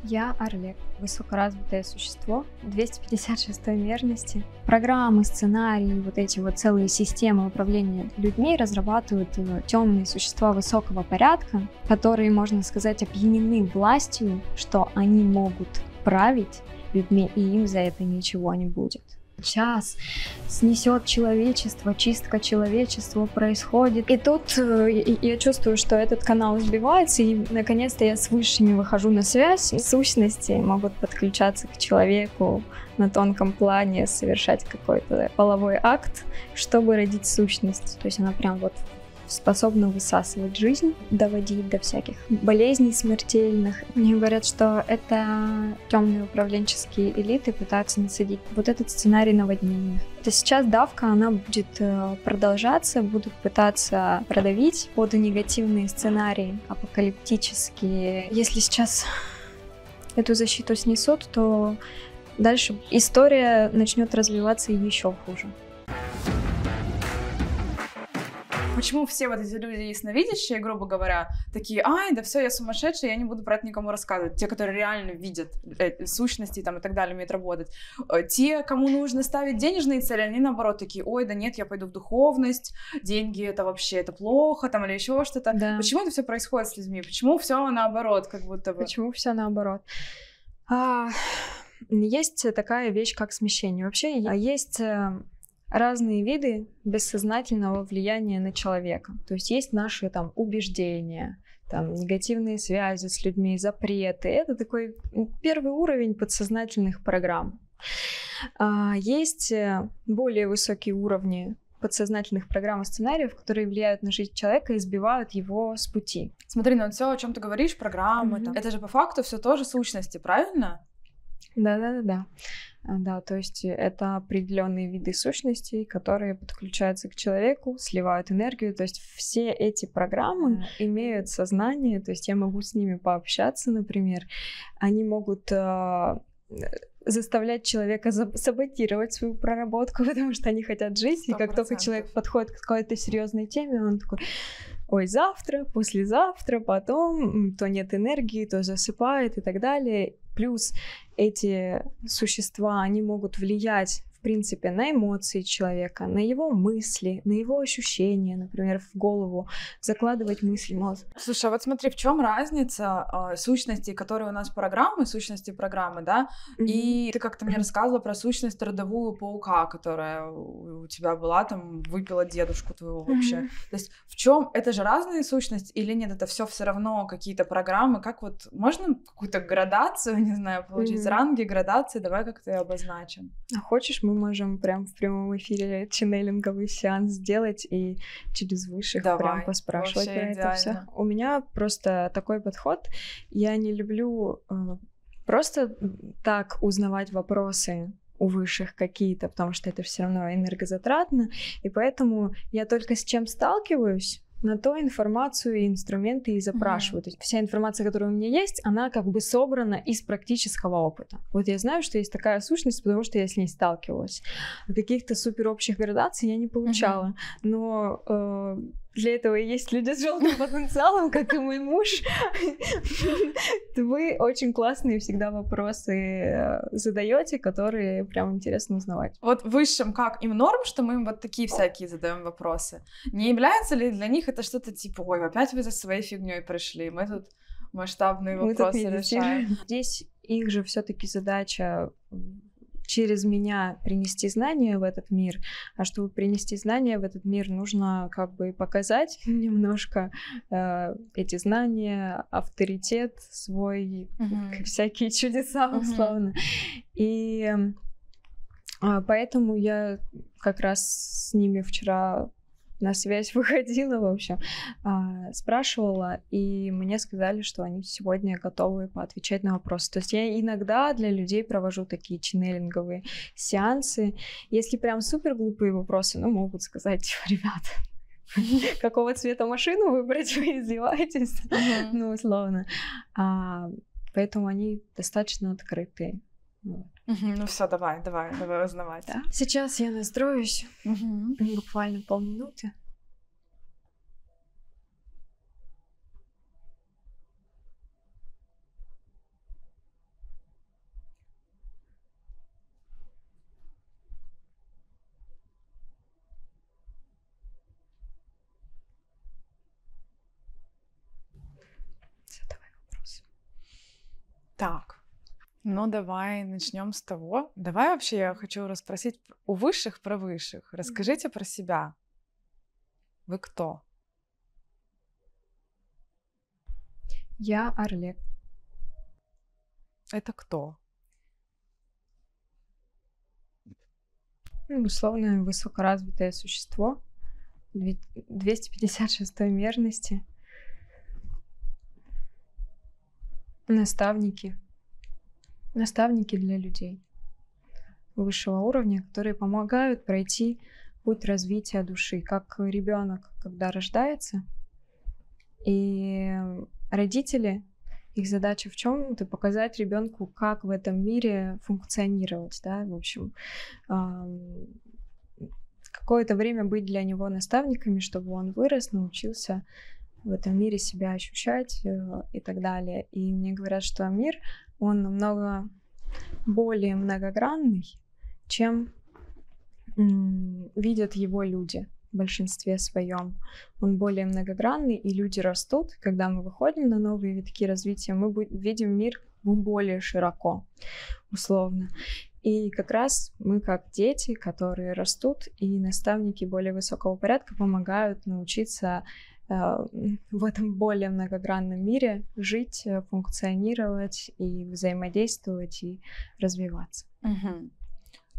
Я Орлек, высокоразвитое существо 256-й мерности. Программы, сценарии, вот эти вот целые системы управления людьми разрабатывают темные существа высокого порядка, которые, можно сказать, опьянены властью, что они могут править людьми, и им за это ничего не будет. Сейчас снесет человечество, чистка человечества происходит. И тут я чувствую, что этот канал сбивается, и наконец-то я с высшими выхожу на связь. Сущности могут подключаться к человеку на тонком плане, совершать какой-то половой акт, чтобы родить сущность. То есть она прям вот способна высасывать жизнь, доводить до всяких болезней смертельных. Мне говорят, что это темные управленческие элиты пытаются насадить вот этот сценарий наводнения. Это сейчас давка, она будет продолжаться, будут пытаться продавить под негативные сценарии, апокалиптические. Если сейчас эту защиту снесут, то дальше история начнет развиваться еще хуже. Почему все вот эти люди ясновидящие, грубо говоря, такие: ай, да все, я сумасшедшая, я не буду про это никому рассказывать. Те, которые реально видят сущности там, и так далее, умеют работать. Те, кому нужно ставить денежные цели, они наоборот такие: ой, да нет, я пойду в духовность, деньги это вообще это плохо, там, или еще что-то. Да. Почему это все происходит с людьми? Почему все наоборот, как будто бы? Почему все наоборот? Есть такая вещь, как смещение. Вообще есть разные виды бессознательного влияния на человека. То есть есть наши там убеждения, там негативные связи с людьми, запреты. Это такой первый уровень подсознательных программ. Есть более высокие уровни подсознательных программ и сценариев, которые влияют на жизнь человека и сбивают его с пути. Смотри, ну все, о чем ты говоришь, программы, там, это же по факту все тоже сущности, правильно? Да. Да, то есть это определенные виды сущностей, которые подключаются к человеку, сливают энергию. То есть все эти программы имеют сознание, то есть я могу с ними пообщаться, например. Они могут заставлять человека саботировать свою проработку, потому что они хотят жить, 100%. И как только человек подходит к какой-то серьезной теме, он такой: ой, завтра, послезавтра, потом, то нет энергии, то засыпает и так далее. Плюс эти существа, они могут влиять, в принципе, на эмоции человека, на его мысли, на его ощущения, например, в голову, закладывать мысли в мозг. Слушай, а вот смотри, в чем разница сущностей, которые у нас программы, сущности программы, да? И ты как-то мне рассказывала про сущность родовую паука, которая у тебя была, там, выпила дедушку твоего вообще. То есть в чем это же разные сущности или нет? Это все равно какие-то программы? Как вот можно какую-то градацию, не знаю, получить ранги, градации? Давай как-то обозначим. А хочешь, мы можем прям в прямом эфире ченнелинговый сеанс сделать и через высших прям поспрашивать про это все. У меня просто такой подход. Я не люблю просто так узнавать вопросы у высших какие-то, потому что это все равно энергозатратно, и поэтому я только с чем сталкиваюсь, на то информацию и инструменты и запрашиваю. То есть вся информация, которая у меня есть, она как бы собрана из практического опыта. Вот я знаю, что есть такая сущность, потому что я с ней сталкивалась. Каких-то супер общих градаций я не получала. Но для этого и есть люди с желтым потенциалом, как и мой муж. Вы очень классные всегда вопросы задаете, которые прям интересно узнавать. Вот высшим как? Им норм, что мы им вот такие всякие задаем вопросы? Не является ли для них это что-то типа: ой, опять вы за своей фигней пришли, мы тут масштабные вопросы решаем? Здесь их же все-таки задача через меня принести знания в этот мир, а чтобы принести знания в этот мир, нужно как бы показать немножко эти знания, авторитет свой, всякие чудеса условно. И поэтому я как раз с ними вчера на связь выходила, в общем, спрашивала, и мне сказали, что они сегодня готовы поотвечать на вопросы. То есть я иногда для людей провожу такие ченнелинговые сеансы. Если прям супер глупые вопросы, могут сказать: ребят, какого цвета машину выбрать, вы издеваетесь? Условно. Поэтому они достаточно открытые. Ну все, давай узнавать. Да. Сейчас я настроюсь. Буквально полминуты. Так, ну давай начнем с того. Давай вообще я хочу расспросить у высших про высших. Расскажите про себя. Вы кто? Я Орлек. Это кто? Условно высокоразвитое существо 256 мерности. Наставники для людей высшего уровня, которые помогают пройти путь развития души, как ребенок, когда рождается, и родители, их задача в чем? Это показать ребенку, как в этом мире функционировать, да, в общем, какое-то время быть для него наставниками, чтобы он вырос, научился в этом мире себя ощущать и так далее. И мне говорят, что мир, он намного более многогранный, чем видят его люди в большинстве своем. Он более многогранный, и люди растут. Когда мы выходим на новые витки развития, мы видим мир более широко, условно. И как раз мы, как дети, которые растут, и наставники более высокого порядка помогают научиться в этом более многогранном мире жить, функционировать и взаимодействовать и развиваться. Угу.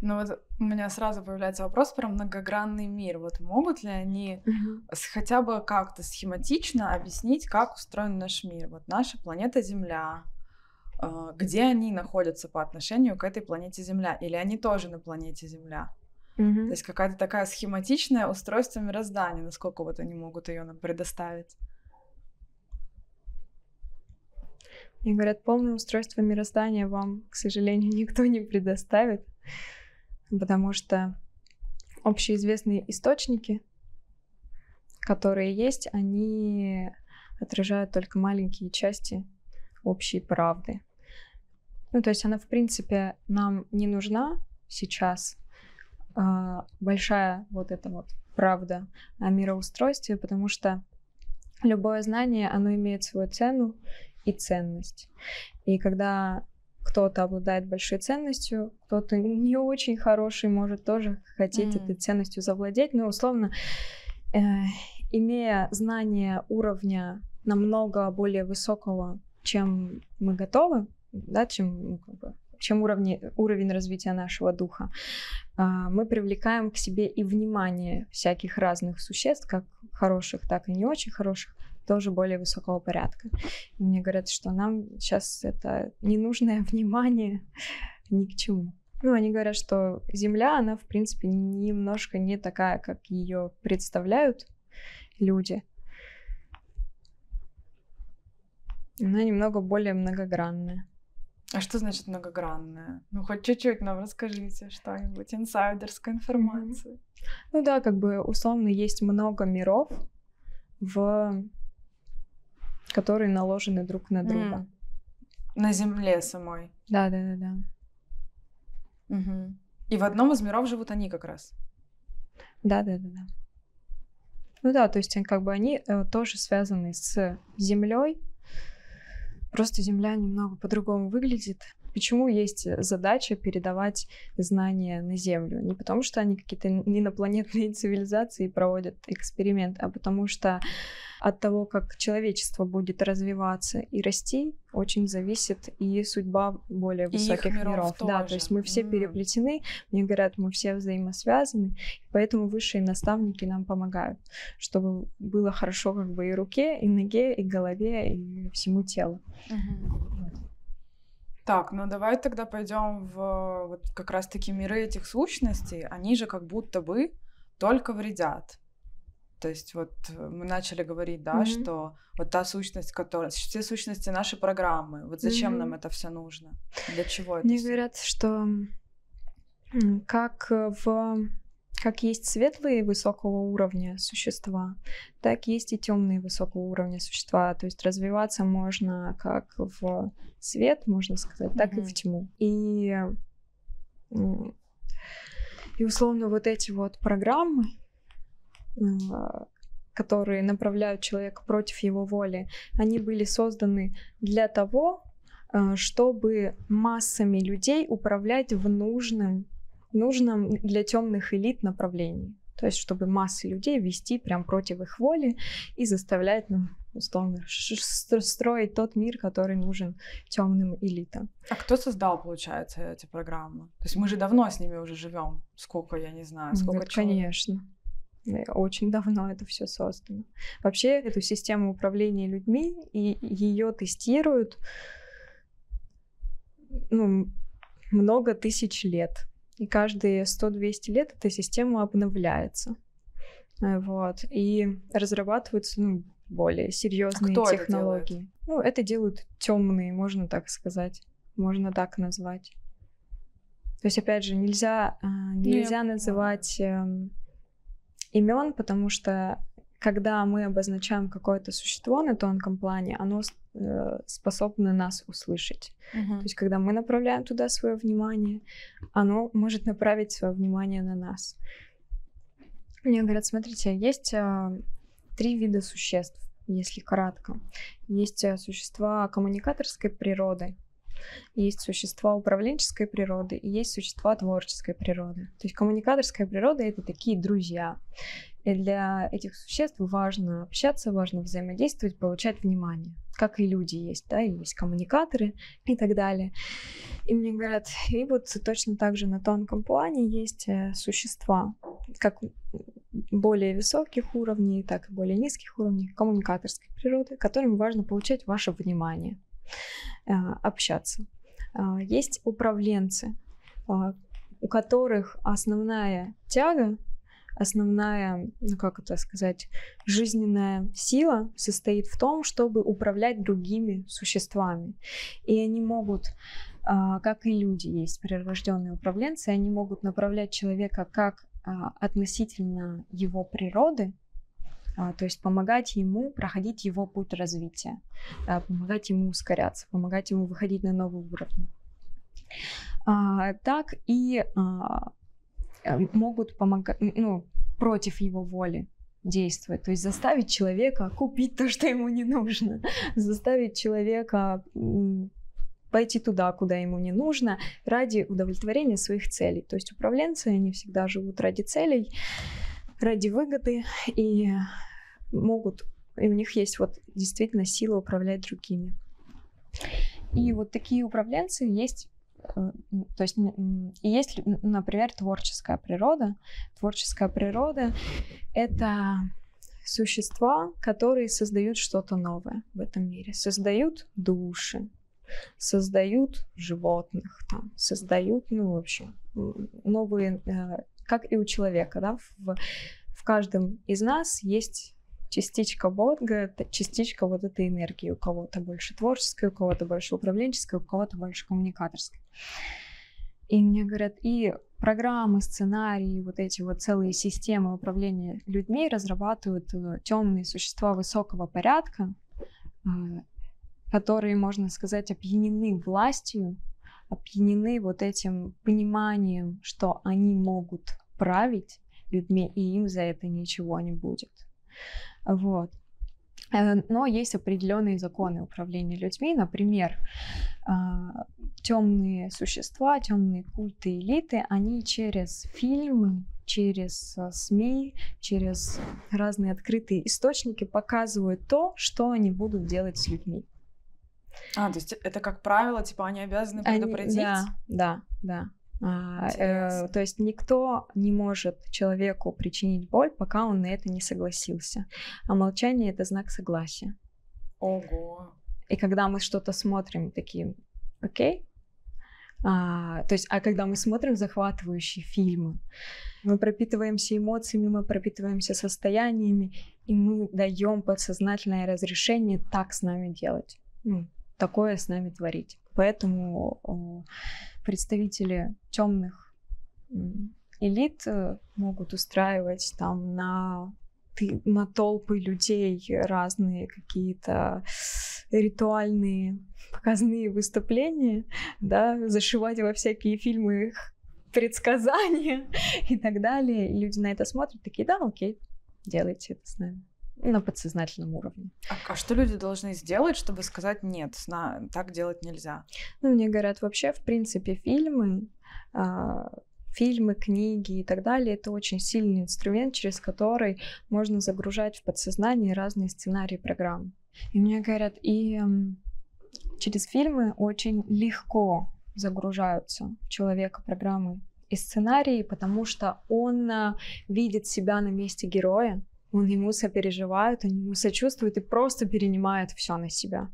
Ну вот у меня сразу появляется вопрос про многогранный мир. Вот могут ли они хотя бы как-то схематично объяснить, как устроен наш мир? Вот наша планета Земля. Где они находятся по отношению к этой планете Земля? Или они тоже на планете Земля? То есть какая-то такая схематичное устройство мироздания, насколько вот они могут ее нам предоставить? Мне говорят, полное устройство мироздания вам, к сожалению, никто не предоставит, потому что общеизвестные источники, которые есть, они отражают только маленькие части общей правды. Ну, то есть она, в принципе, нам не нужна сейчас, большая вот эта вот правда о мироустройстве, потому что любое знание, оно имеет свою цену и ценность. И когда кто-то обладает большой ценностью, кто-то не очень хороший может тоже хотеть этой ценностью завладеть. Ну, условно, имея знание уровня намного более высокого, чем мы готовы, да, чем уровень развития нашего духа, мы привлекаем к себе и внимание всяких разных существ, как хороших, так и не очень хороших, тоже более высокого порядка. И мне говорят, что нам сейчас это ненужное внимание ни к чему. Ну, они говорят, что Земля, она, в принципе, немножко не такая, как ее представляют люди. Она немного более многогранная. А что значит многогранная? Ну, хоть чуть-чуть нам расскажите что-нибудь, инсайдерской информации. Ну да, как бы условно есть много миров, которые наложены друг на друга. На Земле самой. Да. Угу. И в одном из миров живут они как раз. Да. Ну да, то есть как бы они тоже связаны с Землей. Просто Земля немного по-другому выглядит. Почему есть задача передавать знания на Землю? Не потому, что они какие-то инопланетные цивилизации проводят эксперимент, а потому что от того, как человечество будет развиваться и расти, очень зависит и судьба более высоких миров. Да, то есть мы все переплетены, мне говорят, мы все взаимосвязаны, поэтому высшие наставники нам помогают, чтобы было хорошо как бы и руке, и ноге, и голове, и всему телу. Так, ну давай тогда пойдем в вот как раз-таки миры этих сущностей. Они же как будто бы только вредят. То есть вот мы начали говорить, да, что вот та сущность, все сущности нашей программы, вот зачем нам это все нужно? Для чего это? Мне говорят, что как есть светлые высокого уровня существа, так есть и темные высокого уровня существа. То есть развиваться можно как в свет, можно сказать, так и в тьму. И условно вот эти вот программы, которые направляют человека против его воли, они были созданы для того, чтобы массами людей управлять в нужном для темных элит направлении. То есть, чтобы массы людей вести прям против их воли и заставлять, условно, строить тот мир, который нужен темным элитам. А кто создал, получается, эти программы? То есть мы же давно с ними уже живем. Сколько, я не знаю, сколько человек? Конечно. Очень давно это все создано. Вообще, эту систему управления людьми, и ее тестируют много тысяч лет. И каждые 100-200 лет эта система обновляется. Вот. И разрабатываются более серьезные технологии. Это делают темные, можно так сказать. Можно так назвать. То есть, опять же, нельзя называть имен, потому что когда мы обозначаем какое-то существо на тонком плане, оно способно нас услышать. То есть, когда мы направляем туда свое внимание, оно может направить свое внимание на нас. Мне говорят, смотрите, есть 3 вида существ, если кратко. Есть существа коммуникаторской природы, есть существа управленческой природы и есть существа творческой природы. То есть коммуникаторская природа — это такие друзья. И для этих существ важно общаться, важно взаимодействовать, получать внимание. Как и люди есть, да, и есть коммуникаторы и так далее. И мне говорят, и вот точно так же на тонком плане есть существа, как более высоких уровней, так и более низких уровней коммуникаторской природы, которым важно получать ваше внимание, общаться. Есть управленцы, у которых основная тяга, основная, жизненная сила состоит в том, чтобы управлять другими существами. И они могут, как и люди, есть прирожденные управленцы, они могут направлять человека как относительно его природы, то есть помогать ему проходить его путь развития, помогать ему ускоряться, помогать ему выходить на новый уровень. Так и могут помогать, против его воли действовать, то есть заставить человека купить то, что ему не нужно, заставить человека пойти туда, куда ему не нужно, ради удовлетворения своих целей. То есть управленцы, они всегда живут ради целей, ради выгоды, и у них есть действительно сила управлять другими. И вот такие управленцы есть. То есть есть, например, творческая природа. Творческая природа — это существа, которые создают что-то новое в этом мире. Создают души, создают животных, создают, новые, как и у человека, да, в каждом из нас есть частичка Бога, частичка этой энергии. У кого-то больше творческой, у кого-то больше управленческой, у кого-то больше коммуникаторской. И мне говорят, и программы, сценарии, эти целые системы управления людьми разрабатывают темные существа высокого порядка, которые, можно сказать, опьянены властью, опьянены этим пониманием, что они могут править людьми, и им за это ничего не будет. Но есть определенные законы управления людьми. Например, темные существа, темные культы, элиты, они через фильмы, через СМИ, через разные открытые источники показывают то, что они будут делать с людьми. То есть это, как правило, они обязаны предупредить? Да. То есть никто не может человеку причинить боль, пока он на это не согласился. А молчание — это знак согласия. Ого! И когда мы что-то смотрим, такие, окей? Когда мы смотрим захватывающие фильмы, мы пропитываемся эмоциями, мы пропитываемся состояниями, и мы даем подсознательное разрешение так с нами делать, такое с нами творить. Поэтому представители темных элит могут устраивать на толпы людей разные какие-то ритуальные показные выступления, да, зашивать во всякие фильмы их предсказания и так далее. И люди на это смотрят, такие, да, окей, делайте это с нами. на подсознательном уровне. А что люди должны сделать, чтобы сказать нет, так делать нельзя? Ну, мне говорят, вообще, в принципе, фильмы, книги и так далее, это очень сильный инструмент, через который можно загружать в подсознание разные сценарии программ. И мне говорят, через фильмы очень легко загружаются в человека программы и сценарии, потому что он видит себя на месте героя, он ему сопереживает, он ему сочувствует и просто перенимает все на себя.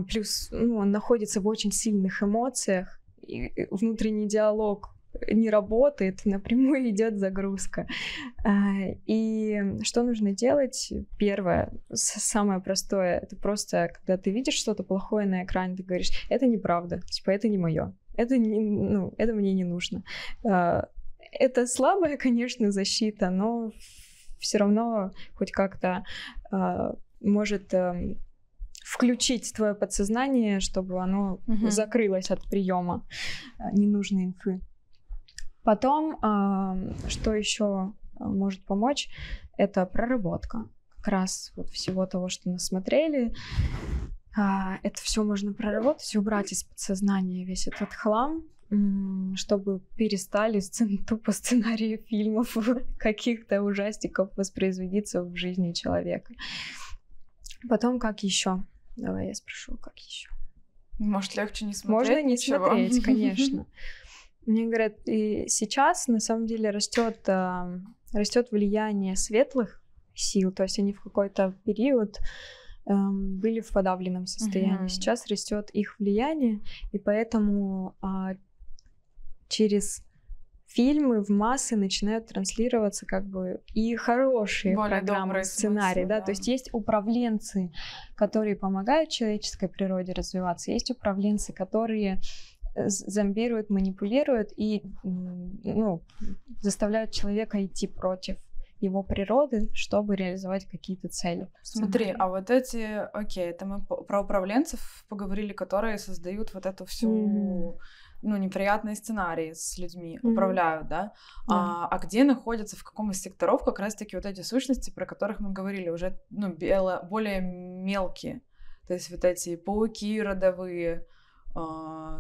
Плюс он находится в очень сильных эмоциях, и внутренний диалог не работает, напрямую идет загрузка. И что нужно делать? Первое, самое простое, это просто, когда ты видишь что-то плохое на экране, ты говоришь, это неправда, типа, это не мое, это мне не нужно. Это слабая, конечно, защита, но все равно хоть как-то может включить твое подсознание, чтобы оно закрылось от приема ненужной инфы. Потом, что еще может помочь, это проработка. Как раз вот всего того, что насмотрели. Это все можно проработать, убрать из подсознания весь этот хлам, чтобы перестали тупо сценарии фильмов, каких-то ужастиков воспроизводиться в жизни человека. Потом, как еще? Давай я спрошу, как еще? Может, легче не смотреть? Можно не ничего? смотреть, конечно. Мне говорят, и сейчас на самом деле растет влияние светлых сил, то есть они в какой-то период были в подавленном состоянии. Сейчас растет их влияние, и поэтому через фильмы в массы начинают транслироваться как бы и хорошие более программы, сценарии, смыслы, да? То есть есть управленцы, которые помогают человеческой природе развиваться, есть управленцы, которые зомбируют, манипулируют и заставляют человека идти против его природы, чтобы реализовать какие-то цели. Смотри, а вот это мы про управленцев поговорили, которые создают вот эту всю неприятные сценарии с людьми, управляют, да? А где находятся, в каком из секторов как раз-таки вот эти сущности, про которых мы говорили, уже более мелкие, то есть вот эти пауки родовые,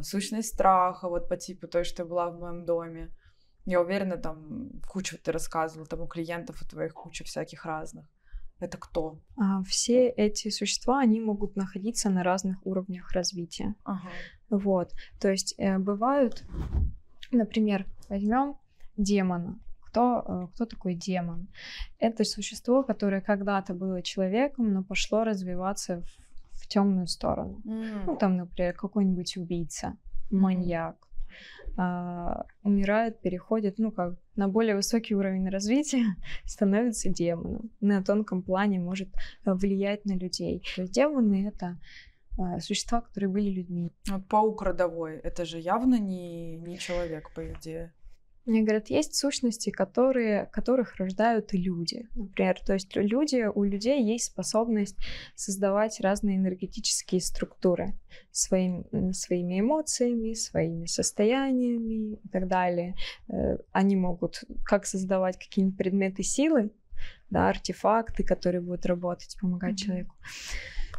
сущность страха, вот по типу той, что была в моем доме. Я уверена, там кучу ты рассказывала, там у клиентов у твоих куча всяких разных. Это кто? Все эти существа, они могут находиться на разных уровнях развития. Вот. То есть бывают, например, возьмем демона. Кто такой демон? Это существо, которое когда-то было человеком, но пошло развиваться в темную сторону. Там, например, какой-нибудь убийца, маньяк. Умирает, переходит, на более высокий уровень развития, становится демоном. На тонком плане может влиять на людей. То есть демоны — это существа, которые были людьми. Вот паук родовой, это же явно не человек, по идее. Мне говорят, есть сущности, которых рождают люди. Например, то есть у людей есть способность создавать разные энергетические структуры своими эмоциями, своими состояниями и так далее. Они могут как создавать какие-нибудь предметы силы, да, артефакты, которые будут работать, помогать человеку,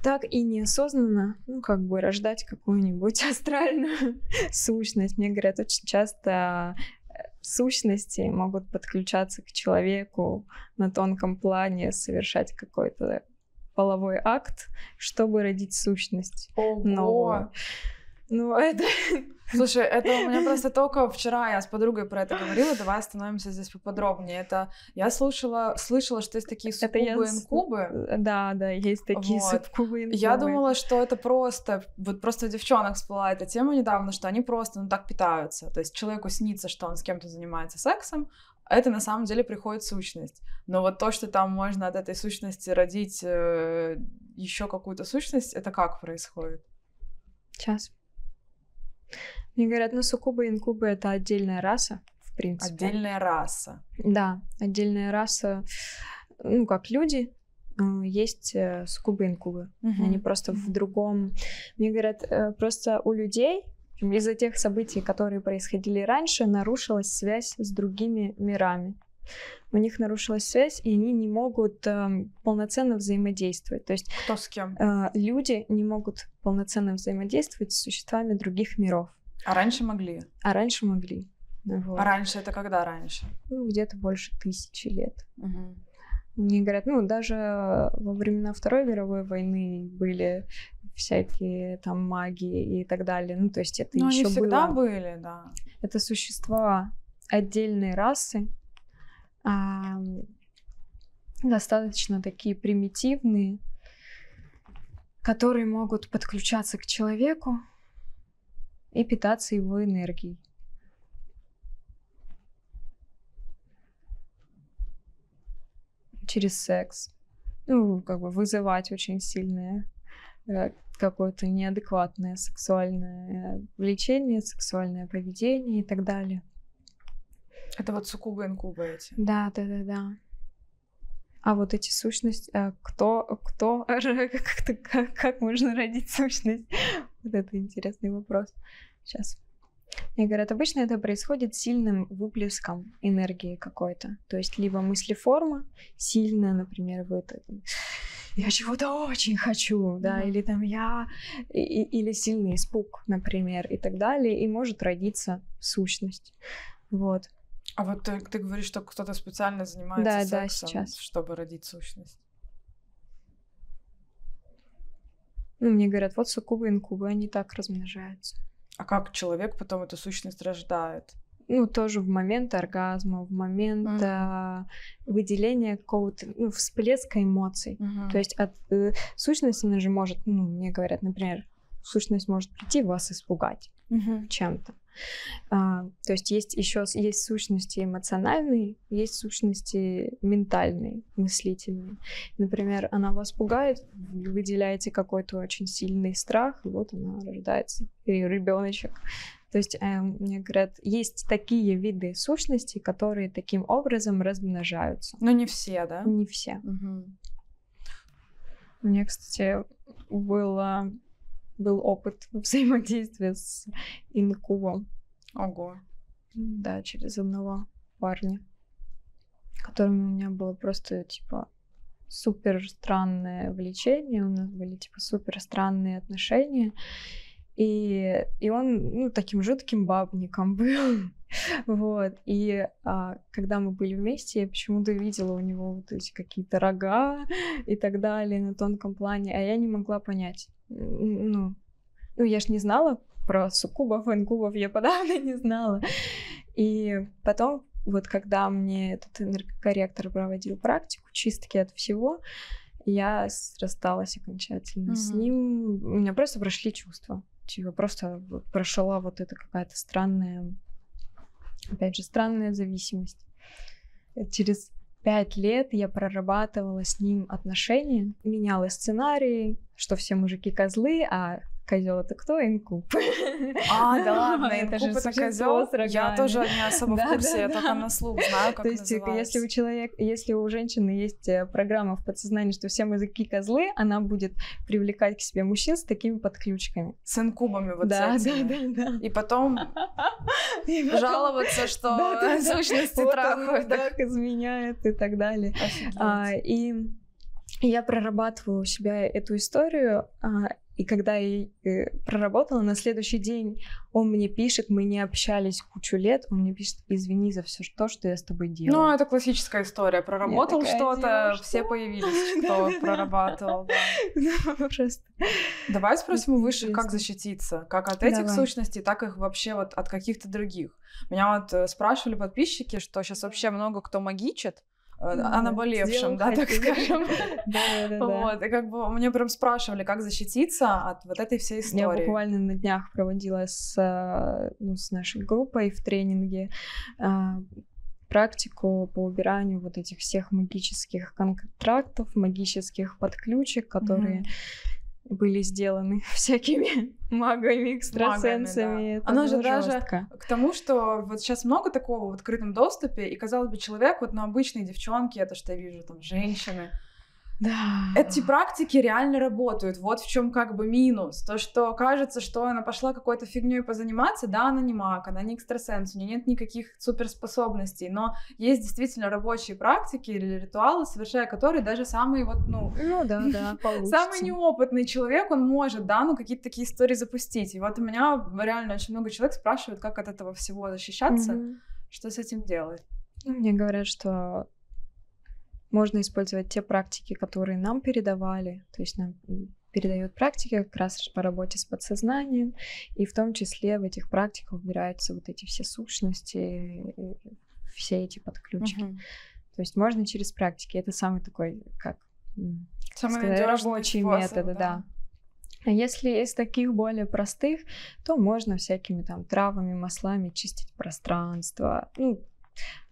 так и неосознанно, рождать какую-нибудь астральную сущность. Мне говорят, очень часто сущности могут подключаться к человеку на тонком плане, совершать какой-то половой акт, чтобы родить сущность новую. Это... Слушай, это у меня просто только вчера я с подругой про это говорила, давай остановимся здесь поподробнее. Это я слышала, что есть такие суккубы-инкубы. Да, есть такие суккубы-инкубы. Я думала, что это просто у девчонок всплыла эта тема недавно, что они просто так питаются. То есть человеку снится, что он с кем-то занимается сексом, а это на самом деле приходит сущность. Но вот то, что там можно от этой сущности родить еще какую-то сущность, это как происходит? Сейчас. Мне говорят, суккубы и инкубы — это отдельная раса, в принципе. Отдельная раса. Да, отдельная раса. Как люди, есть суккубы и инкубы. Они просто в другом... Мне говорят, просто у людей из-за тех событий, которые происходили раньше, нарушилась связь с другими мирами. У них нарушилась связь, и они не могут полноценно взаимодействовать. То есть кто с кем? Люди не могут полноценно взаимодействовать с существами других миров. А раньше могли? А раньше могли. Вот. А раньше это когда раньше? Ну, где-то больше 1000 лет. Угу. Мне говорят, ну, даже во времена Второй мировой войны были всякие там маги и так далее. Ну, то есть это еще они всегда было. были, да. Это существа отдельной расы, достаточно такие примитивные, которые могут подключаться к человеку и питаться его энергией. Через секс. Ну, как бы вызывать очень сильное какое-то неадекватное сексуальное влечение, сексуальное поведение и так далее. Это вот суккубы, инкубы эти. Да. А вот эти сущности, как можно родить сущность? Вот это интересный вопрос. Сейчас. Мне говорят, обычно это происходит сильным выплеском энергии какой-то. То есть либо мыслеформа сильная, например, я чего-то очень хочу, да, или там или сильный испуг, например, и так далее, и может родиться сущность. Вот. А вот ты говоришь, что кто-то специально занимается сексом, сейчас. чтобы родить сущность. Ну, мне говорят, вот суккубы, инкубы, они так размножаются. А как человек потом эту сущность рождает? Ну, тоже в момент оргазма, в момент выделения какого-то, всплеска эмоций. То есть сущность, она же может, мне говорят, например, сущность может прийти вас испугать чем-то. То есть есть сущности эмоциональные, есть сущности ментальные, мыслительные. Например, она вас пугает, вы выделяете какой-то очень сильный страх, и вот она рождается, ребеночек. То есть, мне говорят, есть такие виды сущностей, которые таким образом размножаются. Но не все, да? Не все. У меня, кстати, был опыт взаимодействия с инкубом. Ого. Да, через одного парня, которым у меня было просто, супер странное влечение, у нас были, супер странные отношения, и он, таким жутким бабником был. Вот, и когда мы были вместе, я почему-то видела у него вот эти какие-то рога и так далее на тонком плане, а я не могла понять. Я ж не знала про суккубов, инкубов, я подавно не знала. И потом, вот когда мне этот энергокорректор проводил практику, чистки от всего, я рассталась окончательно с ним. У меня просто прошли чувства. Просто прошла вот эта какая-то странная, опять же, странная зависимость. Через 5 лет я прорабатывала с ним отношения, меняла сценарии, что все мужики козлы, а козел это кто? Инкуб. Да ладно, инкуб это козел. Я тоже не особо в курсе, я только на слух знаю, как называется. То есть, если у женщины есть программа в подсознании, что все мужики козлы, она будет привлекать к себе мужчин с такими подключками. С инкубами вот этими. Да. И потом жаловаться, что сущности трахают. Так изменяет и так далее. И я прорабатывала у себя эту историю, и когда я проработала, на следующий день он мне пишет, мы не общались кучу лет, он мне пишет, извини за все то, что я с тобой делала. Это классическая история. Проработал что-то, все появились, кто прорабатывал. Просто. Давай спросим у высших, как защититься, как от этих сущностей, так и вообще вот от каких-то других. Меня вот спрашивали подписчики, что сейчас вообще много кто магичит, о наболевшем, так скажем. Да. Вот, и мне прям спрашивали, как защититься от вот этой всей истории. Я буквально на днях проводила с нашей группой в тренинге практику по убиранию вот этих всех магических контрактов, магических подключек, которые были сделаны всякими магами, экстрасенсами. Да. Оно же даже жестко. К тому, что вот сейчас много такого в открытом доступе, и, казалось бы, человек, вот, обычные девчонки, это что я вижу, там, женщины, Да. Эти практики реально работают. Вот в чем как бы минус. То, что кажется, что она пошла какой-то фигней позаниматься, да, она не маг, она не экстрасенс, у нее нет никаких суперспособностей, но есть действительно рабочие практики или ритуалы, совершая которые даже самый вот, да, самый неопытный человек, он может, да, какие-то такие истории запустить. И вот у меня реально очень много человек спрашивают, как от этого всего защищаться, что с этим делать. Мне говорят, что можно использовать те практики, которые нам передавали, то есть нам передают практики как раз по работе с подсознанием, и в том числе в этих практиках убираются вот эти все сущности, все эти подключки. То есть можно через практики. Это самый такой, рабочий метод, да. А если из таких более простых, то можно всякими там травами, маслами чистить пространство.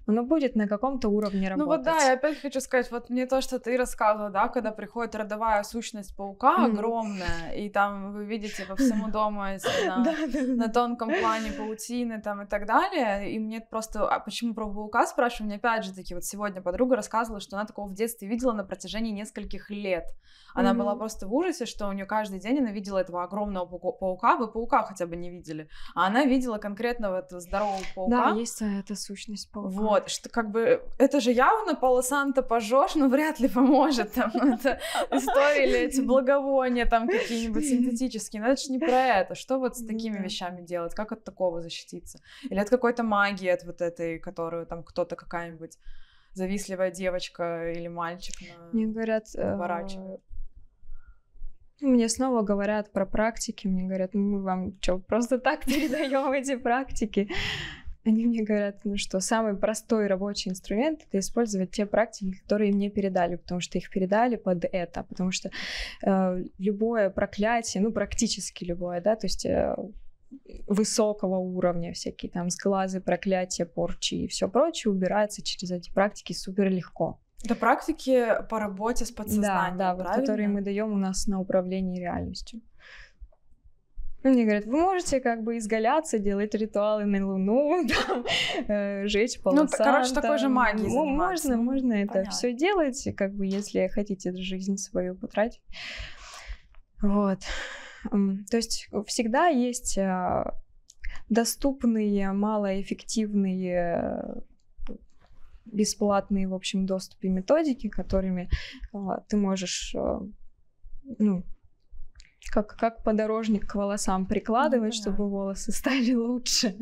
Оно будет на каком-то уровне работать. Вот да, я опять хочу сказать, вот мне то, что ты рассказывала, да, когда приходит родовая сущность паука огромная, и там вы видите по всему дому на тонком плане паутины там и так далее, и мне просто, почему про паука спрашиваю, мне опять же таки, вот сегодня подруга рассказывала, что она такого в детстве видела на протяжении нескольких лет. Она была просто в ужасе, что у нее каждый день она видела этого огромного паука, вы паука хотя бы не видели, а она видела конкретного этого здорового паука. Да, есть эта сущность паука. Вот, что как бы, это же явно Пало-Санто пожжёшь, но вряд ли поможет, там, это история или эти благовония там какие-нибудь синтетические, но это же не про это, что вот с такими вещами делать, как от такого защититься, или от какой-то магии, от вот этой, которую там кто-то, какая-нибудь завистливая девочка или мальчик мне говорят, наворачивает. Мне снова говорят про практики, мне говорят, мы вам что, просто так передаем эти практики? Они мне говорят, что самый простой рабочий инструмент — это использовать те практики, которые мне передали, потому что их передали под это, потому что любое проклятие, практически любое, да, то есть высокого уровня, всякие там сглазы, проклятия, порчи и все прочее убирается через эти практики супер легко. Это практики по работе с подсознанием, да, вот, которые мы даем у нас на управлении реальностью. Мне говорят, вы можете как бы изгаляться, делать ритуалы на Луну, там, жечь Пало-Санто. Короче, такой же магией заниматься. Можно это все делать, как бы, если хотите жизнь свою потратить. Вот. То есть всегда есть доступные, малоэффективные, бесплатные, в общем, доступы методики, которыми ты можешь, как подорожник к волосам прикладывать, чтобы волосы стали лучше.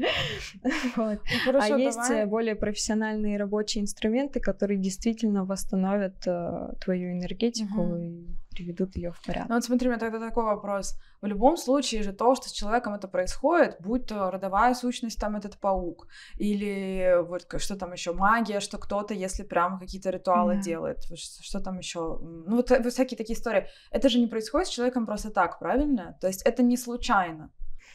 Вот. Хорошо, есть более профессиональные рабочие инструменты, которые действительно восстановят твою энергетику и приведут ее в порядок. Вот смотри, у меня тогда такой вопрос. В любом случае же то, что с человеком это происходит, будь то родовая сущность, там этот паук, или вот что там еще магия, что кто-то, если прям какие-то ритуалы делает, что там еще, вот всякие такие истории. Это же не происходит с человеком просто так, правильно? То есть это не случайно.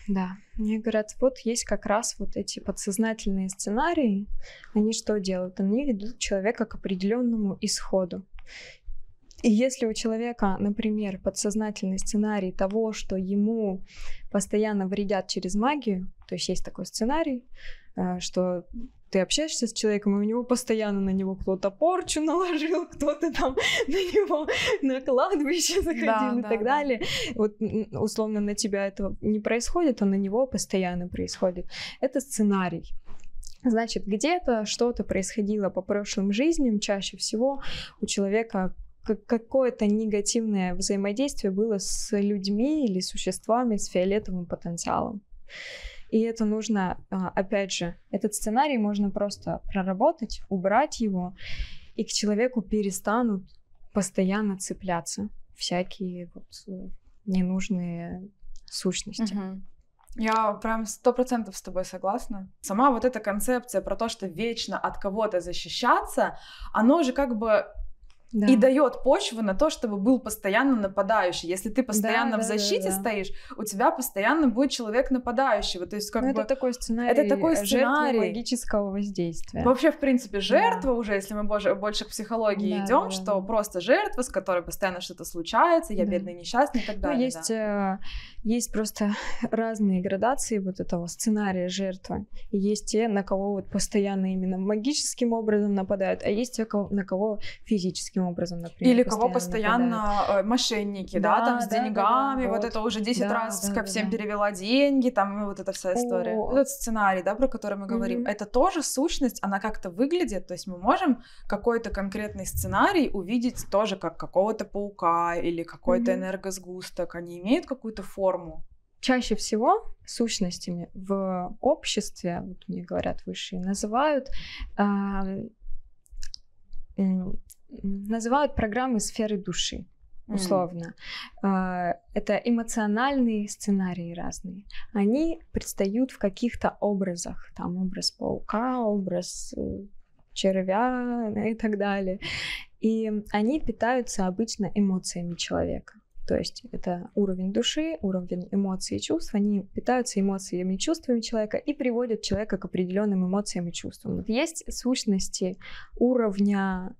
Да, мне говорят, вот есть как раз вот эти подсознательные сценарии, они что делают? Они ведут человека к определенному исходу. И если у человека, например, подсознательный сценарий того, что ему постоянно вредят через магию, то есть есть такой сценарий, что ты общаешься с человеком, и у него постоянно на него кто-то порчу наложил, кто-то там на него на кладбище заходил и так далее. Вот условно на тебя это не происходит, а на него постоянно происходит. Это сценарий. Значит, где-то что-то происходило по прошлым жизням, чаще всего у человека какое-то негативное взаимодействие было с людьми или существами с фиолетовым потенциалом. И это нужно, опять же, этот сценарий можно просто проработать, убрать его, и к человеку перестанут постоянно цепляться всякие ненужные сущности. Я прям 100% с тобой согласна. Сама вот эта концепция про то, что вечно от кого-то защищаться, оно же как бы и дает почву на то, чтобы был постоянно нападающий. Если ты постоянно в защите стоишь, у тебя постоянно будет человек нападающего. То есть как бы это такой сценарий, жертвы магического воздействия. Вообще, в принципе, жертва уже, если мы больше к психологии идем, что просто жертва, с которой постоянно что-то случается, я бедный, несчастный и так далее. Есть просто разные градации вот этого сценария жертвы. И есть те, на кого вот постоянно именно магическим образом нападают, а есть те, на кого физически хаотичным образом, например. Или кого постоянно мошенники, да, там с деньгами, вот это уже 10 раз ко всем перевела деньги, там вот эта вся история. Этот сценарий, да, про который мы говорим, это тоже сущность, она как-то выглядит, то есть мы можем какой-то конкретный сценарий увидеть тоже как какого-то паука или какой-то энергосгусток, они имеют какую-то форму? Чаще всего сущностями в обществе, вот мне говорят высшие, называют программы сферы души, условно. Это эмоциональные сценарии разные. Они предстают в каких-то образах. Там образ паука, образ червя и так далее. И они питаются обычно эмоциями человека. То есть это уровень души, уровень эмоций и чувств. Они питаются эмоциями и чувствами человека и приводят человека к определенным эмоциям и чувствам. Вот есть сущности уровня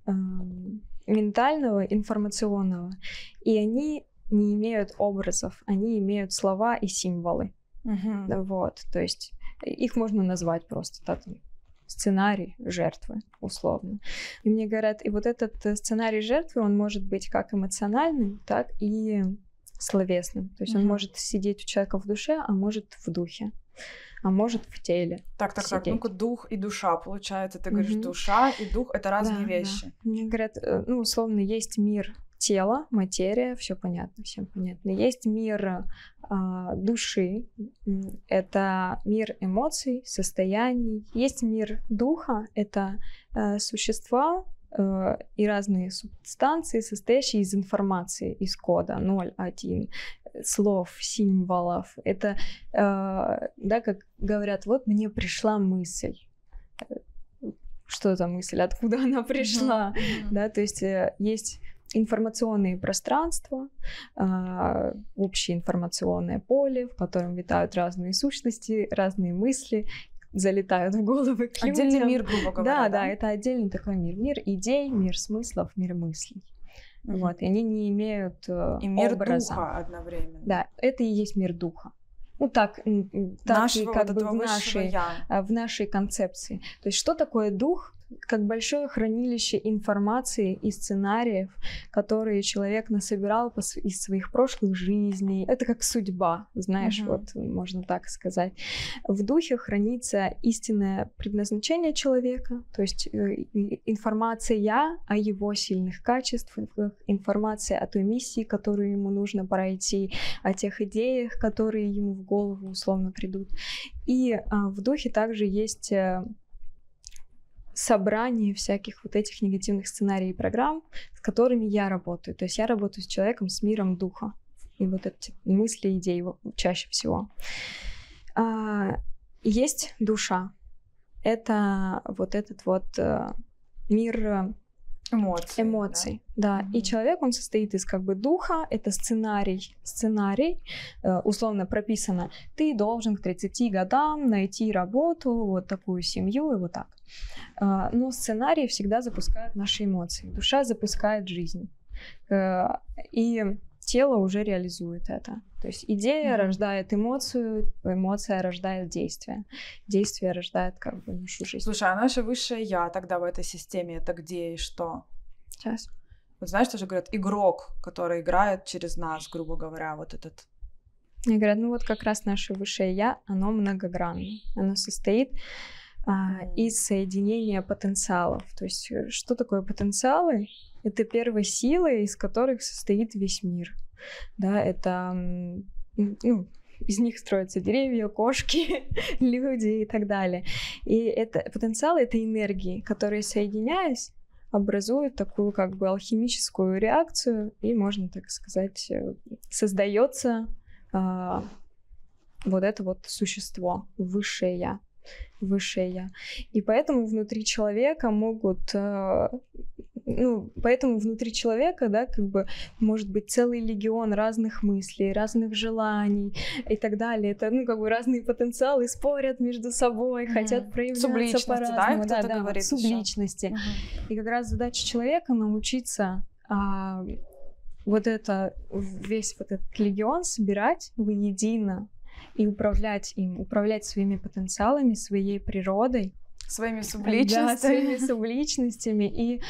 ментального, информационного, и они не имеют образов, они имеют слова и символы. Вот, то есть их можно назвать просто так. Сценарий жертвы, условно. И мне говорят, и вот этот сценарий жертвы, он может быть как эмоциональным, так и словесным. То есть он может сидеть у человека в душе, а может в духе, а может в теле. Так, ну-ка, дух и душа, получается. Ты говоришь, душа и дух — это разные вещи. Да. Мне говорят, ну, условно, есть мир тела, материя, все понятно, всем понятно. Есть мир души, это мир эмоций, состояний. Есть мир духа, это существа и разные субстанции, состоящие из информации, из кода 0, 1, слов, символов. Это, да, как говорят, вот мне пришла мысль. Что за мысль? Откуда она пришла? Да, то есть есть информационные пространства, общее информационное поле, в котором витают разные сущности, разные мысли, залетают в головы к людям. Отдельный мир, грубо говоря. Да, это отдельный такой мир. Мир идей, мир смыслов, мир мыслей. Вот, и они не имеют и мир образа. Духа одновременно. Да, это и есть мир духа. Ну так нашего, и как вот бы в нашей концепции. То есть что такое дух? Как большое хранилище информации и сценариев, которые человек насобирал из своих прошлых жизней. Это как судьба, знаешь, вот можно так сказать. В духе хранится истинное предназначение человека, то есть информация о его сильных качествах, информация о той миссии, которую ему нужно пройти, о тех идеях, которые ему в голову условно придут. И в духе также есть собрание всяких вот этих негативных сценариев и программ, с которыми я работаю. То есть я работаю с человеком, с миром духа. И вот эти мысли, идеи чаще всего. Есть душа. Это вот этот вот мир эмоций. Да. И человек, он состоит из как бы духа, это сценарий, условно прописано, ты должен к 30 годам найти работу, вот такую семью и вот так. Но сценарий всегда запускает наши эмоции, душа запускает жизнь. И тело уже реализует это. То есть идея рождает эмоцию, эмоция рождает действие. Действие рождает как бы нашу жизнь. Слушай, а наше высшее я тогда в этой системе это где и что? Сейчас. Вот знаешь, тоже говорят, игрок, который играет через нас, грубо говоря, вот этот. Мне говорят, ну вот как раз наше высшее я, оно многогранное. Оно состоит из соединения потенциалов. То есть что такое потенциалы? Это первые силы, из которых состоит весь мир. Да, это, ну, из них строятся деревья, кошки, люди и так далее. И это потенциалы — это энергии, которые, соединяясь, образуют такую как бы алхимическую реакцию, и, можно так сказать, создается вот это вот существо, высшее я. Высшее я. И поэтому внутри человека да, как бы может быть целый легион разных мыслей, разных желаний и так далее. Это, ну, как бы разные потенциалы спорят между собой, хотят проявляться по-разному. Да, субличности. И как раз задача человека научиться вот это, весь вот этот легион собирать воедино и управлять им, управлять своими потенциалами, своей природой, Своими да, субличностями. своими субличностями и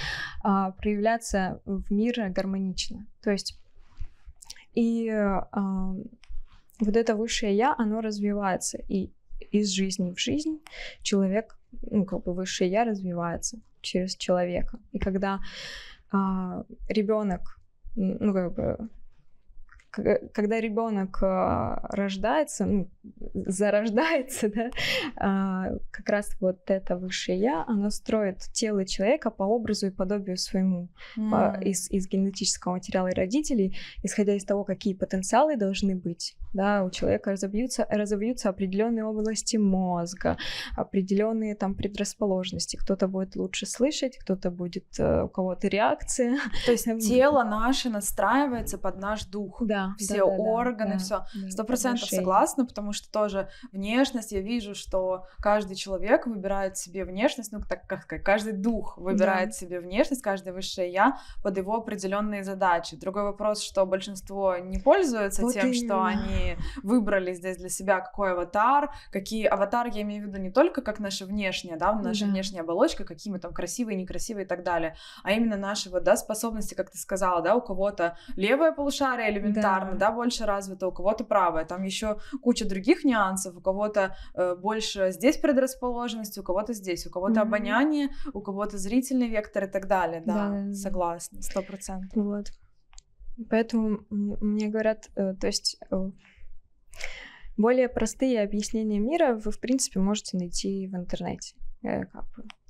проявляться в мире гармонично. То есть и вот это высшее я, оно развивается, и из жизни в жизнь человек, ну, как бы высшее я развивается через человека. И когда ребенок, ну, как бы, когда ребенок рождается, ну, зарождается, да, как раз вот это высшее я, оно строит тело человека по образу и подобию своему, из генетического материала родителей, исходя из того, какие потенциалы должны быть. Да, у человека разовьются определенные области мозга, определенные там предрасположенности. Кто-то будет лучше слышать, кто-то будет, у кого-то реакция. То есть тело наше настраивается под наш дух. Да, все органы, все. 100% согласна, потому что тоже внешность, я вижу, что каждый человек выбирает себе внешность, ну, так как сказать, каждый дух выбирает себе внешность, каждое высшее я под его определенные задачи. Другой вопрос, что большинство не пользуются вот тем, что они выбрали здесь для себя какой аватар, какие аватар, я имею в виду не только как наша внешняя, да, наша внешняя оболочка, какие мы там красивые, некрасивые и так далее, а именно наши вот, да, способности, как ты сказала, да, у кого-то левое полушарие элементарно, да, больше развито, у кого-то правое, там еще куча других нюансов, у кого-то больше здесь предрасположенности, у кого-то здесь, у кого-то обоняние, у кого-то зрительный вектор и так далее, да. Согласна, 100%. Вот. Поэтому мне говорят, то есть более простые объяснения мира вы, в принципе, можете найти в интернете.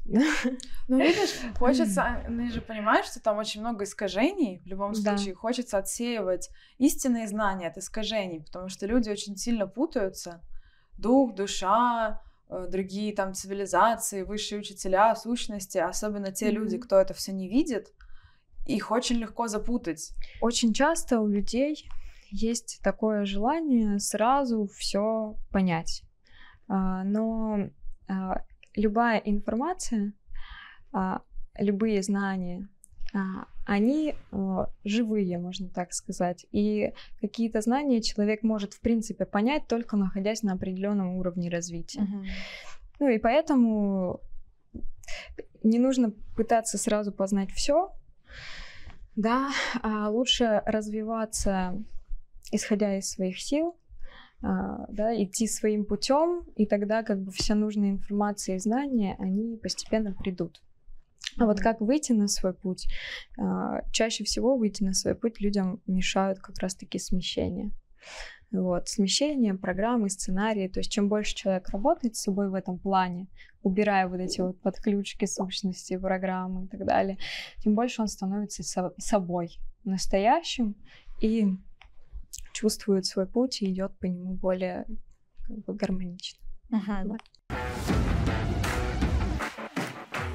Ну, видишь, хочется, ты же понимаешь, что там очень много искажений, в любом случае, хочется отсеивать истинные знания от искажений, потому что люди очень сильно путаются, дух, душа, другие там цивилизации, высшие учителя, сущности, особенно те люди, кто это все не видит, их очень легко запутать. Очень часто у людей есть такое желание сразу все понять, но любая информация, любые знания, они живые, можно так сказать. И какие-то знания человек может, в принципе, понять, только находясь на определенном уровне развития. Ну и поэтому не нужно пытаться сразу познать все, да, а лучше развиваться, исходя из своих сил, да, идти своим путем, и тогда как бы вся нужная информация и знания, они постепенно придут. А вот как выйти на свой путь? Чаще всего выйти на свой путь людям мешают как раз-таки смещения. Вот, смещение, программы, сценарии. То есть чем больше человек работает с собой в этом плане, убирая вот эти вот подключки, сущности, программы и так далее, тем больше он становится собой настоящим и чувствует свой путь и идет по нему более как бы гармонично. Вот.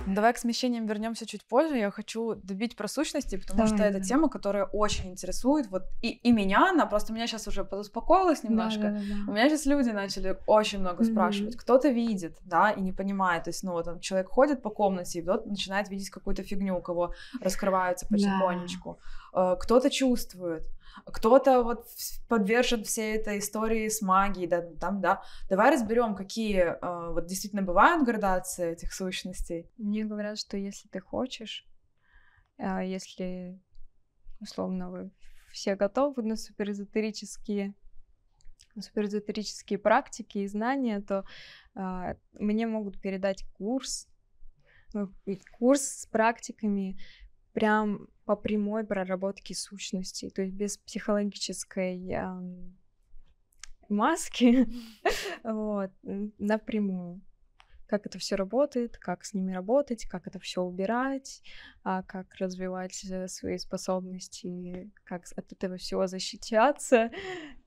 Давай к смещениям вернемся чуть позже. Я хочу добить про сущности, потому что это тема, которая очень интересует. Вот и меня она, просто меня сейчас уже подуспокоилась немножко. У меня сейчас люди начали очень много спрашивать. Кто-то видит, да, и не понимает. То есть, ну вот человек ходит по комнате и вот начинает видеть какую-то фигню, у кого раскрывается потихонечку. Кто-то чувствует. Кто-то вот подвержен всей этой истории с магией, да, там, да. Давай разберем, какие вот действительно бывают градации этих сущностей. Мне говорят, что если ты хочешь, если, условно, вы все готовы на суперэзотерические практики и знания, то мне могут передать курс с практиками прям по прямой проработке сущностей, то есть без психологической маски, вот, напрямую. Как это все работает, как с ними работать, как это все убирать, как развивать свои способности, как от этого всего защищаться.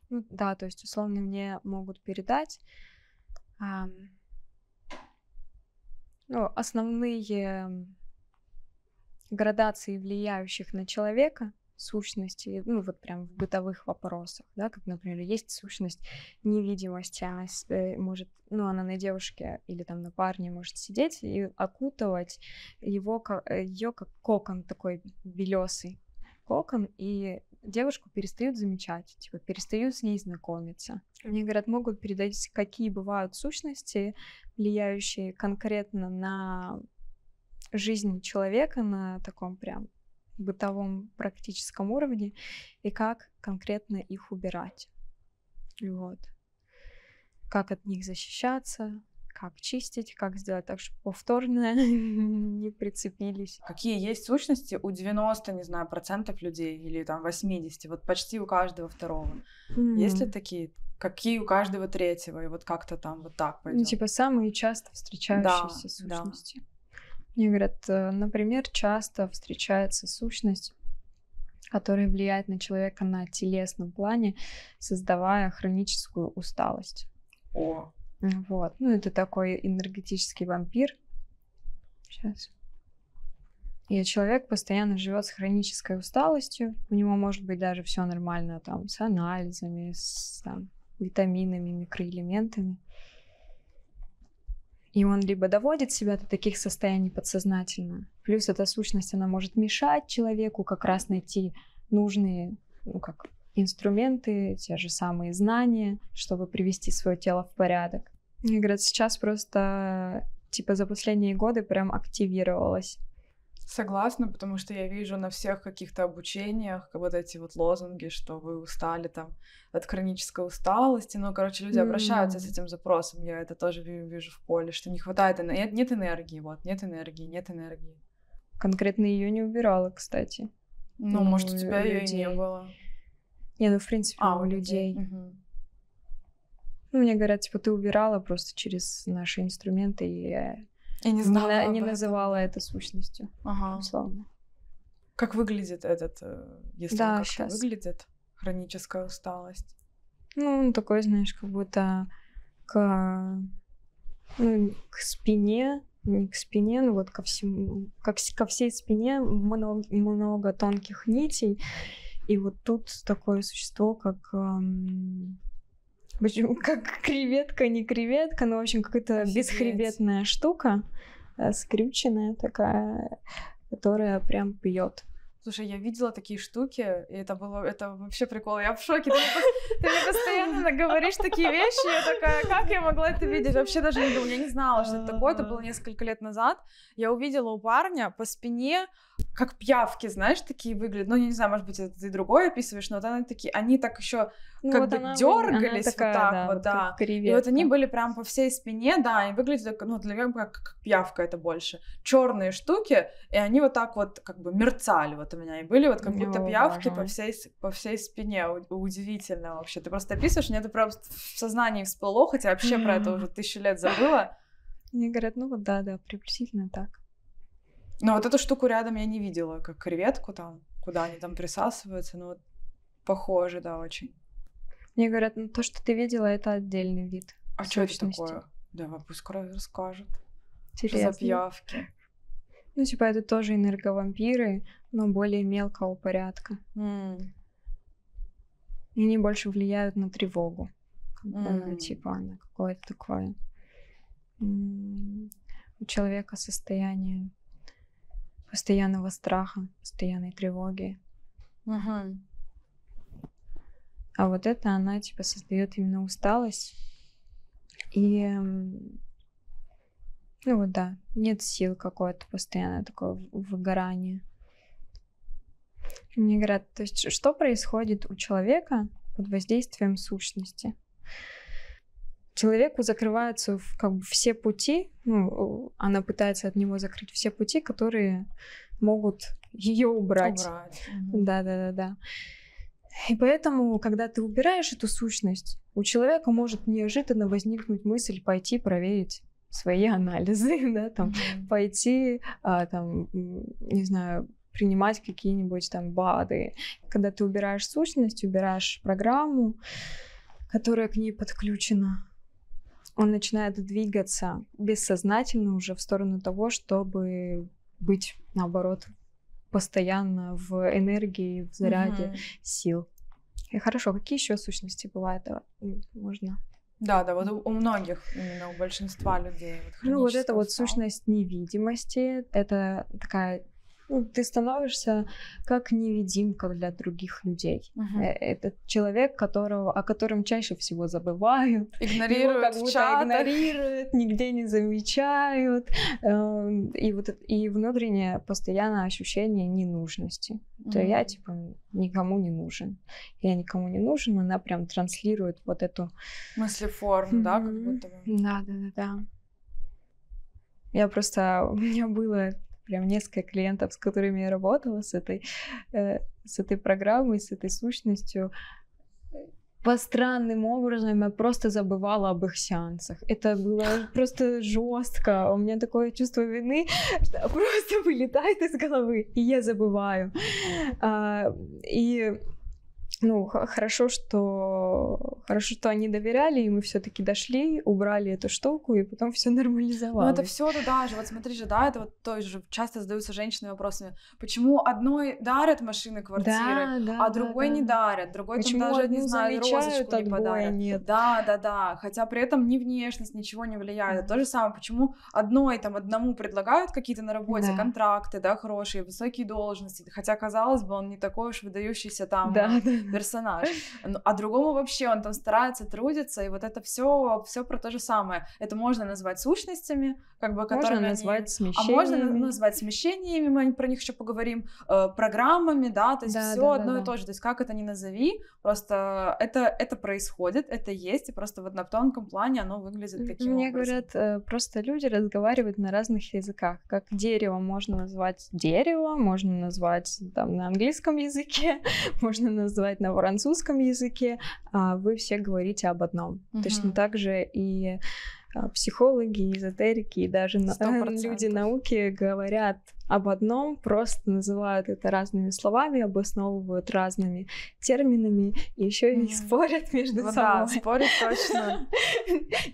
Ну, да, то есть, условно, мне могут передать основные градации, влияющих на человека, сущности, ну вот прям в бытовых вопросах, да, как, например, есть сущность невидимости, она может, ну, она на девушке или там на парне может сидеть и окутывать ее как кокон, такой белесый кокон, и девушку перестают замечать, типа перестают с ней знакомиться. Мне говорят, могут передать, какие бывают сущности, влияющие конкретно на жизнь человека на таком прям бытовом практическом уровне, и как конкретно их убирать. Вот. Как от них защищаться, как чистить, как сделать так, чтобы повторно не прицепились. Какие есть сущности у 90, не знаю, процентов людей или там 80, вот почти у каждого второго? Есть ли такие? Какие у каждого третьего? И вот как-то там вот так пойдёт. Ну, типа самые часто встречающиеся сущности. Мне говорят, например, часто встречается сущность, которая влияет на человека на телесном плане, создавая хроническую усталость. О. Вот. Ну, это такой энергетический вампир. Сейчас. И человек постоянно живет с хронической усталостью. У него может быть даже все нормально там с анализами, с там, витаминами, микроэлементами. И он либо доводит себя до таких состояний подсознательно, плюс эта сущность, она может мешать человеку как раз найти нужные, ну, как инструменты, те же самые знания, чтобы привести свое тело в порядок. И говорят, сейчас просто, типа, за последние годы прям активировалась. Согласна, потому что я вижу на всех каких-то обучениях вот эти вот лозунги, что вы устали там от хронической усталости. Ну, короче, люди обращаются с этим запросом. Я это тоже вижу в поле, что не хватает энергии. Нет энергии, вот, нет энергии. Конкретно ее не убирала, кстати. Ну, может, у тебя ее и не было. Не, ну, в принципе, у людей. Угу. Ну, мне говорят, типа, ты убирала просто через наши инструменты, и я не знала не называла это сущностью, условно. Как выглядит этот, если да, он как-то выглядит, хроническая усталость? Ну, такой, знаешь, как будто к спине, не к спине, но вот ко всему, ко всей спине много тонких нитей, и вот тут такое существо, как креветка, не креветка, но, в общем, какая-то бесхребетная штука, скрюченная такая, которая прям пьет. Слушай, я видела такие штуки, и это вообще прикол. Я в шоке. Ты мне постоянно говоришь такие вещи, я такая, как я могла это видеть? Вообще даже не думала, я не знала, что это такое. Это было несколько лет назад. Я увидела у парня по спине, как пиявки, знаешь, такие выглядят. Ну, я не знаю, может быть, это ты другое описываешь, но вот они так еще как вот бы дергались вот такая, так вот, да. И вот они были прям по всей спине, да, и выглядели, ну, для меня как пиявка это больше. Черные штуки, и они вот так вот как бы мерцали вот у меня, и были вот как будто пиявки по всей спине. Удивительно вообще. Ты просто описываешь, мне это просто в сознании всплыло, хотя вообще про это уже 1000 лет забыла. Мне говорят, ну вот да, приблизительно так. Но вот эту штуку рядом я не видела, как креветку там, куда они там присасываются, ну вот похоже, да, очень. Мне говорят, ну то, что ты видела, это отдельный вид. А что это такое? Да, пусть расскажет. Интересно. Что за пиявки? Ну, типа, это тоже энерговампиры, но более мелкого порядка. И они больше влияют на тревогу. Типа, на какое-то такое у человека состояние постоянного страха, постоянной тревоги. А вот это она, типа, создает именно усталость. И, ну вот да, нет сил какое-то постоянное такое выгорание. Мне говорят, то есть что происходит у человека под воздействием сущности? Человеку закрываются как бы все пути, ну, она пытается от него закрыть все пути, которые могут ее убрать. Да. И поэтому, когда ты убираешь эту сущность, у человека может неожиданно возникнуть мысль пойти проверить свои анализы, да, там, пойти, там, не знаю, принимать какие-нибудь там БАДы. Когда ты убираешь сущность, убираешь программу, которая к ней подключена, он начинает двигаться бессознательно уже в сторону того, чтобы быть, наоборот, постоянно в энергии, в заряде сил. И хорошо, какие еще сущности бывают? Можно? Да, вот у многих, именно у большинства людей. Вот это вот сущность невидимости. Это такая Ты становишься как невидимка для других людей. Это человек, о котором чаще всего забывают. Игнорируют, его как будто игнорируют, нигде не замечают. И внутреннее постоянное ощущение ненужности. То я, никому не нужен. Я никому не нужен, она прям транслирует вот эту... мыслеформу, да, как будто бы. Да. У меня было прям несколько клиентов, с которыми я работала, с этой программой, с этой сущностью. По странным образом я просто забывала об их сеансах. Это было просто жестко. У меня такое чувство вины, что просто вылетает из головы, и я забываю. Хорошо, что они доверяли, и мы все-таки дошли, убрали эту штуку, и потом все нормализовалось. Ну, это все туда же. Вот смотри же, да, это вот тоже часто задаются женщины вопросами, почему одной дарят машины, квартиры, а другой не дарят, другой почему там даже, не знаю, розочку не подарят. Нет. Да. Хотя при этом ни внешность, ничего не влияет. То же самое, почему одному предлагают какие-то на работе контракты, да, хорошие, высокие должности, хотя, казалось бы, он не такой уж выдающийся там персонаж, а другому вообще он там старается, трудится, и вот это все про то же самое. Это можно назвать сущностями, как бы, можно назвать смещениями. А можно назвать смещениями, мы про них еще поговорим, программами, да, то есть все одно и то же, то есть как это ни назови, просто это происходит, это есть, и просто вот на тонком плане оно выглядит таким Мне образом. говорят, просто люди разговаривают на разных языках, как дерево можно назвать дерево, можно назвать там на английском языке, можно назвать на французском языке, а вы все говорите об одном. Точно так же и психологи, эзотерики, и даже люди науки говорят об одном, просто называют это разными словами, обосновывают разными терминами, и еще и спорят между собой. Да, спорят точно.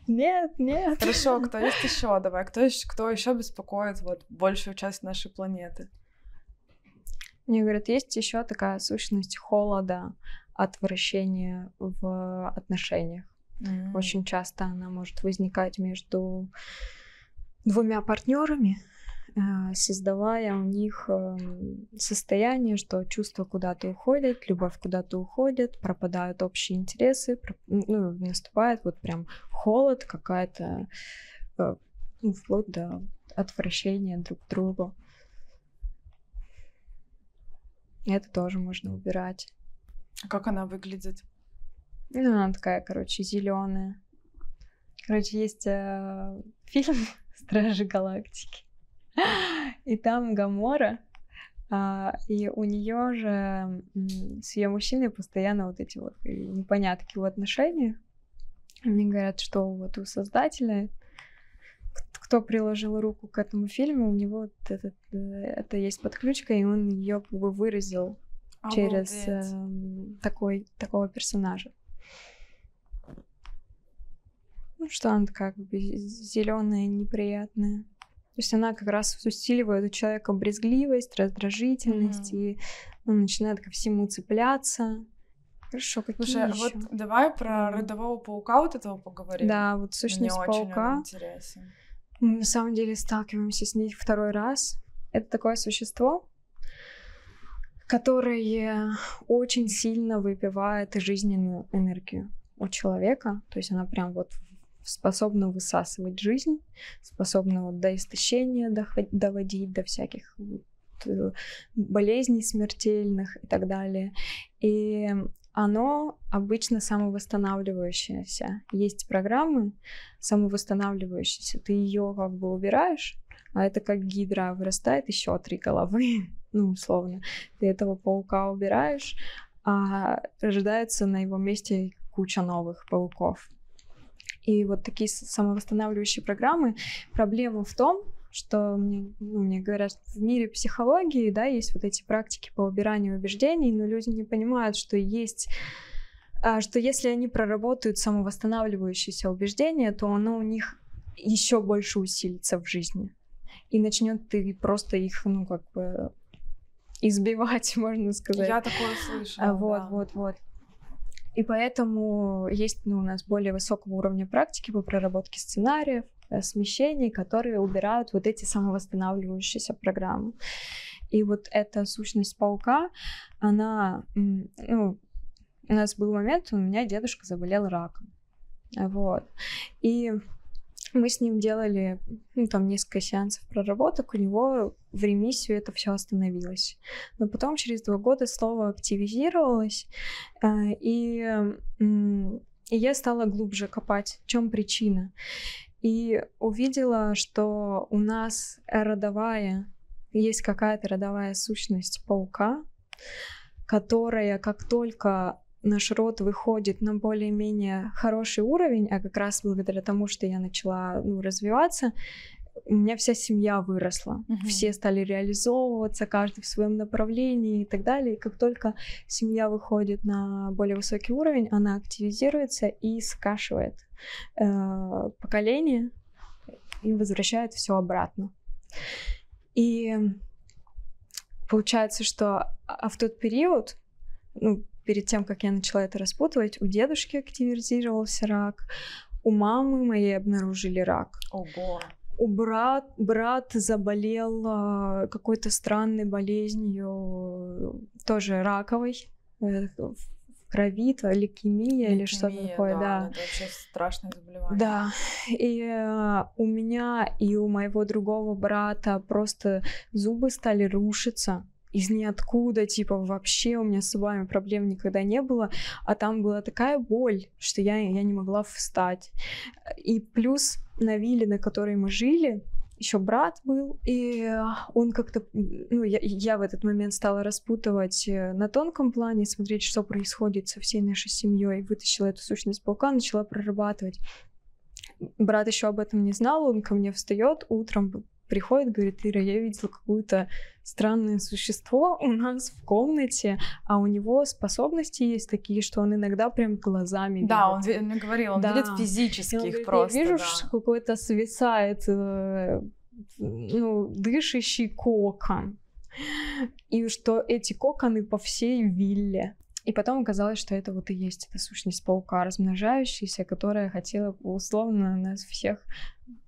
Нет. Хорошо, кто есть еще? Давай, кто еще беспокоит вот большую часть нашей планеты? Мне говорят, есть еще такая сущность холода, отвращения в отношениях. Очень часто она может возникать между двумя партнерами, создавая у них состояние, что чувства куда-то уходят, любовь куда-то уходит, пропадают общие интересы, наступает вот прям холод, какая-то, вплоть до отвращения друг к другу. Это тоже можно убирать. Как она выглядит? Она такая, зеленая. Есть фильм «Стражи Галактики». И там Гамора, и у нее же с ее мужчиной постоянно вот эти вот непонятки в отношениях. Мне говорят, что вот у создателя, кто приложил руку к этому фильму, у него вот это есть подключка, и он ее как бы выразил через такого персонажа. Что она такая как бы зеленая, неприятная. То есть она как раз усиливает у человека брезгливость, раздражительность, и он начинает ко всему цепляться. Хорошо, какие Слушай, ещё? вот давай про родового паука вот этого поговорим. Да, вот сущность Мне паука. очень интересен. Мы на самом деле сталкиваемся с ней второй раз. Это такое существо, которое очень сильно выпивает жизненную энергию у человека. То есть она прям вот способна высасывать жизнь, способна вот до истощения доводить, до всяких болезней смертельных и так далее. И оно обычно самовосстанавливающееся. Есть программы самовосстанавливающиеся. Ты ее как бы убираешь, а это как гидра, вырастает еще 3 головы, условно. Ты этого паука убираешь, а рождается на его месте куча новых пауков. И вот такие самовосстанавливающие программы. Проблема в том, что мне говорят, в мире психологии, да, есть вот эти практики по убиранию убеждений, но люди не понимают, что если они проработают самовосстанавливающиеся убеждения, то оно у них еще больше усилится в жизни. И начнет ты просто их, избивать, можно сказать. Я такое слышала. Вот. И поэтому есть у нас более высокого уровня практики по проработке сценариев, смещений, которые убирают вот эти самовосстанавливающиеся программы. И вот эта сущность паука, она, ну, у нас был момент, у меня дедушка заболел раком. Вот. И мы с ним делали, ну, там, несколько сеансов проработок, у него в ремиссию это все остановилось. Но потом через 2 года снова активизировалось, и я стала глубже копать, в чем причина. И увидела, что у нас есть какая-то родовая сущность паука, которая, как только наш род выходит на более-менее хороший уровень, а как раз благодаря тому, что я начала развиваться, у меня вся семья выросла. Все стали реализовываться, каждый в своем направлении и так далее. И как только семья выходит на более высокий уровень, она активизируется и скашивает поколение и возвращает все обратно. И получается, что в тот период, перед тем, как я начала это распутывать, у дедушки активизировался рак, у мамы моей обнаружили рак. Ого! Брат заболел какой-то странной болезнью, тоже раковой, в крови, лейкемия или что-то такое. Да. Это вообще страшное заболевание. Да, и у меня и у моего другого брата просто зубы стали рушиться. Из ниоткуда, вообще у меня с зубами проблем никогда не было, а там была такая боль, что я не могла встать. И плюс на вилле, на которой мы жили, еще брат был, и он как-то, я в этот момент стала распутывать на тонком плане, смотреть, что происходит со всей нашей семьей, вытащила эту сущность паука, начала прорабатывать. Брат еще об этом не знал, он ко мне встает утром, приходит, говорит: Ира, я видела какое-то странное существо у нас в комнате, а у него способности есть такие, что он иногда прям глазами видит. Да, он мне говорил, он видит физических говорит, просто. Я вижу, что какой-то свисает дышащий кокон, и что эти коконы по всей вилле. И потом оказалось, что это вот и есть эта сущность паука, размножающаяся, которая хотела условно нас всех,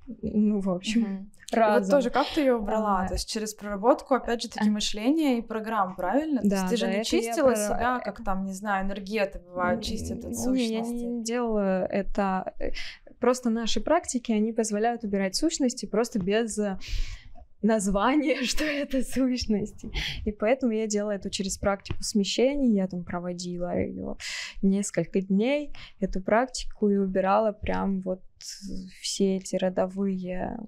в общем, разом. И вот тоже, как ты ее убрала? То есть через проработку, опять же таки, мышления и программ, правильно? То есть ты же не чистила себя, как там, не знаю, энергия-то бывает, чистит от сущности? Я не делала это. Просто наши практики, они позволяют убирать сущности просто без название, что это сущности. И поэтому я делала это через практику смещений. Я там проводила ее несколько дней, эту практику, и убирала прям вот все эти родовые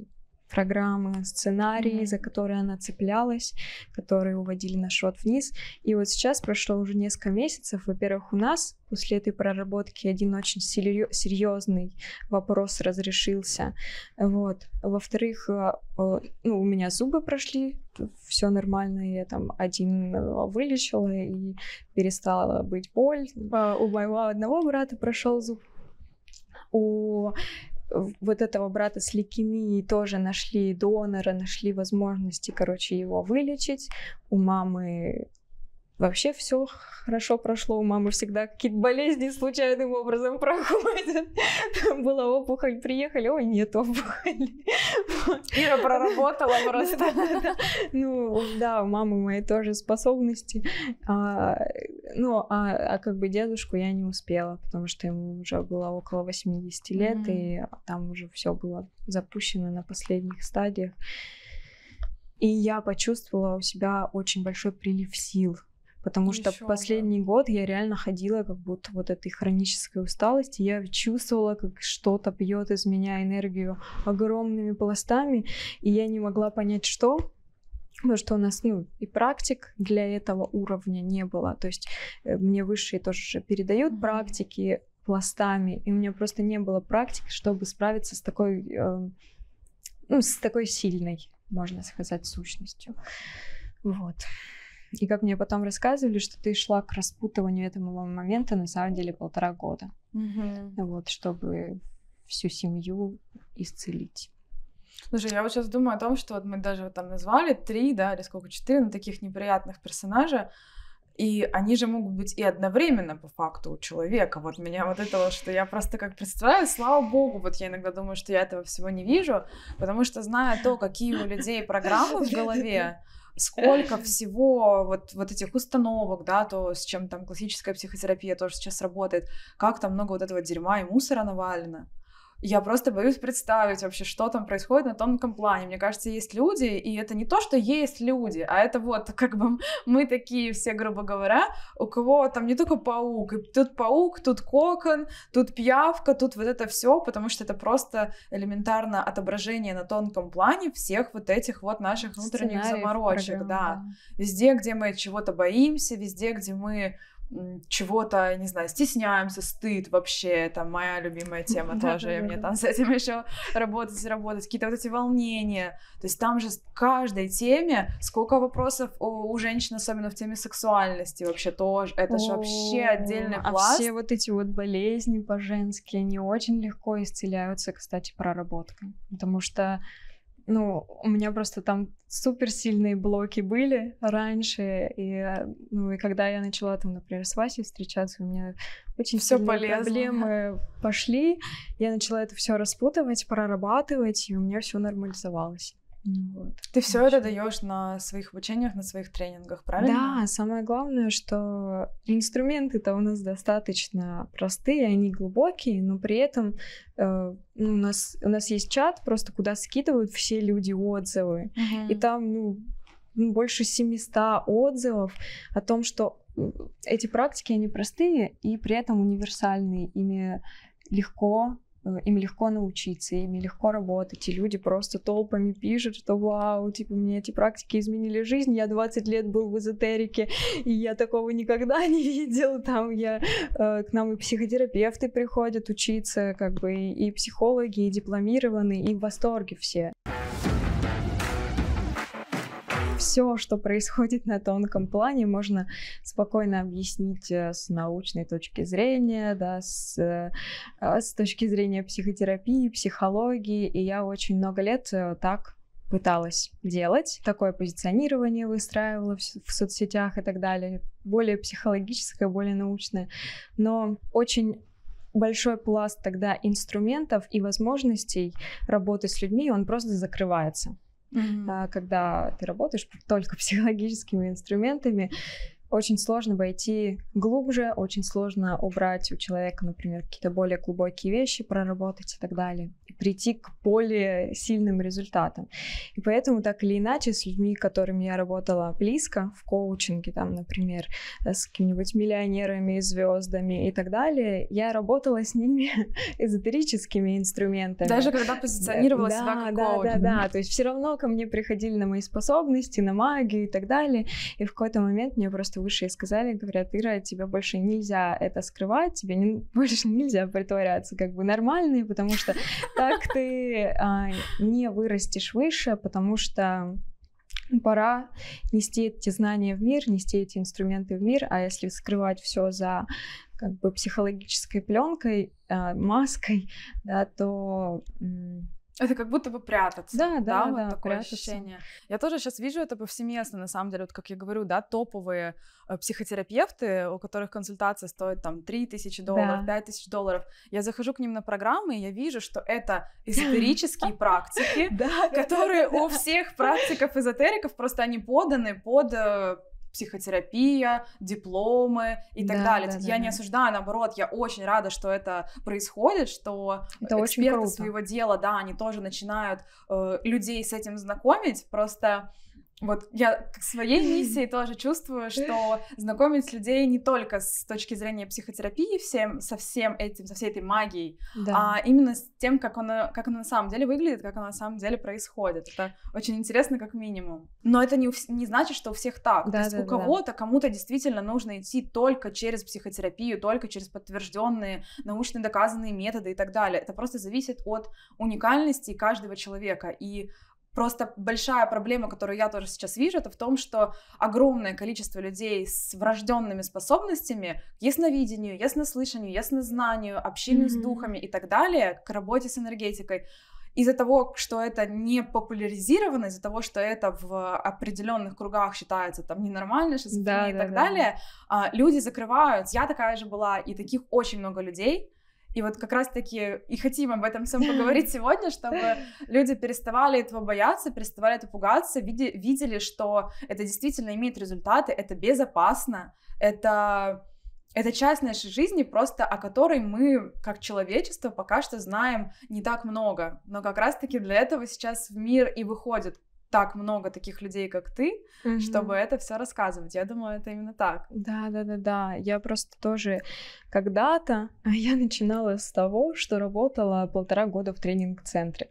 программы, сценарии, за которые она цеплялась, которые уводили наш род вниз. И вот сейчас прошло уже несколько месяцев. Во-первых, у нас после этой проработки один очень серьезный вопрос разрешился. Вот. Во-вторых, у меня зубы прошли, все нормально, я там один вылечила, и перестала быть боль. У моего одного брата прошел зуб. У вот этого брата с лейкемией тоже нашли донора, нашли возможности, его вылечить. У мамы вообще все хорошо прошло. У мамы всегда какие-то болезни случайным образом проходят. Там была опухоль, приехали, ой, нет опухоли. Ира проработала просто. Да, у мамы моей тоже способности. Дедушку я не успела, потому что ему уже было около 80 лет, и там уже все было запущено на последних стадиях. И я почувствовала у себя очень большой прилив сил. Потому что последний год я реально ходила как будто вот этой хронической усталости. Я чувствовала, как что-то пьет из меня энергию огромными пластами, и я не могла понять, что. Потому что у нас, и практик для этого уровня не было. То есть мне высшие тоже передают практики пластами, и у меня просто не было практик, чтобы справиться с такой, с такой сильной, можно сказать, сущностью. Вот. И как мне потом рассказывали, что ты шла к распутыванию этого момента на самом деле 1,5 года. Вот, чтобы всю семью исцелить. Слушай, я вот сейчас думаю о том, что вот мы даже там назвали 3, или сколько, 4, таких неприятных персонажа. И они же могут быть и одновременно по факту у человека. Вот меня вот это вот, что я просто как представляю, слава богу, вот я иногда думаю, что я этого всего не вижу, потому что зная то, какие у людей программы в голове, сколько всего вот этих установок, да, то, с чем там классическая психотерапия тоже сейчас работает, как там много вот этого дерьма и мусора навалено. Я просто боюсь представить вообще, что там происходит на тонком плане. Мне кажется, есть люди, и это не то, что есть люди, а это вот как бы мы такие все, грубо говоря, у кого там не только паук, и тут паук, тут кокон, тут пиявка, тут вот это все, потому что это просто элементарно отображение на тонком плане всех вот этих вот наших внутренних заморочек, да. Везде, где мы чего-то боимся, везде, где мы чего-то, не знаю, стесняемся, стыд вообще, это моя любимая тема тоже, мне там с этим еще работать, какие-то вот эти волнения, то есть там же в каждой теме сколько вопросов у женщин, особенно в теме сексуальности вообще тоже, это же вообще отдельный пласт. А все вот эти вот болезни по-женски, они очень легко исцеляются, кстати, проработкой, потому что у меня просто там суперсильные блоки были раньше, и когда я начала там, например, с Васей встречаться, у меня очень сильные проблемы пошли, я начала это все распутывать, прорабатывать, и у меня все нормализовалось. Вот. Ты все это даешь на своих обучениях, на своих тренингах, правильно? Да, самое главное, что инструменты-то у нас достаточно простые, они глубокие, но при этом у нас есть чат, просто куда скидывают все люди отзывы, и там больше 700 отзывов о том, что эти практики, они простые и при этом универсальные, им легко научиться, ими легко работать, и люди просто толпами пишут, что вау, типа, мне эти практики изменили жизнь, я 20 лет был в эзотерике, и я такого никогда не видел, там к нам и психотерапевты приходят учиться, как бы, и психологи, и дипломированные, и в восторге все. Все, что происходит на тонком плане, можно спокойно объяснить с научной точки зрения, да, с точки зрения психотерапии, психологии, и я очень много лет так пыталась делать, такое позиционирование выстраивала в соцсетях и так далее, более психологическое, более научное, но очень большой пласт тогда инструментов и возможностей работы с людьми, он просто закрывается. Когда ты работаешь только психологическими инструментами, очень сложно войти глубже, очень сложно убрать у человека, например, какие-то более глубокие вещи, проработать и так далее, и прийти к более сильным результатам. И поэтому так или иначе с людьми, с которыми я работала близко в коучинге, там, например, с какими-нибудь миллионерами, звездами и так далее, я работала с ними эзотерическими инструментами. Даже когда позиционировала себя как коуч. Да, то есть все равно ко мне приходили на мои способности, на магию и так далее, и в какой-то момент мне просто высшие сказали, говорят, Ира, тебе больше нельзя это скрывать, тебе больше нельзя притворяться как бы нормальной, потому что так ты не вырастешь выше, потому что пора нести эти знания в мир, нести эти инструменты в мир, а если скрывать все за как бы психологической пленкой, маской, да, то... Это как будто бы прятаться. Да, вот такое прятаться. Ощущение. Я тоже сейчас вижу это повсеместно, на самом деле, вот как я говорю, да, топовые психотерапевты, у которых консультация стоит там $3000, $5000. Я захожу к ним на программы, и я вижу, что это эзотерические практики, которые у всех практиков-эзотериков просто они поданы под психотерапия, дипломы и так далее. Я не осуждаю, наоборот, я очень рада, что это происходит, что это эксперты своего дела, да, они тоже начинают людей с этим знакомить, просто вот я к своей миссии тоже чувствую, что знакомить людей не только с точки зрения психотерапии со всем этим, со всей этой магией, а именно с тем, как она на самом деле выглядит, как она на самом деле происходит. Это очень интересно, как минимум. Но это не значит, что у всех так. То есть у кого-то, кому-то действительно нужно идти только через психотерапию, только через подтвержденные, научно доказанные методы и так далее. Это просто зависит от уникальности каждого человека. И просто большая проблема, которую я тоже сейчас вижу, это в том, что огромное количество людей с врожденными способностями к ясновидению, яснослышанию, яснознанию, общению с духами и так далее, к работе с энергетикой, из-за того, что это не популяризировано, из-за того, что это в определенных кругах считается там ненормально, шизофрения и так далее, люди закрываются. Я такая же была, и таких очень много людей. И вот как раз-таки и хотим об этом всем поговорить сегодня, чтобы люди переставали этого бояться, переставали это пугаться, видели, что это действительно имеет результаты, это безопасно, это часть нашей жизни, просто о которой мы, как человечество, пока что знаем не так много. Но как раз-таки для этого сейчас в мир и выходит так много таких людей, как ты, чтобы это все рассказывать. Я думаю, это именно так. Да. Я просто тоже когда-то я начинала с того, что работала 1,5 года в тренинг-центре.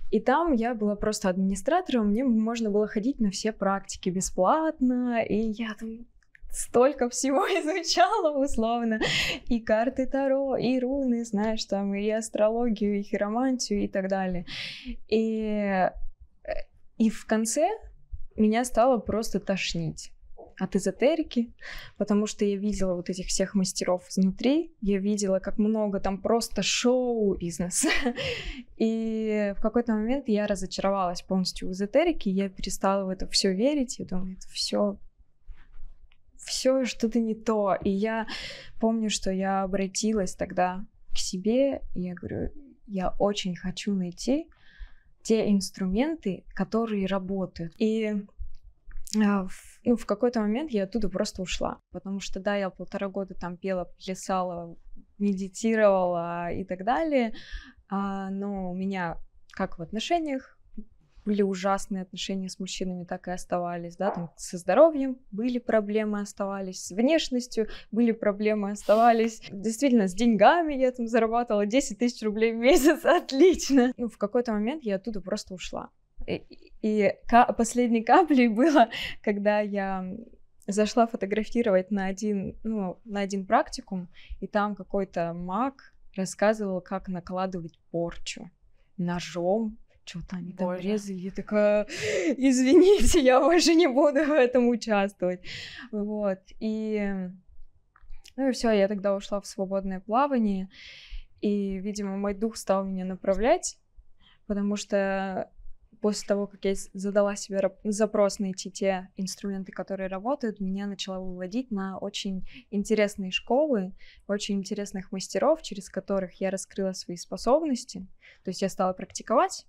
И там я была просто администратором, мне можно было ходить на все практики бесплатно, и я там столько всего изучала условно, и карты Таро, и руны, знаешь, там, и астрологию, и хиромантию, и так далее. И в конце меня стало просто тошнить от эзотерики, потому что я видела вот этих всех мастеров изнутри, я видела, как много там просто шоу-бизнеса. И в какой-то момент я разочаровалась полностью в эзотерике, я перестала в это все верить, я думаю, это все что-то не то. И я помню, что я обратилась тогда к себе, и я говорю, я очень хочу найти те инструменты, которые работают. И в какой-то момент я оттуда просто ушла, потому что, да, я 1,5 года там пела, плясала, медитировала и так далее, но у меня как в отношениях были ужасные отношения с мужчинами, так и оставались, да, там со здоровьем были проблемы, оставались, с внешностью были проблемы, оставались. Действительно, с деньгами я там зарабатывала 10 000 рублей в месяц, отлично. В какой-то момент я оттуда просто ушла. И последней каплей было, когда я зашла фотографировать на один практикум, и там какой-то маг рассказывал, как накладывать порчу ножом. Что-то они там резали, я такая, извините, я больше не буду в этом участвовать. Вот, и все, я тогда ушла в свободное плавание, и, видимо, мой дух стал меня направлять, потому что после того, как я задала себе запрос найти те инструменты, которые работают, меня начала выводить на очень интересные школы, очень интересных мастеров, через которых я раскрыла свои способности. То есть я стала практиковать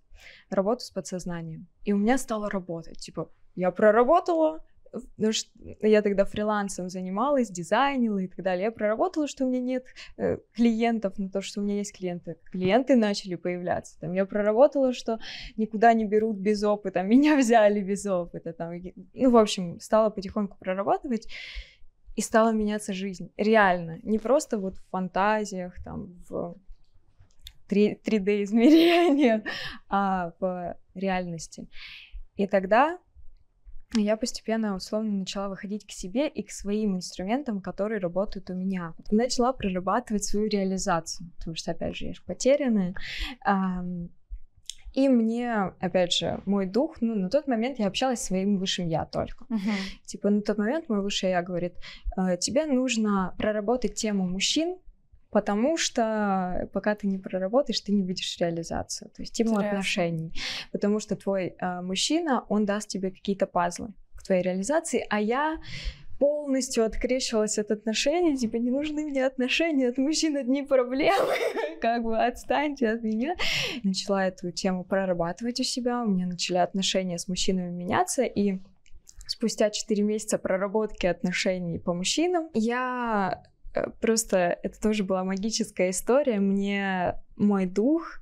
работу с подсознанием. И у меня стало работать. Типа, я проработала, потому что я тогда фрилансом занималась, дизайнила и так далее. Я проработала, что у меня нет клиентов, на то, что у меня есть клиенты. Клиенты начали появляться. Там, я проработала, что никуда не берут без опыта. Меня взяли без опыта. Там, в общем, стала потихоньку прорабатывать. И стала меняться жизнь. Реально. Не просто вот в фантазиях, там, в 3D-измерениях, а в реальности. И тогда я постепенно, условно, начала выходить к себе и к своим инструментам, которые работают у меня. Начала прорабатывать свою реализацию, потому что, опять же, я же потерянная. И мне, опять же, мой дух, на тот момент я общалась со своим высшим я только. Типа, на тот момент мой высший я говорит, тебе нужно проработать тему мужчин, потому что пока ты не проработаешь, ты не видишь реализацию, то есть тему отношений. Потому что твой мужчина, он даст тебе какие-то пазлы к твоей реализации, а я полностью открещивалась от отношений, типа, не нужны мне отношения, от мужчин одни проблемы, как бы отстаньте от меня. Начала эту тему прорабатывать у себя, у меня начали отношения с мужчинами меняться, и спустя 4 месяца проработки отношений по мужчинам, это тоже была магическая история. Мне мой дух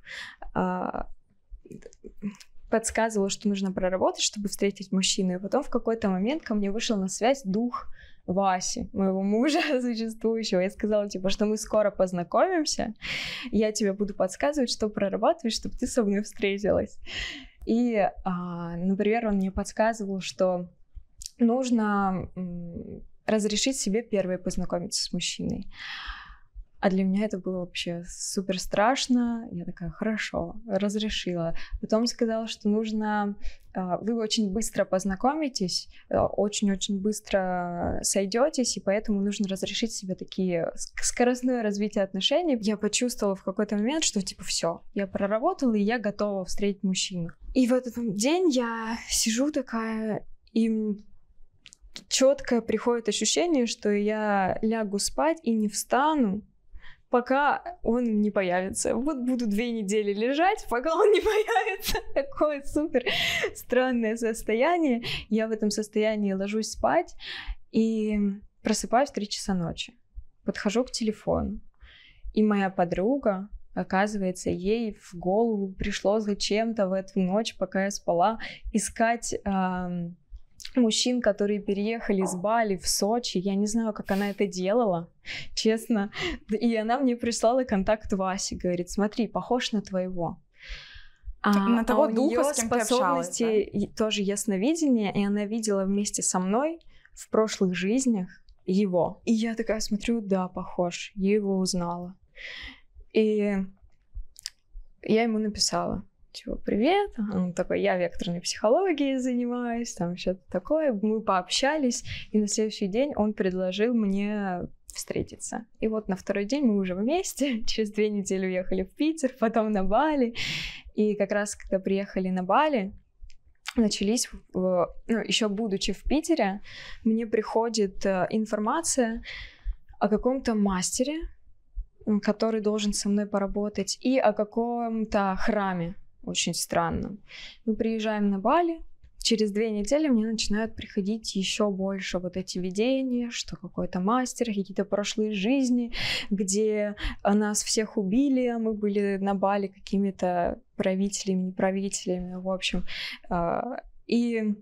подсказывал, что нужно проработать, чтобы встретить мужчину. И потом в какой-то момент ко мне вышел на связь дух Васи, моего мужа существующего. Я сказала, типа, что мы скоро познакомимся. Я тебе буду подсказывать, что прорабатывать, чтобы ты со мной встретилась. И, например, он мне подсказывал, что нужно разрешить себе первой познакомиться с мужчиной. А для меня это было вообще супер страшно. Я такая, хорошо, разрешила. Потом сказала, что нужно... Вы очень быстро познакомитесь, очень-очень быстро сойдетесь, и поэтому нужно разрешить себе такие скоростное развитие отношений. Я почувствовала в какой-то момент, что типа все, я проработала, и я готова встретить мужчину. И в этот день я сижу такая, и четко приходит ощущение, что я лягу спать и не встану, пока он не появится. Вот буду 2 недели лежать, пока он не появится. Такое супер странное состояние. Я в этом состоянии ложусь спать и просыпаюсь в 3 часа ночи. Подхожу к телефону. И моя подруга, оказывается, ей в голову пришло зачем-то в эту ночь, пока я спала, искать... мужчин, которые переехали с Бали в Сочи. Я не знаю, как она это делала, честно. И она мне прислала контакт Васи. Говорит, смотри, похож на твоего. На того духа, с кем ты общалась, способности тоже ясновидения, и она видела вместе со мной в прошлых жизнях его. И я такая смотрю, да, похож. Я его узнала. И я ему написала. Типа, привет. Он такой, я векторной психологией занимаюсь, там что-то такое. Мы пообщались, и на следующий день он предложил мне встретиться. И вот на второй день мы уже вместе, через 2 недели уехали в Питер, потом на Бали. И как раз, когда приехали на Бали, начались, еще будучи в Питере, мне приходит информация о каком-то мастере, который должен со мной поработать, и о каком-то храме. Очень странно. Мы приезжаем на Бали, через 2 недели мне начинают приходить еще больше вот эти видения, что какой-то мастер, какие-то прошлые жизни, где нас всех убили, а мы были на Бали какими-то правителями, неправителями, в общем. И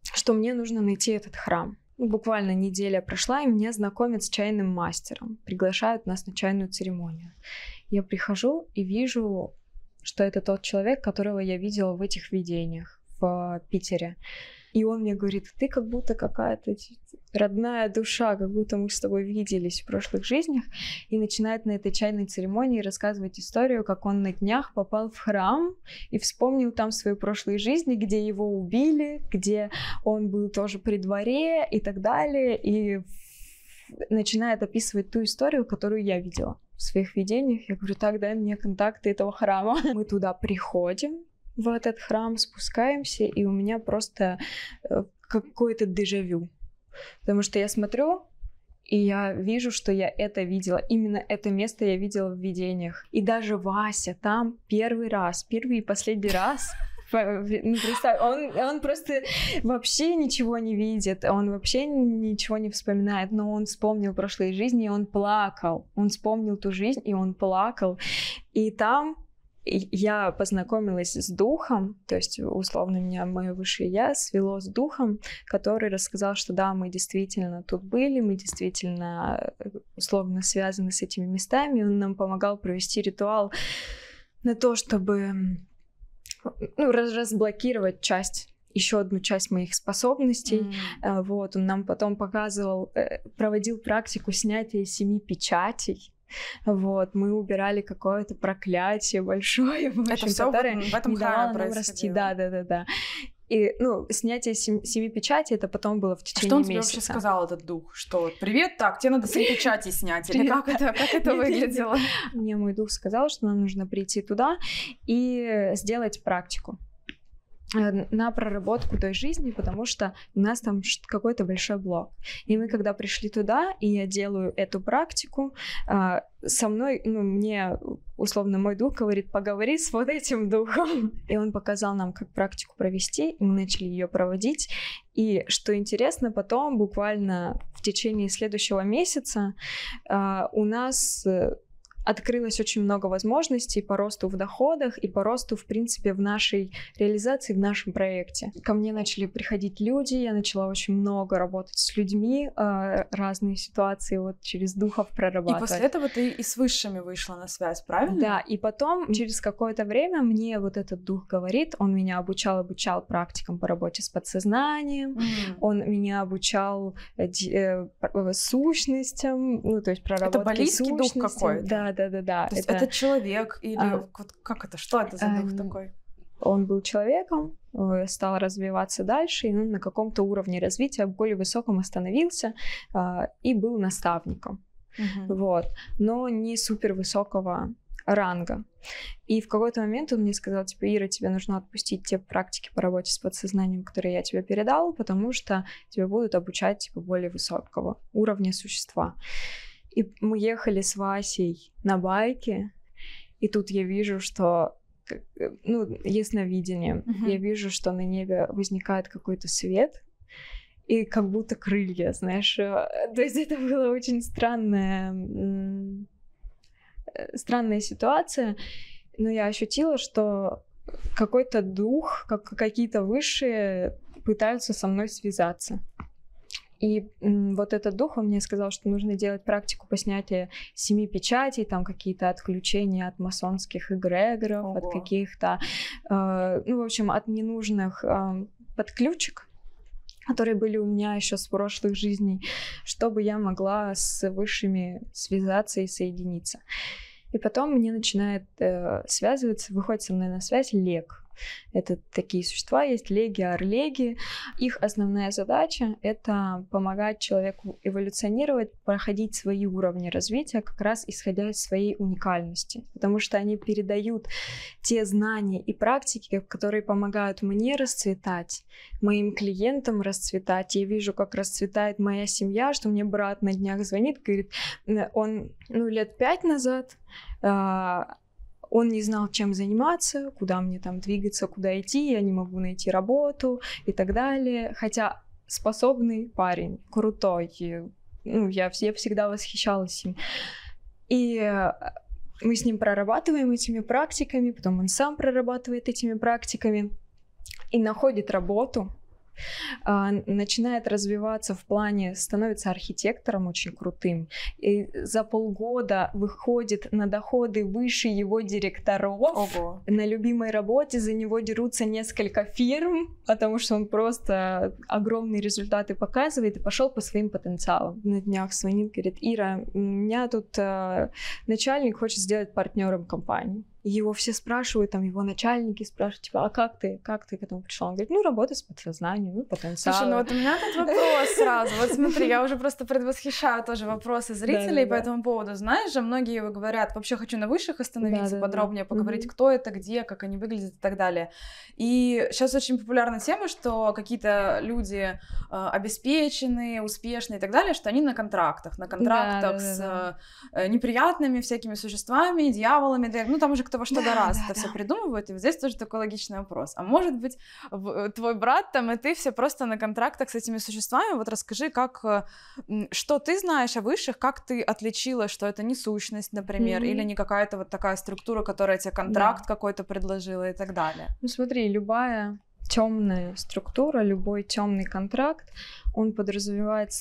что мне нужно найти этот храм. Буквально неделя прошла, и меня знакомят с чайным мастером, приглашают нас на чайную церемонию. Я прихожу и вижу, что это тот человек, которого я видела в этих видениях в Питере. И он мне говорит, ты как будто какая-то родная душа, как будто мы с тобой виделись в прошлых жизнях. И начинает на этой чайной церемонии рассказывать историю, как он на днях попал в храм и вспомнил там свои прошлые жизни, где его убили, где он был тоже при дворе и так далее. И начинает описывать ту историю, которую я видела в своих видениях. Я говорю, так, дай мне контакты этого храма. Мы туда приходим, в этот храм, спускаемся, и у меня просто какое-то дежавю. Потому что я смотрю, и я вижу, что я это видела. Именно это место я видела в видениях. И даже Вася там первый и последний раз. Ну, представь, он просто вообще ничего не видит, он вообще ничего не вспоминает, но он вспомнил прошлые жизни, и он плакал. Он вспомнил ту жизнь, и он плакал. И там я познакомилась с духом, то есть, условно, меня мое высшее я свело с духом, который рассказал, что да, мы действительно тут были, мы действительно, условно, связаны с этими местами. Он нам помогал провести ритуал на то, чтобы... разблокировать еще одну часть моих способностей. Вот, он нам потом показывал, проводил практику снятия 7 печатей. Вот, мы убирали какое-то проклятие большое, в общем, это все которое в этом не давало храме нам расти. происходило. Да. И, снятие 7 печатей, это потом было в течение месяца. Что он тебе вообще сказал, этот дух? Что, привет, так, тебе надо 7 печатей снять? Или как это выглядело? Мне мой дух сказал, что нам нужно прийти туда и сделать практику на проработку той жизни, потому что у нас там какой-то большой блок. И мы, когда пришли туда, и я делаю эту практику, со мной, мне, условно, мой дух говорит, поговори с вот этим духом. И он показал нам, как практику провести, и мы начали ее проводить. И, что интересно, потом, буквально в течение следующего месяца, у нас открылось очень много возможностей по росту в доходах и по росту, в принципе, в нашей реализации, в нашем проекте. Ко мне начали приходить люди, я начала очень много работать с людьми, разные ситуации вот через духов прорабатывать. И после этого ты и с высшими вышла на связь, правильно? Да, и потом через какое-то время мне вот этот дух говорит, он меня обучал практикам по работе с подсознанием, он меня обучал сущностям, ну, то есть проработке это близкий дух какой-то? Да. То есть это человек или как это? Что это за дух такой? Он был человеком, стал развиваться дальше, и на каком-то уровне развития более высоком остановился и был наставником. Вот. Но не супер высокого ранга. И в какой-то момент он мне сказал, типа, Ира, тебе нужно отпустить те практики по работе с подсознанием, которые я тебе передал, потому что тебя будут обучать, типа, более высокого уровня существа. И мы ехали с Васей на байке, и тут я вижу, что, ну, ясновидение. Я вижу, что на небе возникает какой-то свет, и как будто крылья, знаешь. То есть это была очень странная ситуация, но я ощутила, что какой-то дух, какие-то высшие пытаются со мной связаться. И вот этот дух, он мне сказал, что нужно делать практику по снятию 7 печатей, там какие-то отключения от масонских эгрегоров, от каких-то, ну, в общем, от ненужных подключек, которые были у меня еще с прошлых жизней, чтобы я могла с высшими связаться и соединиться. И потом мне начинает связываться, выходит со мной на связь Лег. Это такие существа, есть леги, орлеги. Их основная задача — это помогать человеку эволюционировать, проходить свои уровни развития, как раз исходя из своей уникальности. Потому что они передают те знания и практики, которые помогают мне расцветать, моим клиентам расцветать. Я вижу, как расцветает моя семья, что мне брат на днях звонит, говорит, он, лет 5 назад он не знал, чем заниматься, куда мне там двигаться, куда идти, я не могу найти работу и так далее. Хотя способный парень, крутой, я всегда восхищалась им. И мы с ним прорабатываем этими практиками, потом он сам прорабатывает этими практиками и находит работу, начинает развиваться в плане, становится архитектором очень крутым, и за полгода выходит на доходы выше его директоров. Ого. На любимой работе за него дерутся несколько фирм, потому что он просто огромные результаты показывает и пошел по своим потенциалам. На днях звонит, говорит, Ира, у меня тут начальник хочет сделать партнером компании. Его все спрашивают, там его начальники спрашивают, типа, а как ты к этому пришла? Он говорит, работа с подсознанием, потенциал. Слушай, вот у меня тут вопрос сразу. Вот смотри, я уже просто предвосхищаю тоже вопросы зрителей по этому поводу. Знаешь же, многие говорят, вообще хочу на высших остановиться, подробнее поговорить, кто это, где, как они выглядят и так далее. И сейчас очень популярна тема, что какие-то люди обеспеченные, успешные и так далее, что они на контрактах с неприятными всякими существами, дьяволами, там уже кто во что гораздо это все придумывают, и вот здесь тоже такой логичный вопрос. А может быть, твой брат там и ты все просто на контрактах с этими существами? Вот расскажи, что ты знаешь о высших, как ты отличила, что это не сущность, например, или не какая-то вот такая структура, которая тебе контракт какой-то предложила и так далее. Смотри, любая темная структура, любой темный контракт, он подразумевает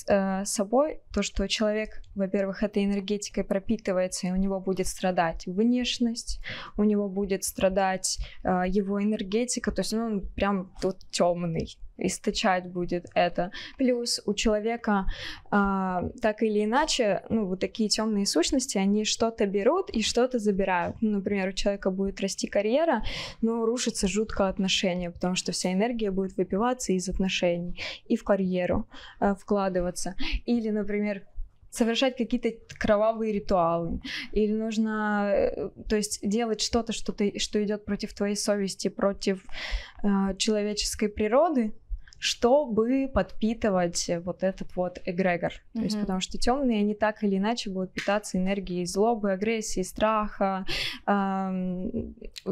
собой то, что человек, во-первых, этой энергетикой пропитывается, и у него будет страдать внешность, у него будет страдать его энергетика, то есть он прям тут темный, источать будет это. Плюс у человека так или иначе, вот такие темные сущности, они что-то берут и что-то забирают. Например, у человека будет расти карьера, но рушится жутко отношения, потому что вся энергия будет выпиваться из отношений и в карьеру вкладываться. Или, например, совершать какие-то кровавые ритуалы, или нужно, то есть делать что-то, что идет против твоей совести, против человеческой природы, чтобы подпитывать вот этот вот эгрегор. То есть, потому что темные, они так или иначе будут питаться энергией злобы, агрессии, страха,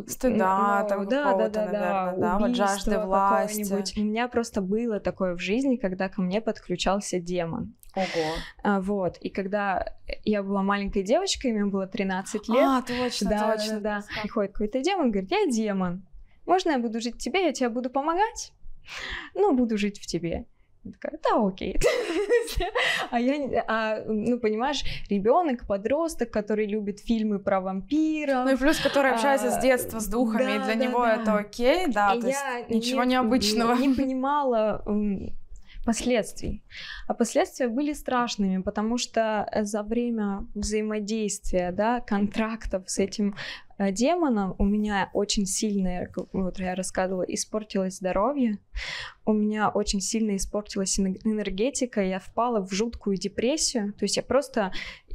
стыда, наверное, вот жажды власти. У меня просто было такое в жизни, когда ко мне подключался демон. Ого. Вот, и когда я была маленькой девочкой, мне было 13 лет. Точно, точно. Да. Приходит какой-то демон, говорит, я демон. Можно я буду жить в тебе, я тебе буду помогать? Ну, буду жить в тебе. Я такая, да, окей. Ну, понимаешь, ребенок, подросток, который любит фильмы про вампиров. Ну и плюс, который общается с детства с духами, и для него это окей, да, то есть ничего необычного. Я не понимала последствий. А последствия были страшными, потому что за время взаимодействия, да, контрактов с этим демоном у меня очень сильно, вот я рассказывала, испортилось здоровье, у меня очень сильно испортилась энергетика, я впала в жуткую депрессию, то есть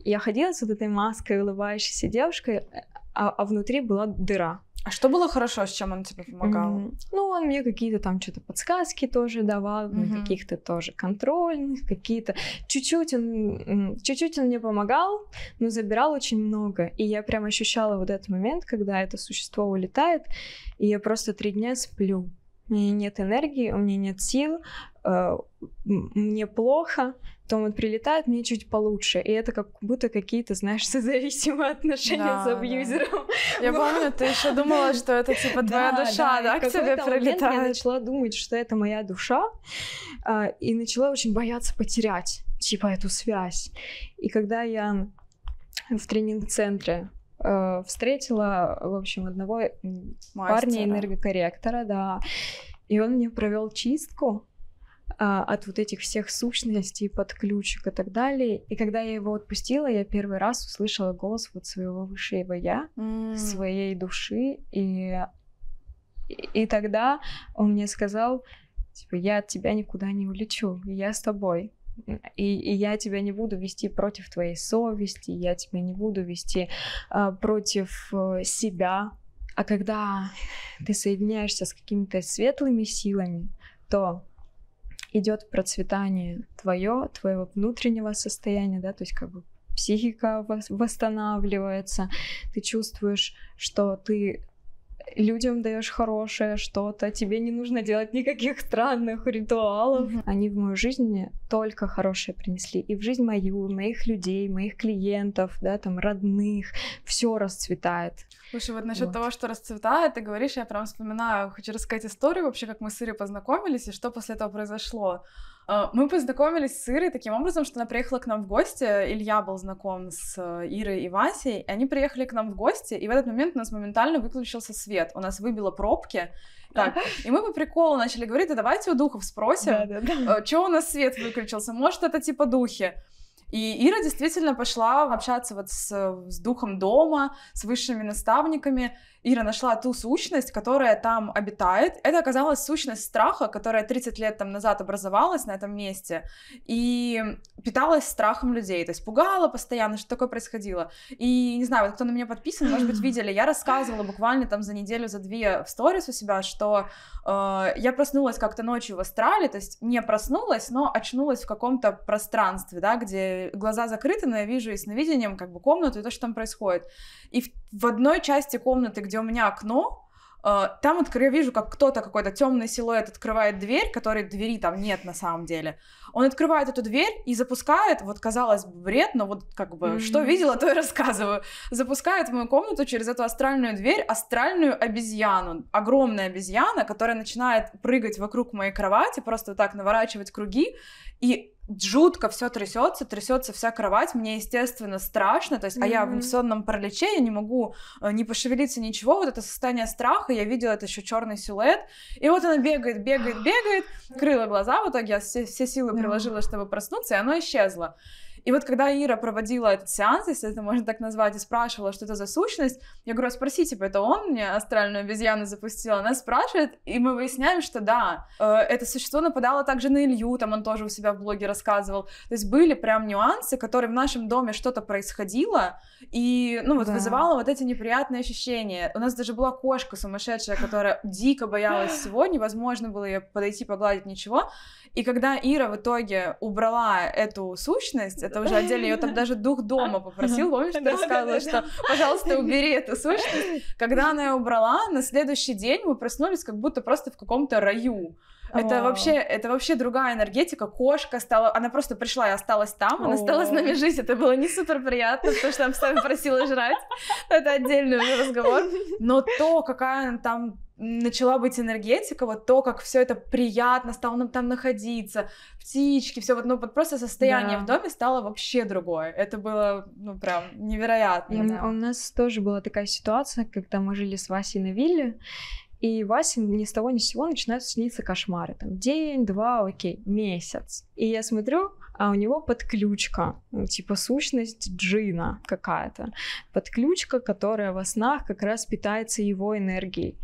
я ходила с вот этой маской улыбающейся девушкой, а внутри была дыра. А что было хорошо, с чем он тебе помогал? Ну, он мне какие-то там что-то подсказки тоже давал, каких-то тоже контрольных, какие-то... Чуть-чуть он мне помогал, но забирал очень много. И я прям ощущала вот этот момент, когда это существо улетает, и я просто 3 дня сплю. У меня нет энергии, у меня нет сил, мне плохо, потом он прилетает, мне чуть получше. И это как будто какие-то, знаешь, созависимые отношения с абьюзером. Я помню, ты еще думала, что это типа твоя душа, да, к тебе прилетает. Я начала думать, что это моя душа, и начала очень бояться потерять, типа, эту связь. И когда я в тренинг-центре встретила, в общем, одного парня-энергокорректора, да, и он мне провел чистку от вот этих всех сущностей, подключек и так далее. И когда я его отпустила, я первый раз услышала голос вот своего высшего я, своей души, и тогда он мне сказал, типа, я от тебя никуда не улечу, я с тобой. И я тебя не буду вести против твоей совести, я тебя не буду вести против себя. А когда ты соединяешься с какими-то светлыми силами, то идет процветание твоего внутреннего состояния, да, то есть как бы психика восстанавливается, ты чувствуешь, что ты людям даешь хорошее что-то, тебе не нужно делать никаких странных ритуалов. Они в мою жизнь только хорошее принесли. И в жизнь мою, моих людей, моих клиентов, да, там, родных, все расцветает. Слушай, вот насчет того, что расцветает, ты говоришь, я прям вспоминаю, хочу рассказать историю вообще, как мы с Ирой познакомились и что после этого произошло. Мы познакомились с Ирой таким образом, что она приехала к нам в гости, Илья был знаком с Ирой и Васей, и они приехали к нам в гости, и в этот момент у нас моментально выключился свет, у нас выбило пробки, так, и мы по приколу начали говорить, а давайте у духов спросим, что у нас свет выключился, может это типа духи. И Ира действительно пошла общаться вот с духом дома, с высшими наставниками. Ира нашла ту сущность, которая там обитает. Это оказалась сущность страха, которая 30 лет там назад образовалась на этом месте и питалась страхом людей, то есть пугала постоянно, что такое происходило. И не знаю, вот кто на меня подписан, может быть, видели, я рассказывала буквально там за неделю, за 2 в сторис у себя, что я проснулась как-то ночью в астрале, то есть не проснулась, но очнулась в каком-то пространстве, да, где глаза закрыты, но я вижу и сновидением как бы комнату и то, что там происходит. И в одной части комнаты, где у меня окно, там я вижу, как кто-то, какой-то темный силуэт открывает дверь, которой двери там нет на самом деле. Он открывает эту дверь и запускает, вот казалось бы бред, но вот как бы что видела, то и рассказываю. Запускает в мою комнату через эту астральную дверь астральную обезьяну. Огромная обезьяна, которая начинает прыгать вокруг моей кровати, просто вот так наворачивать круги, и жутко все трясется вся кровать, мне, естественно, страшно, то есть, а я в сонном параличе, я не могу не пошевелиться, ничего, вот это состояние страха, я видела это еще черный силуэт, и вот она бегает, крыла глаза, в итоге я все силы приложила, чтобы проснуться, и оно исчезло. И вот когда Ира проводила этот сеанс, если это можно так назвать, и спрашивала, что это за сущность, я говорю, спроси, типа, это он мне астральную обезьяну запустил? Она спрашивает, и мы выясняем, что да, это существо нападало также на Илью, там он тоже у себя в блоге рассказывал. То есть были прям нюансы, которые в нашем доме что-то происходило, и, ну, вот вызывало вот эти неприятные ощущения. У нас даже была кошка сумасшедшая, которая дико боялась всего, невозможно было ее подойти, погладить, ничего. И когда Ира в итоге убрала эту сущность, это уже отдельно. Ее там даже дух дома попросил, помнишь, ты рассказывала, что, пожалуйста, убери эту сущность. Когда она ее убрала, на следующий день мы проснулись как будто просто в каком-то раю. Это вообще другая энергетика. Кошка стала... Она просто пришла и осталась там. Она стала с нами жить. Это было не супер приятно, потому что она постоянно просила жрать. Это отдельный уже разговор. Но то, какая там начала быть энергетика, вот то, как все это приятно стало нам там находиться, птички, все вот, ну, вот просто состояние в доме стало вообще другое. Это было, ну, прям невероятно. У нас тоже была такая ситуация, когда мы жили с Васей на вилле, и Васе ни с того ни с сего начинают сниться кошмары. Там день, два, окей, месяц. И я смотрю, а у него подключка, ну, типа сущность джина какая-то. Подключка, которая во снах как раз питается его энергией.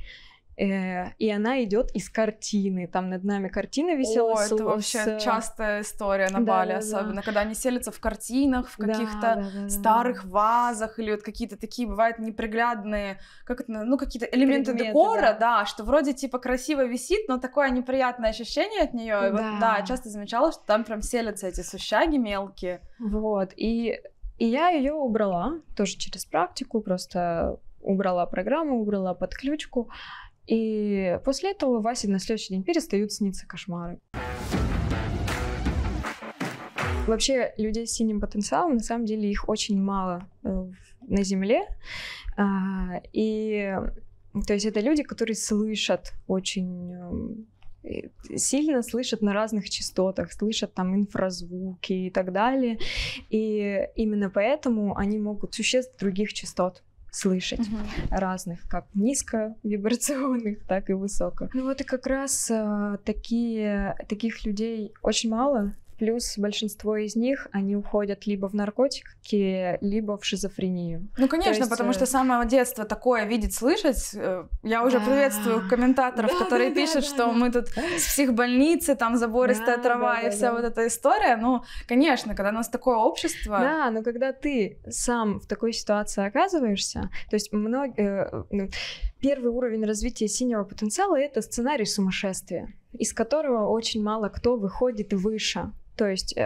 И она идет из картины. Там над нами картина висела. О, это вообще частая история на Бали, особенно, когда они селятся в картинах, в каких-то старых вазах, или вот какие-то такие, бывают, неприглядные, как это, ну, какие-то элементы декора, да, что вроде типа красиво висит, но такое неприятное ощущение от нее. И вот, да, я часто замечала, что там прям селятся эти сущаги мелкие. Вот, и я ее убрала, тоже через практику, просто убрала программу, убрала подключку. И после этого Васе на следующий день перестают сниться кошмары. Вообще, людей с синим потенциалом, на самом деле, их очень мало на Земле. И, то есть, это люди, которые слышат очень сильно, слышат на разных частотах, слышат там инфразвуки и так далее. И именно поэтому они могут существ других частот слышать, разных, как низковибрационных, так и высоко. Ну вот и как раз таких людей очень мало, плюс большинство из них, они уходят либо в наркотики, либо в шизофрению. Ну, конечно, потому что с самого детства такое видеть, слышать. Я уже приветствую комментаторов, которые пишут, что мы тут с психбольницы, там забористая трава и вся вот эта история. Ну, конечно, когда у нас такое общество... Да, но когда ты сам в такой ситуации оказываешься, то есть первый уровень развития синего потенциала — это сценарий сумасшествия, из которого очень мало кто выходит выше. То есть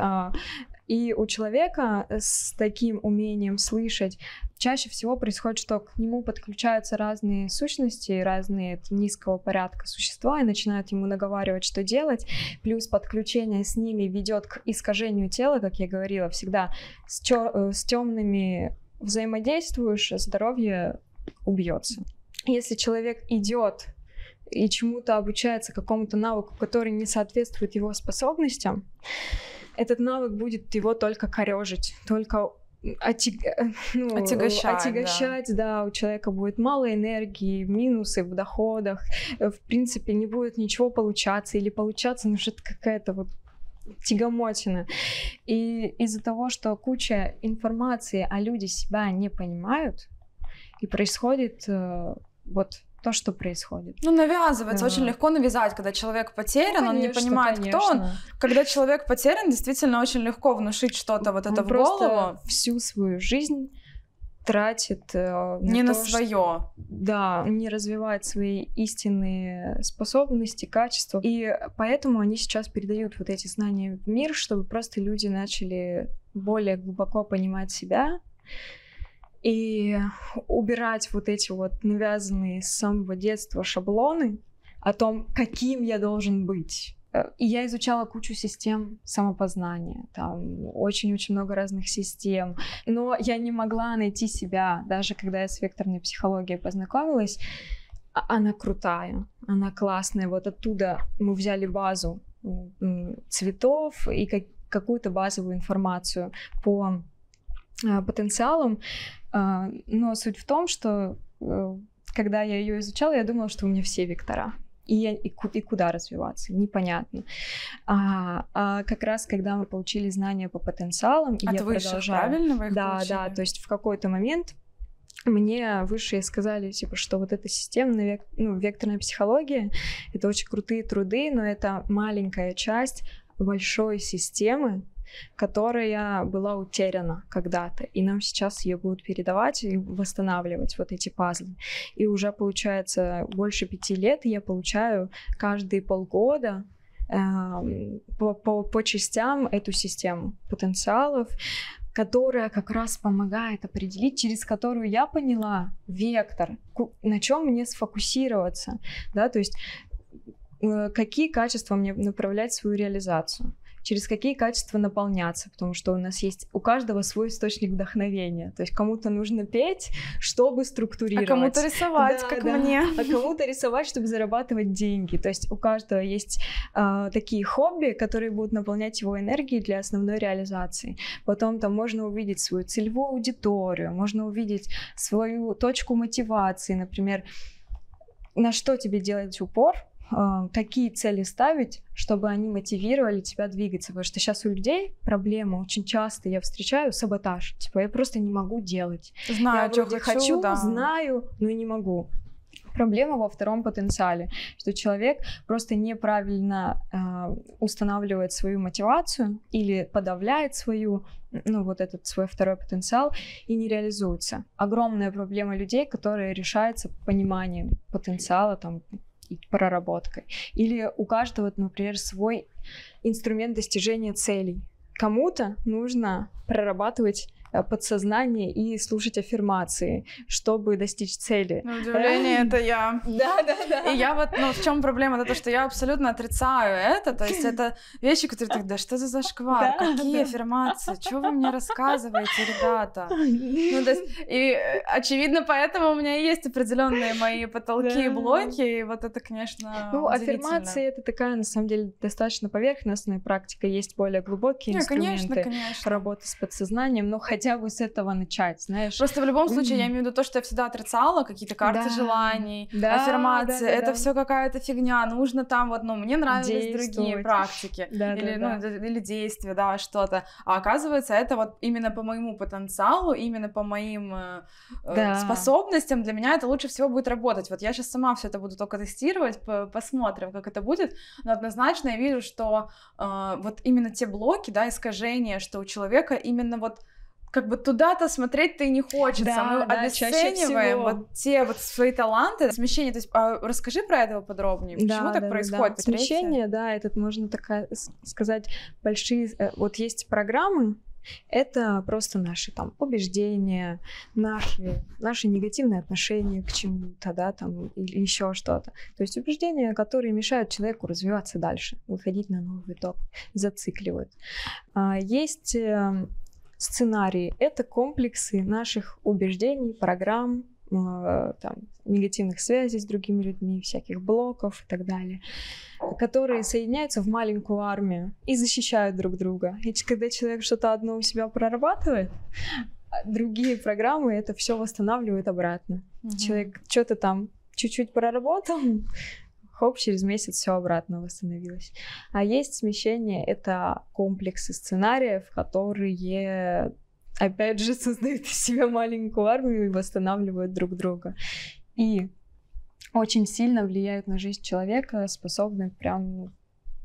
и у человека с таким умением слышать чаще всего происходит, что к нему подключаются разные сущности, разные низкого порядка существа и начинают ему наговаривать, что делать. Плюс подключение с ними ведет к искажению тела, как я говорила, всегда с темными взаимодействуешь, здоровье убьется. Если человек идет и чему-то обучается, какому-то навыку, который не соответствует его способностям, этот навык будет его только корёжить, только отягощать, да, у человека будет мало энергии, минусы в доходах, в принципе, не будет ничего получаться, или получаться, ну, что-то какая-то вот тягомотина. И из-за того, что куча информации, а люди себя не понимают, и происходит вот то, что происходит. Ну, навязывается. Очень легко навязать, когда человек потерян, он не понимает, кто он. Когда человек потерян, действительно очень легко внушить что-то вот это в голову. Всю свою жизнь тратит на свое. Да, не развивает свои истинные способности, качества. И поэтому они сейчас передают вот эти знания в мир, чтобы просто люди начали более глубоко понимать себя и убирать вот эти вот навязанные с самого детства шаблоны о том, каким я должен быть. И я изучала кучу систем самопознания, там очень-очень много разных систем, но я не могла найти себя, даже когда я с векторной психологией познакомилась. Она крутая, она классная, вот оттуда мы взяли базу цветов и какую-то базовую информацию по потенциалам, но суть в том, что когда я ее изучала, я думала, что у меня все вектора. И куда развиваться, непонятно. А как раз, когда мы получили знания по потенциалам, и я продолжаю... правильно вы их получили? Да, то есть в какой-то момент мне высшие сказали, типа, что вот эта системная, векторная психология, это очень крутые труды, но это маленькая часть большой системы, которая была утеряна когда-то, и нам сейчас ее будут передавать и восстанавливать вот эти пазлы. И уже получается больше 5 лет я получаю каждые полгода по частям эту систему потенциалов, которая как раз помогает определить, через которую я поняла вектор, на чем мне сфокусироваться, да, то есть какие качества мне направлять в свою реализацию, через какие качества наполняться, потому что у каждого свой источник вдохновения. То есть кому-то нужно петь, чтобы структурировать. А кому-то рисовать, да, как мне. А кому-то рисовать, чтобы зарабатывать деньги. То есть у каждого есть такие хобби, которые будут наполнять его энергией для основной реализации. Потом там можно увидеть свою целевую аудиторию, можно увидеть свою точку мотивации, например, на что тебе делать упор, какие цели ставить, чтобы они мотивировали тебя двигаться. Потому что сейчас у людей проблема очень часто, я встречаю саботаж. Типа, я просто не могу делать. Знаю, я что хочу, да. знаю, но не могу. Проблема во втором потенциале, что человек просто неправильно устанавливает свою мотивацию или подавляет свою, вот этот свой второй потенциал и не реализуется. Огромная проблема людей, которая решается пониманием потенциала, там, и проработкой. Или у каждого, например, свой инструмент достижения целей. Кому-то нужно прорабатывать подсознание и слушать аффирмации, чтобы достичь цели. На удивление, это я. Да. И я в чем проблема? Это то, что я абсолютно отрицаю это. То есть это вещи, которые так, да что за зашквар? Какие аффирмации? Что вы мне рассказываете, ребята? То есть, и очевидно, поэтому у меня есть определенные мои потолки и блоки, и вот это, конечно, аффирмации — это такая, на самом деле, достаточно поверхностная практика, есть более глубокие инструменты работы с подсознанием, но хотя бы с этого начать, знаешь. Просто в любом случае я имею в виду то, что я всегда отрицала, какие-то карты желаний, аффирмации, это все какая-то фигня, нужно там мне нравились другие практики, или действия, да, что-то. А оказывается, это именно по моему потенциалу, именно по моим способностям, для меня это лучше всего будет работать. Вот я сейчас сама все это буду только тестировать, посмотрим, как это будет, но однозначно я вижу, что вот именно те блоки, да, искажения, что у человека именно как бы туда-то смотреть-то и не хочется. Мы обесцениваем те свои таланты, смещение. То есть расскажи про это подробнее. Почему так происходит? Смещение, это можно сказать, большие... Вот есть программы, это просто наши там убеждения, наши негативные отношения к чему-то, да, там, или еще что-то. То есть убеждения, которые мешают человеку развиваться дальше, выходить на новый виток, зацикливают. Есть сценарии — это комплексы наших убеждений, программ, там, негативных связей с другими людьми, всяких блоков и так далее, которые соединяются в маленькую армию и защищают друг друга. И когда человек что-то одно у себя прорабатывает, другие программы это все восстанавливают обратно. Человек что-то там чуть-чуть проработал, хоп, через месяц все обратно восстановилось. А есть смещение — это комплексы сценариев, которые, опять же, создают из себя маленькую армию и восстанавливают друг друга. И очень сильно влияют на жизнь человека, способны прям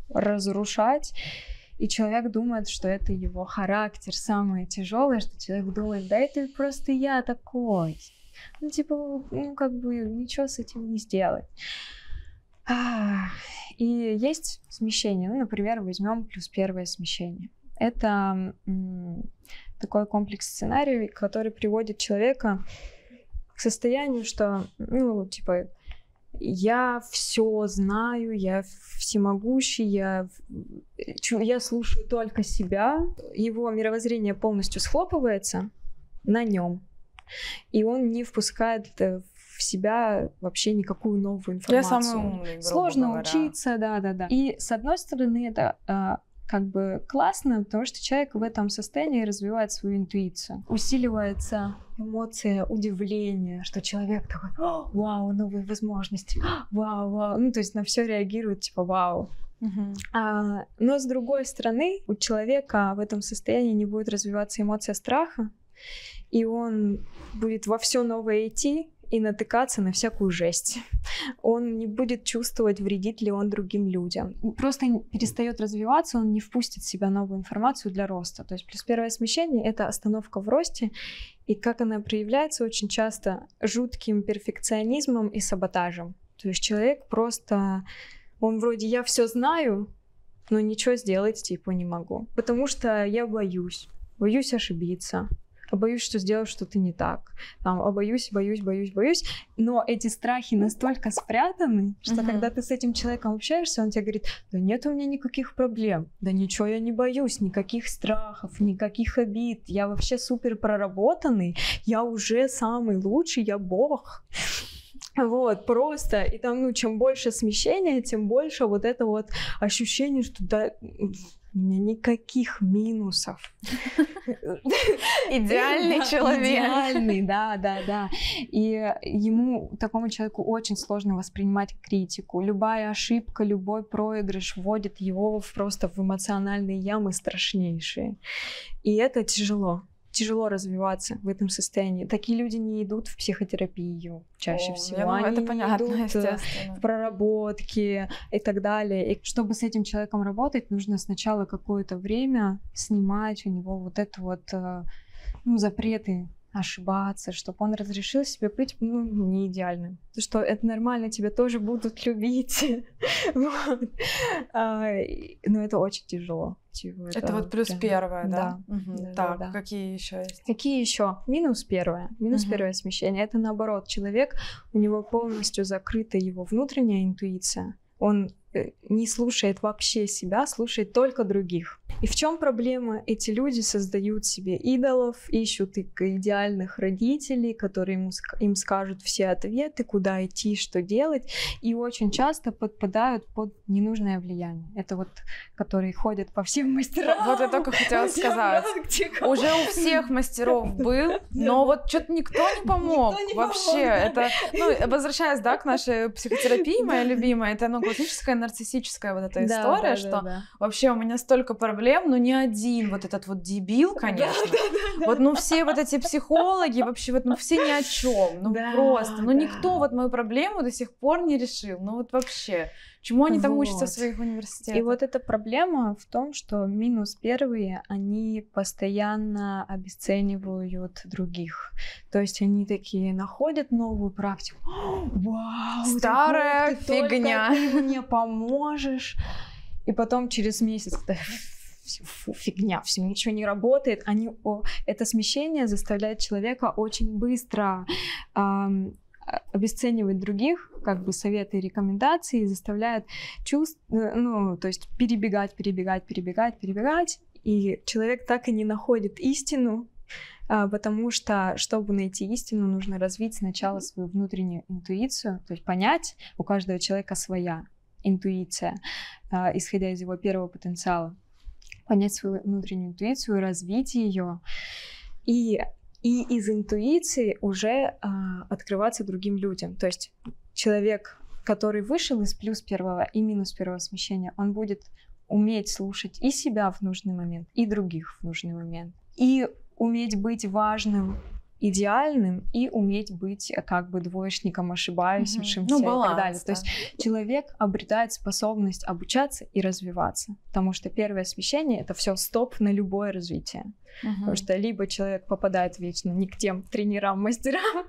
разрушать. И человек думает, что это его характер самое тяжелое, что человек думает, да это просто я такой. Ничего с этим не сделать. И есть смещение. Например, возьмем +1 смещение. Это такой комплекс сценариев, который приводит человека к состоянию, что, я все знаю, я всемогущий, я слушаю только себя. Его мировоззрение полностью схлопывается на нем, и он не впускает в себя вообще никакую новую информацию. Я самый умный, сложно учиться, да. И с одной стороны это как бы классно, потому что человек в этом состоянии развивает свою интуицию. Усиливается эмоция удивления, что человек такой: вау, новые возможности, вау. То есть на все реагирует типа вау. Но с другой стороны, у человека в этом состоянии не будет развиваться эмоция страха, и он будет во все новое идти и натыкаться на всякую жесть. Он не будет чувствовать, вредит ли он другим людям. Просто перестает развиваться, он не впустит в себя новую информацию для роста. То есть +1 смещение — это остановка в росте, и как она проявляется очень часто жутким перфекционизмом и саботажем. То есть человек просто, он вроде я все знаю, но ничего сделать типа не могу, потому что я боюсь ошибиться, боюсь, что сделаю что-то не так, там, боюсь, но эти страхи настолько спрятаны, что когда ты с этим человеком общаешься, он тебе говорит: да нет у меня никаких проблем, да ничего я не боюсь, никаких страхов, никаких обид, я вообще супер проработанный, я уже самый лучший, я бог. Вот, просто, и там, ну, чем больше смещения, тем больше вот это вот ощущение, что да, у меня никаких минусов. Идеальный человек. Идеальный, да. И ему, такому человеку, очень сложно воспринимать критику. Любая ошибка, любой проигрыш вводит его просто в эмоциональные ямы страшнейшие. И это тяжело. Тяжело развиваться в этом состоянии. Такие люди не идут в психотерапию чаще всего. Они это понятно, идут естественно. в проработки и так далее. И чтобы с этим человеком работать, нужно сначала какое-то время снимать у него вот это вот запреты ошибаться, чтобы он разрешил себе быть не идеальным. Что это нормально, тебя тоже будут любить. Но это очень тяжело. Это вот плюс первое, да? Так, какие еще есть? Какие еще? Минус первое смещение. Это наоборот, человек, у него полностью закрыта его внутренняя интуиция. Он не слушает вообще себя, слушает только других. И в чем проблема? Эти люди создают себе идолов, ищут идеальных родителей, которые им скажут все ответы, куда идти, что делать, и очень часто подпадают под ненужное влияние. Это вот, которые ходят по всем мастерам. Вот я только хотела сказать. Уже у всех мастеров был, но вот что-то никто не помог вообще. Это, возвращаясь, к нашей психотерапии, моя любимая, это, классическая нарциссическая вот эта история, что вообще у меня столько проблем, но ни один вот этот вот дебил, конечно. Вот, все вот эти психологи вообще, вот, все ни о чем, просто, никто вот мою проблему до сих пор не решил, вот вообще. Чему они там учатся в своих университетах? И вот эта проблема в том, что минус первые, они постоянно обесценивают других. То есть они такие находят новую практику. Вау, старая фигня. Ты мне поможешь. И потом через месяц фигня, все, ничего не работает. Это смещение заставляет человека очень быстро обесценивать других, как бы советы и рекомендации, заставляет то есть перебегать, и человек так и не находит истину, потому что, чтобы найти истину, нужно развить сначала свою внутреннюю интуицию, то есть понять, у каждого человека своя интуиция, исходя из его первого потенциала, понять свою внутреннюю интуицию, развить ее, и из интуиции уже открываться другим людям. То есть человек, который вышел из плюс первого и минус первого смещения, он будет уметь слушать и себя в нужный момент, и других в нужный момент. И уметь быть важным, идеальным, и уметь быть как бы двоечником, ошибающимся и так далее. То есть человек обретает способность обучаться и развиваться, потому что первое смещение — это все стоп на любое развитие. Потому что либо человек попадает вечно не к тем тренерам, мастерам,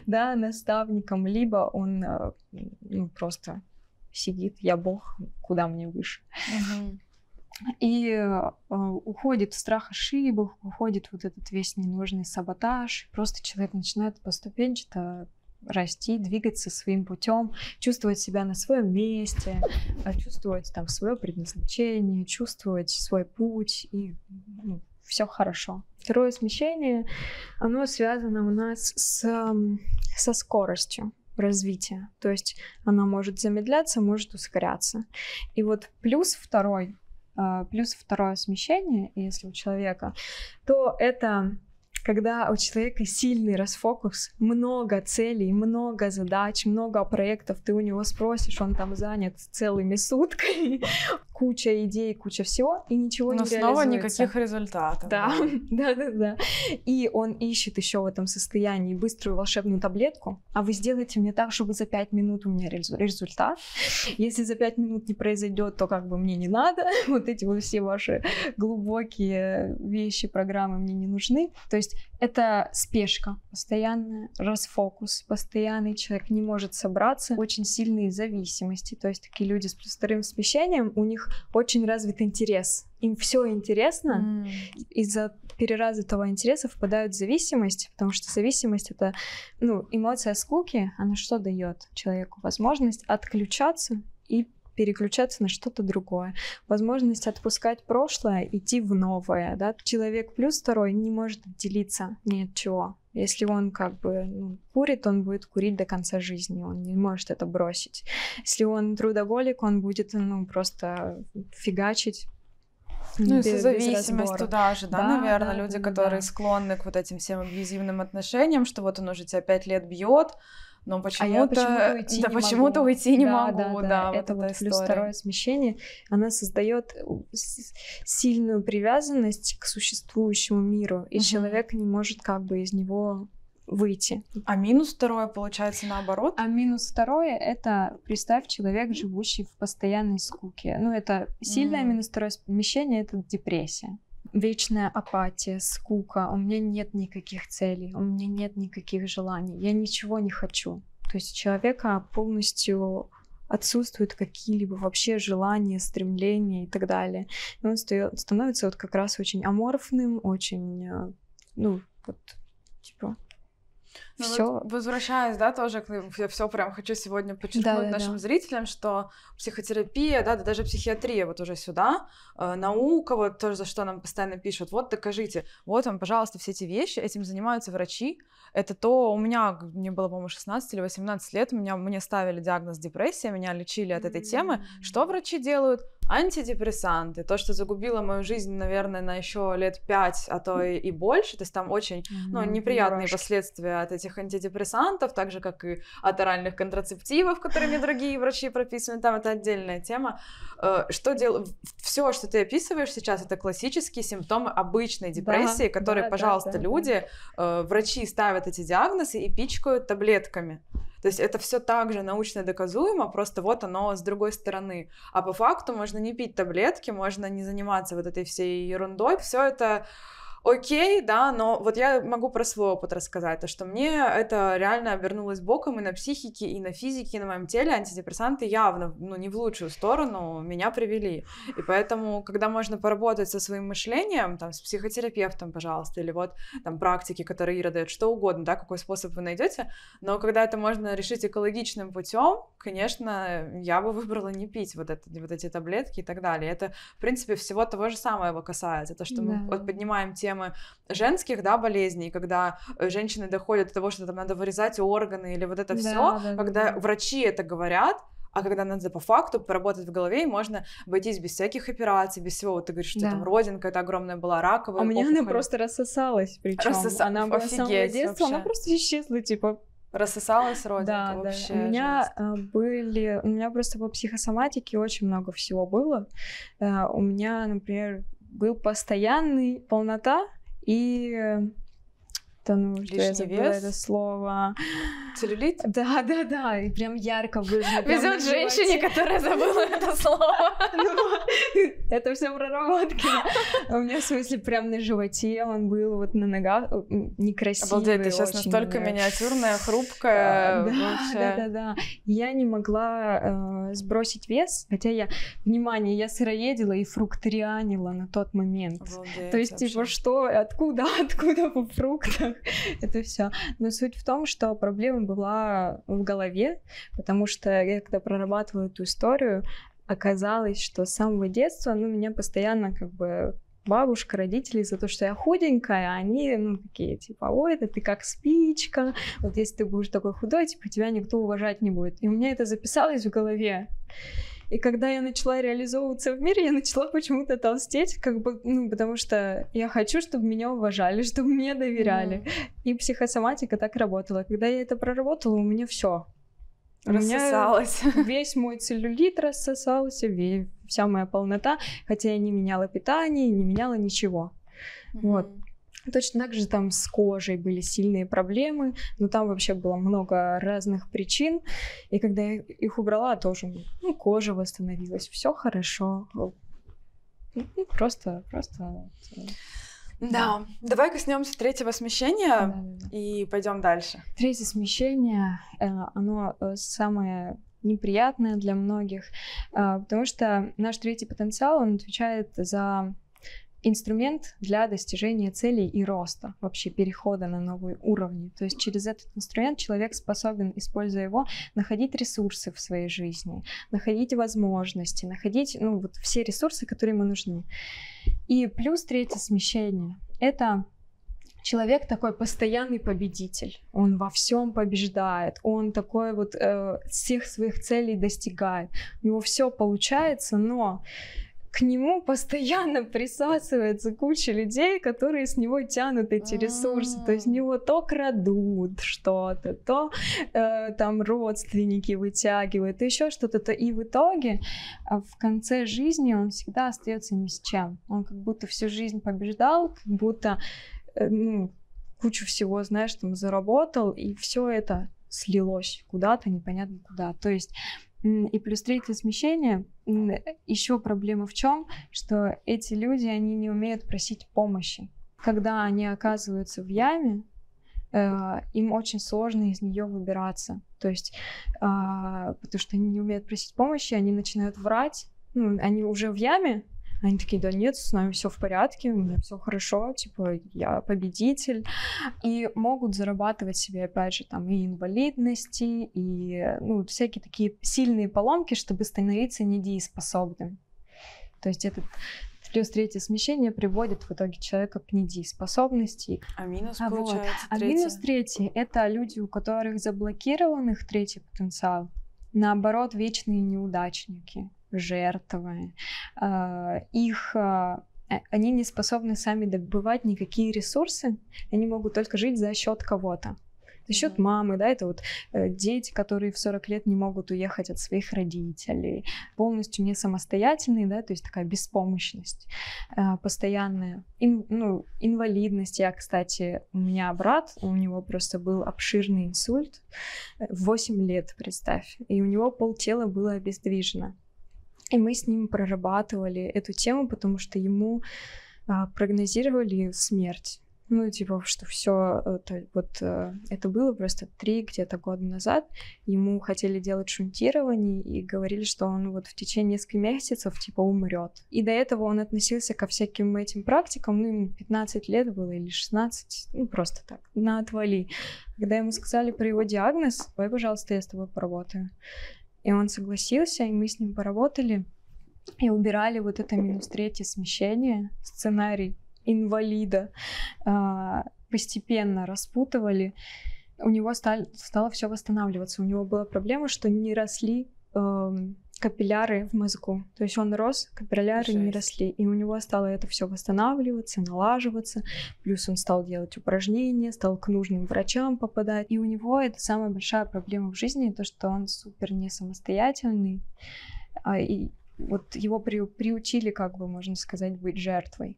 наставникам, либо он просто сидит: я бог, куда мне выше. И уходит страх ошибок, уходит вот этот весь ненужный саботаж. Просто человек начинает поступенчато расти, двигаться своим путем, чувствовать себя на своем месте, чувствовать там свое предназначение, чувствовать свой путь, и все хорошо. Второе смещение, оно связано у нас со скоростью развития. То есть оно может замедляться, может ускоряться. И вот плюс второе смещение, если у человека, то это когда у человека сильный расфокус, много целей, много задач, много проектов, ты у него спросишь, он там занят целыми сутками, куча идей, куча всего, и ничего не реализуется. Но снова никаких результатов. Да. И он ищет еще в этом состоянии быструю волшебную таблетку, а вы сделаете мне так, чтобы за 5 минут у меня результат. Если за 5 минут не произойдет, то как бы мне не надо. Вот эти вот все ваши глубокие вещи, программы мне не нужны. То есть это спешка, постоянный расфокус, постоянный человек не может собраться, очень сильные зависимости. То есть такие люди с плюс вторым смещением, у них очень развит интерес. Им все интересно, из-за переразвитого интереса впадают в зависимость, потому что зависимость — это, эмоция скуки, она что дает человеку? Возможность отключаться и переключаться на что-то другое, возможность отпускать прошлое, идти в новое, да. Человек плюс второй не может отделиться ни от чего. Если он курит, он будет курить до конца жизни, он не может это бросить. Если он трудоголик, он будет просто фигачить. Если зависимость туда же, наверное, люди, которые склонны к вот этим всем абьюзивным отношениям, что вот он уже тебя 5 лет бьет, но почему-то уйти не могу. Это вот плюс второе смещение. Она создает сильную привязанность к существующему миру, и человек не может из него выйти. А минус второе, получается, наоборот? А минус второе — это, представь, человек, живущий в постоянной скуке. Это сильное минус второе смещение — это депрессия. Вечная апатия, скука, у меня нет никаких целей, у меня нет никаких желаний, я ничего не хочу. То есть у человека полностью отсутствуют какие-либо вообще желания, стремления и так далее. И он становится как раз очень аморфным, очень, всё. Возвращаясь, тоже, я все прям хочу сегодня подчеркнуть нашим зрителям, что психотерапия, даже психиатрия вот уже сюда, наука, вот тоже за что нам постоянно пишут, вот докажите, вот вам, пожалуйста, все эти вещи, этим занимаются врачи, это то, мне было, по-моему, 16 или 18 лет, мне ставили диагноз депрессия, меня лечили от этой темы, что врачи делают? Антидепрессанты, то, что загубило мою жизнь, наверное, на еще лет 5, а то и больше, то есть там очень, неприятные последствия от этих антидепрессантов, так же, как и от оральных контрацептивов, которыми другие врачи прописаны, там это отдельная тема. Что делать? Все, что ты описываешь сейчас, это классические симптомы обычной депрессии, которые, пожалуйста, люди, врачи ставят эти диагнозы и пичкают таблетками. То есть это все так же научно доказуемо, просто вот оно с другой стороны. А по факту можно не пить таблетки, можно не заниматься вот этой всей ерундой. Все это окей, но вот я могу про свой опыт рассказать, то что мне это реально обернулось боком и на психике, и на физике, и на моем теле. Антидепрессанты явно, не в лучшую сторону меня привели. И поэтому, когда можно поработать со своим мышлением, с психотерапевтом, пожалуйста, или вот практики, которые Ира дает, что угодно, какой способ вы найдете, но когда это можно решить экологичным путем, конечно, я бы выбрала не пить вот эти таблетки и так далее. Это, в принципе, всего того же самого касается. То, что мы поднимаем темы женских, болезней, когда женщины доходят до того, что там надо вырезать органы или вот это все, когда врачи это говорят, а когда надо по факту поработать в голове, и можно обойтись без всяких операций, без всего. Вот ты говоришь, что там родинка, это огромная была, раковая. У меня она просто рассосалась, причем она была с самого детства, она просто исчезла, Рассосалась родинка вообще. У меня просто по психосоматике очень много всего было. У меня, например, был постоянный полнота и... я забыла это слово. Целлюлит? Да, и прям ярко выражено. Везет женщине, которая забыла это слово. Это все проработки. У меня, в смысле, прям на животе он был, вот на ногах, некрасивый. Обалдеть, ты сейчас настолько миниатюрная, хрупкая. Да. Я не могла сбросить вес, хотя я сыроедила и фрукторианила на тот момент. То есть, что, откуда по фруктам? Это все. Но суть в том, что проблема была в голове, потому что я, когда прорабатывала эту историю, оказалось, что с самого детства, меня постоянно бабушка, родители за то, что я худенькая, они, такие, ой, это ты как спичка, вот если ты будешь такой худой, тебя никто уважать не будет. И у меня это записалось в голове. И когда я начала реализовываться в мире, я начала почему-то толстеть, потому что я хочу, чтобы меня уважали, чтобы мне доверяли. И психосоматика так работала. Когда я это проработала, у меня все. Рассосалось. Весь мой целлюлит рассосался, вся моя полнота, хотя я не меняла питание, не меняла ничего. Вот. Точно так же там с кожей были сильные проблемы, но там вообще было много разных причин. И когда я их убрала, тоже кожа восстановилась, все хорошо. Просто. Да. Давай коснемся третьего смещения и пойдем дальше. Третье смещение, оно самое неприятное для многих, потому что наш третий потенциал, он отвечает за инструмент для достижения целей и роста, вообще перехода на новые уровни. То есть через этот инструмент человек способен, используя его, находить ресурсы в своей жизни, находить возможности, находить вот все ресурсы, которые ему нужны. И плюс третье смещение — это человек такой постоянный победитель. Он во всем побеждает, он такой вот всех своих целей достигает. У него все получается, но к нему постоянно присасывается куча людей, которые с него тянут эти ресурсы. То есть у него то крадут что-то, то там родственники вытягивают, то еще что-то. И в итоге в конце жизни он всегда остается ни с чем. Он как будто всю жизнь побеждал, как будто кучу всего, знаешь, там заработал, и все это слилось куда-то, непонятно куда. То есть и плюс третье смещение, еще проблема в чем, что эти люди, они не умеют просить помощи. Когда они оказываются в яме, им очень сложно из нее выбираться. То есть, потому что они не умеют просить помощи, они начинают врать, они уже в яме, они такие: да нет, с нами все в порядке, у меня все хорошо, типа, я победитель. И могут зарабатывать себе, опять же, там и инвалидности, и всякие такие сильные поломки, чтобы становиться недееспособным. То есть этот плюс третье смещение приводит в итоге человека к недееспособности. А минус, получается, третий? А минус третий — это люди, у которых заблокирован их третий потенциал. Наоборот, вечные неудачники, жертвы. Они не способны сами добывать никакие ресурсы, они могут только жить за счет кого-то. За счет мамы, да, это вот дети, которые в 40 лет не могут уехать от своих родителей, полностью не самостоятельные, да, то есть такая беспомощность постоянная, инвалидность. Я, кстати, у меня брат, у него просто был обширный инсульт в 8 лет, представь, и у него полтела было обездвижено. И мы с ним прорабатывали эту тему, потому что ему прогнозировали смерть. Что все это было просто 3 где-то года назад. Ему хотели делать шунтирование и говорили, что он в течение нескольких месяцев умрет. И до этого он относился ко всяким этим практикам, ему 15 лет было или 16, просто так, на отвали. Когда ему сказали про его диагноз: давай, пожалуйста, я с тобой поработаю. И он согласился, и мы с ним поработали и убирали это минус третье смещение, сценарий инвалида, постепенно распутывали. У него стало все восстанавливаться. У него была проблема, что не росли капилляры в мозгу. То есть он рос, капилляры не росли. И у него стало это все восстанавливаться, налаживаться. Плюс он стал делать упражнения, стал к нужным врачам попадать. И у него это самая большая проблема в жизни, то, что он супер не самостоятельный. И его приучили, можно сказать, быть жертвой.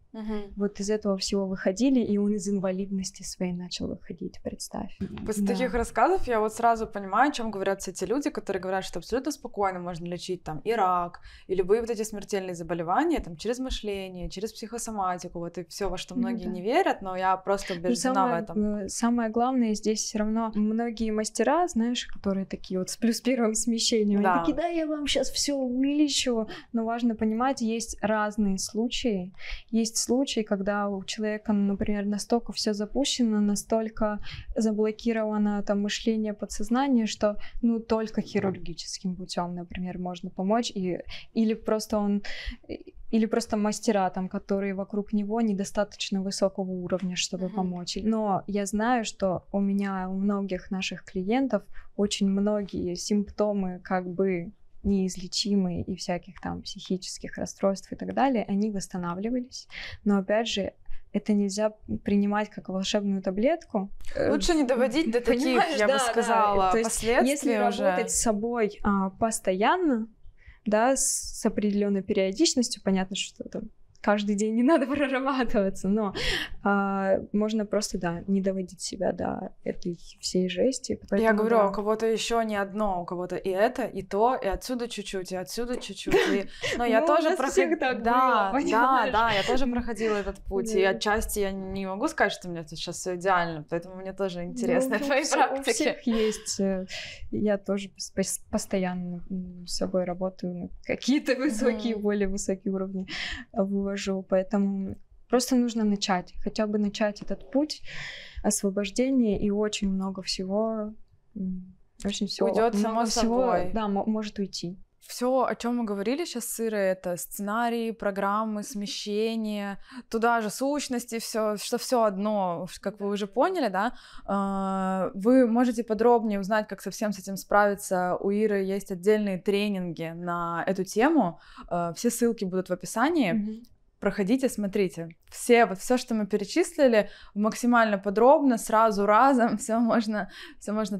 Из этого всего выходили, и он из инвалидности своей начал выходить, представь. После таких рассказов я сразу понимаю, о чем говорят все эти люди, которые говорят, что абсолютно спокойно можно лечить и рак, и любые эти смертельные заболевания через мышление, через психосоматику, и все, во что многие не верят, но я просто убеждена в этом. Самое главное здесь все равно многие мастера, знаешь, которые такие с плюс первым смещением, они такие: да, я вам сейчас все вылечу. Но важно понимать, есть разные случаи. Есть случаи, когда у человека, например, настолько все запущено, настолько заблокировано мышление, подсознание, что только хирургическим путем, например, можно помочь, или просто мастера, которые вокруг него недостаточно высокого уровня, чтобы помочь. Но я знаю, что у многих наших клиентов очень многие симптомы неизлечимые и всяких психических расстройств и так далее, они восстанавливались. Но опять же, это нельзя принимать как волшебную таблетку. Лучше не доводить до таких, я бы сказала, последствий. Если работать с собой постоянно, с определенной периодичностью, понятно, что каждый день не надо прорабатываться, но можно просто, да, не доводить себя до этой всей жести. Поэтому, я говорю, да. У кого-то еще не одно, у кого-то и это, и то, и отсюда чуть-чуть, и отсюда чуть-чуть. Но я тоже проходила. Да, я тоже проходила этот путь, и отчасти я не могу сказать, что у меня сейчас все идеально, поэтому мне тоже интересно твои практики. У всех есть. Я тоже постоянно с собой работаю, какие-то высокие, более высокие уровни вывожу, поэтому просто нужно начать, хотя бы начать этот путь освобождения, и очень много всего, уйдет само собой. Да, может уйти. Все, о чем мы говорили сейчас с Ирой, это сценарии, программы, смещение, туда же сущности, все, что все одно, как вы уже поняли, да. Вы можете подробнее узнать, как совсем с этим справиться. У Иры есть отдельные тренинги на эту тему. Все ссылки будут в описании. Проходите, смотрите. Все что мы перечислили, максимально подробно, сразу разом, все можно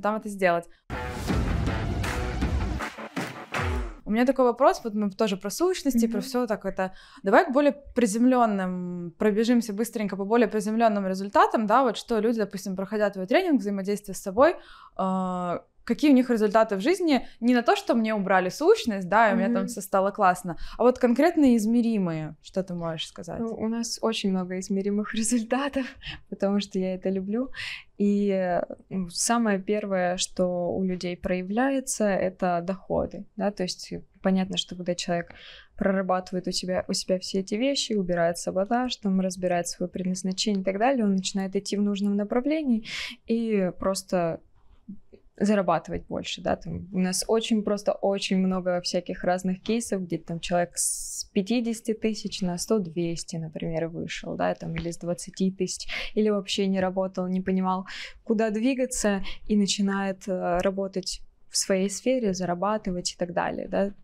там это сделать. У меня такой вопрос, вот мы тоже про сущности, про все так это. Давай к более приземленным пробежимся быстренько по более приземленным результатам, да, вот что люди, допустим, проходя твой тренинг, взаимодействие с собой, какие у них результаты в жизни, не на то, что мне убрали сущность, да, и у меня там все стало классно, а вот конкретно измеримые, что ты можешь сказать? Ну, у нас очень много измеримых результатов, потому что я это люблю, и самое первое, что у людей проявляется, это доходы, да, то есть понятно, что когда человек прорабатывает у себя все эти вещи, убирает саботаж, там, разбирает свое предназначение и так далее, он начинает идти в нужном направлении и просто зарабатывать больше, да, там у нас очень много всяких разных кейсов, где там человек с 50 тысяч на 100-200, например, вышел, да, там, или с 20 тысяч, или вообще не работал, не понимал, куда двигаться, и начинает работать в своей сфере, зарабатывать и так далее, да.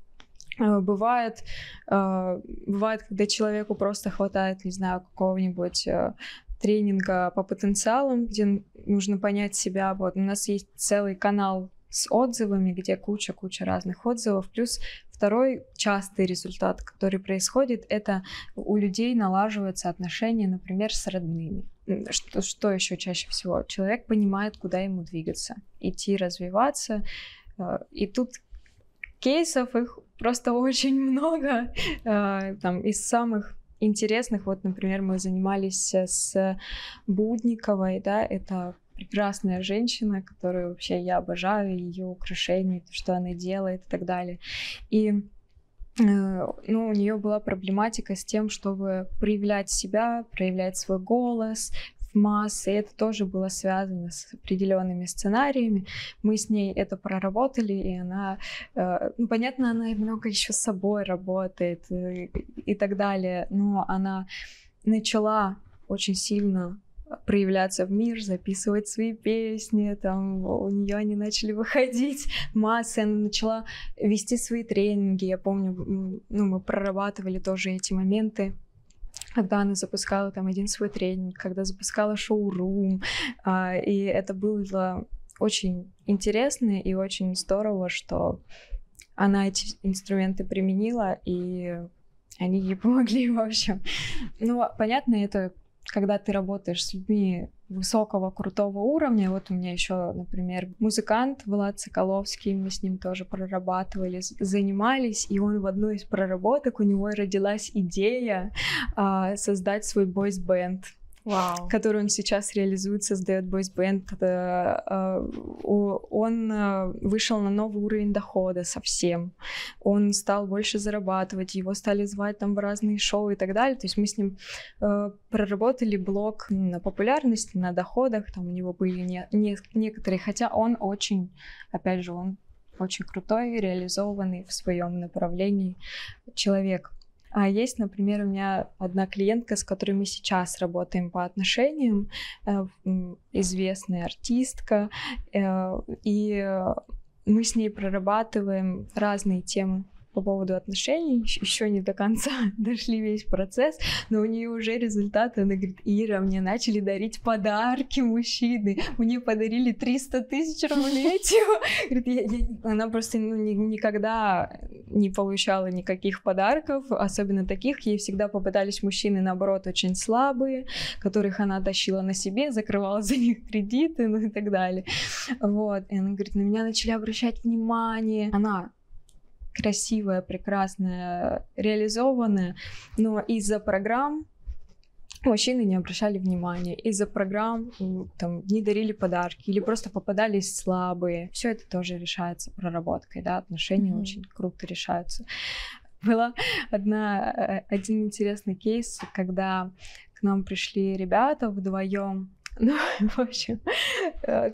Бывает, когда человеку просто хватает, не знаю, какого-нибудь тренинга по потенциалам, где нужно понять себя. Вот у нас есть целый канал с отзывами, где куча разных отзывов. Плюс второй частый результат, который происходит, это у людей налаживаются отношения, например, с родными. Что еще чаще всего? Человек понимает, куда ему двигаться, идти, развиваться. И тут кейсов их просто очень много. Там из самых интересных, вот, например, мы занимались с Будниковой, да, это прекрасная женщина, которую вообще я обожаю, ее украшения, то, что она делает и так далее. И у нее была проблематика с тем, чтобы проявлять себя, проявлять свой голос в массы, и это тоже было связано с определенными сценариями. Мы с ней это проработали, и она, понятно, она много еще с собой работает и так далее, но она начала очень сильно проявляться в мир, записывать свои песни, там у нее они начали выходить массы, она начала вести свои тренинги. Я помню, мы прорабатывали тоже эти моменты, когда она запускала там один свой тренинг, когда запускала шоурум, и это было очень интересно и очень здорово, что она эти инструменты применила, и они ей помогли, в общем. Понятно, это когда ты работаешь с людьми высокого, крутого уровня. Вот у меня еще, например, музыкант Влад Соколовский, мы с ним тоже прорабатывали, занимались, и он в одной из проработок, у него родилась идея создать свой бойс-бенд. Wow. Который он сейчас реализует, создает бойс-бенд. Он вышел на новый уровень дохода совсем. Он стал больше зарабатывать, его стали звать там в разные шоу и так далее. То есть мы с ним проработали блок на популярности, на доходах. Там у него были некоторые, хотя он очень крутой, реализованный в своем направлении человек. А есть, например, у меня одна клиентка, с которой мы сейчас работаем по отношениям, известная артистка, и мы с ней прорабатываем разные темы по поводу отношений, еще не до конца дошли весь процесс, но у нее уже результаты. Она говорит: Ира, мне начали дарить подарки мужчины, мне подарили 300 тысяч рублей. Говорит, она просто никогда не получала никаких подарков, особенно таких. Ей всегда попадались мужчины, наоборот, очень слабые, которых она тащила на себе, закрывала за них кредиты, ну и так далее. Вот. И она говорит: на меня начали обращать внимание. Она красивая, прекрасная, реализованная, но из-за программ мужчины не обращали внимания, из-за программ там не дарили подарки или просто попадались слабые. Все это тоже решается проработкой, да, отношения очень круто решаются. Был один интересный кейс, когда к нам пришли ребята вдвоем, ну, в общем,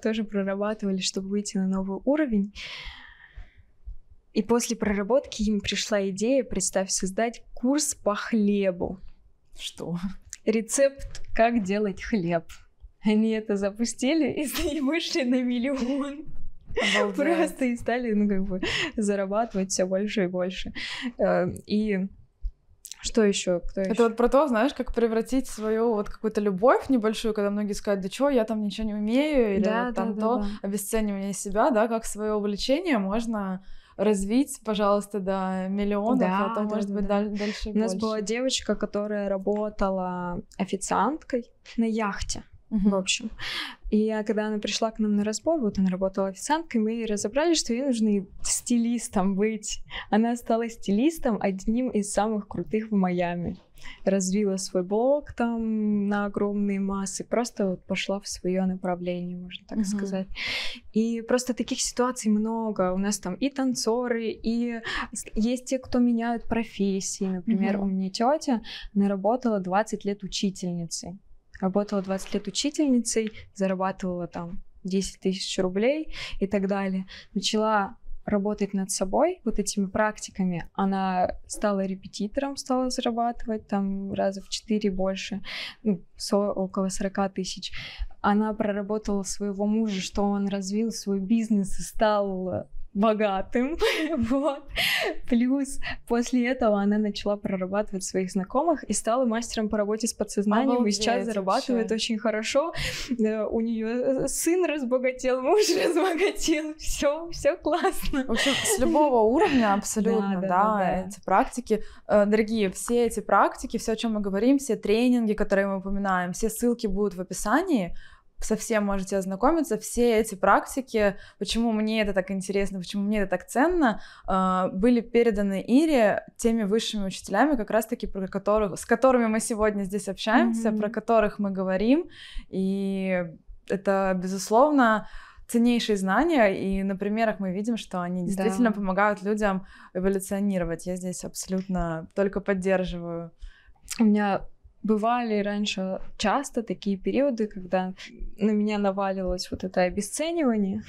тоже прорабатывали, чтобы выйти на новый уровень. И после проработки им пришла идея, представь, создать курс по хлебу. Что? Рецепт, как делать хлеб. Они это запустили и вышли на 1 миллион. Обалдеть. Просто и стали, зарабатывать все больше и больше. И что еще? Это вот про то, знаешь, как превратить свою вот какую-то любовь небольшую, когда многие скажут: да чё, я там ничего не умею, или да. Обесценивание себя, да, как свое увлечение можно развить, пожалуйста, до миллионов, а то, может быть, дальше У нас была девочка, которая работала официанткой на яхте, в общем. И когда она пришла к нам на разбор, вот она работала официанткой, мы разобрали, что ей нужно стилистом быть. Она стала стилистом, одним из самых крутых в Майами. Развила свой блог там на огромные массы, просто вот пошла в свое направление, можно так сказать. И просто таких ситуаций много. У нас там и танцоры, и есть те, кто меняют профессии. Например, у меня тетя, она работала 20 лет учительницей. Зарабатывала там 10 тысяч рублей и так далее. Начала работать над собой вот этими практиками. Она стала репетитором, стала зарабатывать там раза в 4 больше, около 40 тысяч. Она проработала своего мужа, что он развил свой бизнес и стал богатым, вот. Плюс после этого она начала прорабатывать своих знакомых и стала мастером по работе с подсознанием. Обалдеть, и сейчас зарабатывает вообще очень хорошо. У нее сын разбогател, муж разбогател, все классно. В общем, с любого уровня абсолютно, да, эти практики. Дорогие, все эти практики, все, о чем мы говорим, все тренинги, которые мы упоминаем, все ссылки будут в описании. Совсем можете ознакомиться. Все эти практики, почему мне это так интересно, почему мне это так ценно, были переданы Ире теми высшими учителями, как раз-таки с которыми мы сегодня здесь общаемся, про которых мы говорим. И это, безусловно, ценнейшие знания, и на примерах мы видим, что они действительно помогают людям эволюционировать. Я здесь абсолютно только поддерживаю. У меня бывали раньше часто такие периоды, когда на меня наваливалось вот это обесценивание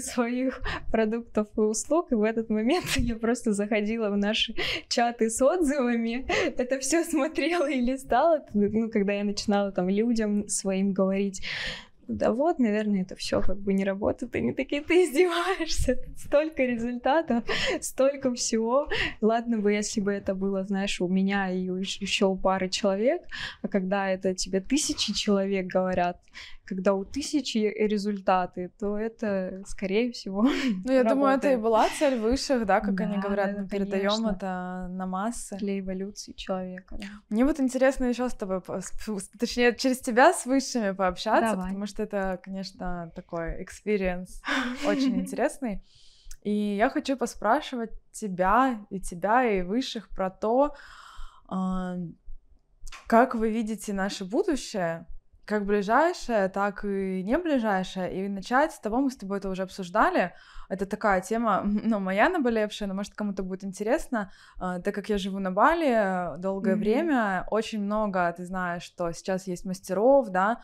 своих продуктов и услуг, и в этот момент я просто заходила в наши чаты с отзывами, это все смотрела и листала, когда я начинала там людям своим говорить: да вот, наверное, это все как бы не работает. Они такие: ты издеваешься, столько результатов, столько всего. Ладно бы, если бы это было, знаешь, у меня и еще у пары человек, а когда это тебе 1000 человек говорят, когда у 1000 результаты, то это, скорее всего, я думаю, это и была цель высших, да, как они говорят, мы передаем это на массы. Для эволюции человека, да. Мне вот интересно еще с тобой, точнее, через тебя с высшими пообщаться, потому что это, конечно, такой экспириенс очень интересный. И я хочу поспрашивать тебя, и высших про то, как вы видите наше будущее, как ближайшее, так и не ближайшее. И начать с того, мы с тобой это уже обсуждали. Это такая тема, моя наболевшая, но, может, кому-то будет интересно. Так как я живу на Бали долгое время, очень много, ты знаешь, что сейчас есть мастеров, да,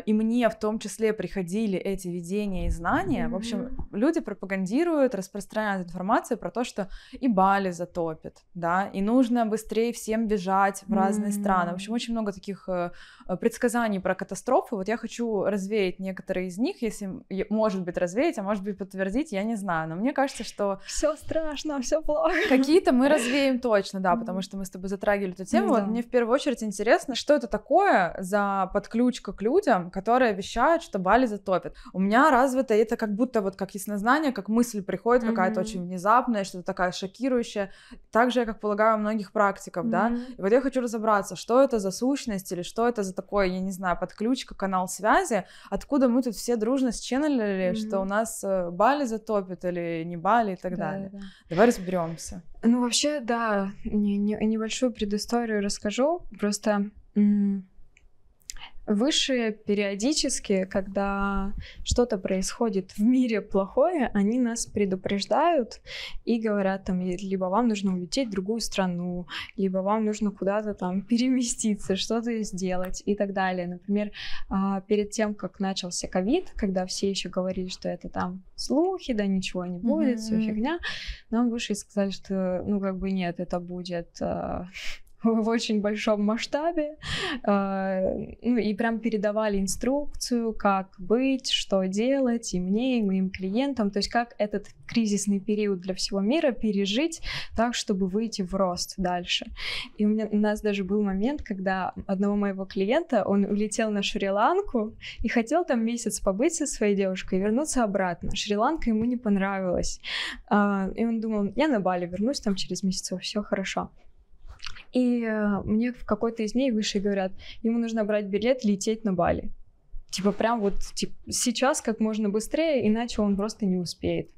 и мне в том числе приходили эти видения и знания. В общем, люди пропагандируют, распространяют информацию про то, что и Бали затопит, да, и нужно быстрее всем бежать в разные страны. В общем, очень много таких предсказаний про катастрофы. Вот я хочу развеять некоторые из них, если, может быть, развеять, а может быть, подтвердить. подтвердить, я не знаю, но мне кажется, что... Все страшно, все плохо. Какие-то мы развеем точно, да, потому что мы с тобой затрагивали эту тему. Вот мне в первую очередь интересно, что это такое за подключка к людям, которые вещают, что Бали затопит. У меня развито это как будто вот как яснознание, как мысль приходит какая-то очень внезапная, что-то такая шокирующая. Так же, как полагаю, у многих практиков, да. И вот я хочу разобраться, что это за сущность или что это за такой, я не знаю, подключка, канал связи, откуда мы тут все дружно сченнелили, что у нас Бали затопит или не Бали и так далее. Да. Давай разберемся. Ну, вообще, да, небольшую предысторию расскажу. Просто высшие периодически, когда что-то происходит в мире плохое, они нас предупреждают и говорят там, либо вам нужно улететь в другую страну, либо вам нужно куда-то там переместиться, что-то сделать и так далее. Например, перед тем, как начался ковид, когда все еще говорили, что это там слухи, да ничего не будет, всё фигня, нам высшие сказали, что ну как бы нет, это будет... в очень большом масштабе, ну и прям передавали инструкцию, как быть, что делать и мне, и моим клиентам, то есть как этот кризисный период для всего мира пережить так, чтобы выйти в рост дальше. И у нас даже был момент, когда одного моего клиента, он улетел на Шри-Ланку и хотел там месяц побыть со своей девушкой и вернуться обратно. Шри-Ланка ему не понравилась. И он думал, я на Бали вернусь там через месяц, все хорошо. И мне в какой-то из дней высшие говорят, ему нужно брать билет, лететь на Бали. Типа прям вот сейчас как можно быстрее, иначе он просто не успеет.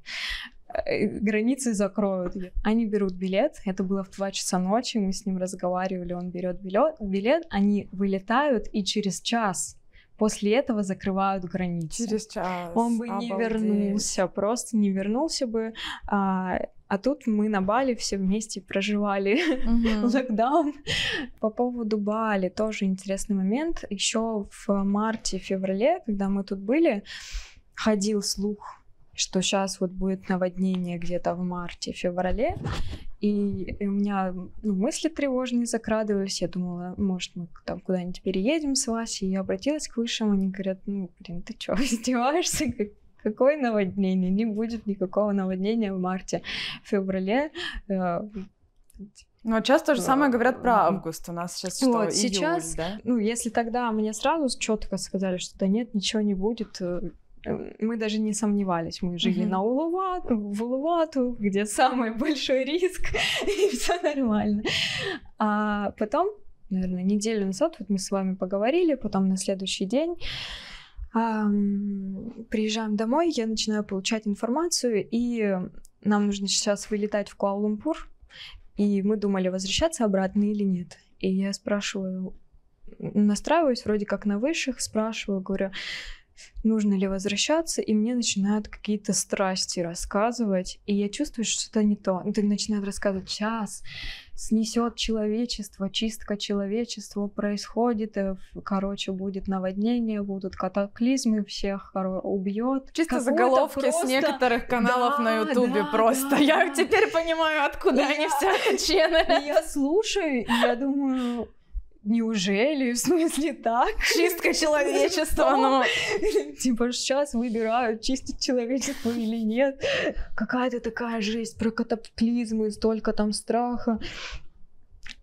Границы закроют. Они берут билет, это было в 2 часа ночи, мы с ним разговаривали, он берет билет, они вылетают и через час после этого закрывают границы. Через час. Он бы не вернулся, просто не вернулся бы. А тут мы на Бали все вместе проживали локдаун. По поводу Бали тоже интересный момент. Еще в марте-феврале, когда мы тут были, ходил слух, что сейчас вот будет наводнение где-то в марте-феврале. И у меня мысли тревожные закрадывались. Я думала, может, мы там куда-нибудь переедем с Васей. И я обратилась к высшим, они говорят, ты что, издеваешься? Какое наводнение? Не будет никакого наводнения в марте-феврале. Ну, часто же самое говорят про август. У нас сейчас что, июль, сейчас, да? Ну, если тогда мне сразу четко сказали, что да нет, ничего не будет, мы даже не сомневались. Мы жили в Улувату, где самый большой риск, и все нормально. А потом, наверное, неделю назад вот мы с вами поговорили, потом на следующий день приезжаем домой, я начинаю получать информацию, и нам нужно сейчас вылетать в Куала-Лумпур, и мы думали, возвращаться обратно или нет. И я спрашиваю, настраиваюсь вроде как на высших, спрашиваю, говорю, нужно ли возвращаться, и мне начинают какие-то страсти рассказывать, и я чувствую, что что-то не то. Ты начинают рассказывать, сейчас снесет человечество, чистка человечества происходит, короче, будет наводнение, будут катаклизмы, всех убьет. Чисто заголовки просто... с некоторых каналов на Ютубе просто. Да. Я теперь понимаю, откуда они все это ченнелят. Я слушаю, и я думаю... Неужели? В смысле так? Чистка человечества, ну... Типа сейчас выбирают, чистить человечество или нет. Какая-то такая жесть про катаклизмы, столько там страха.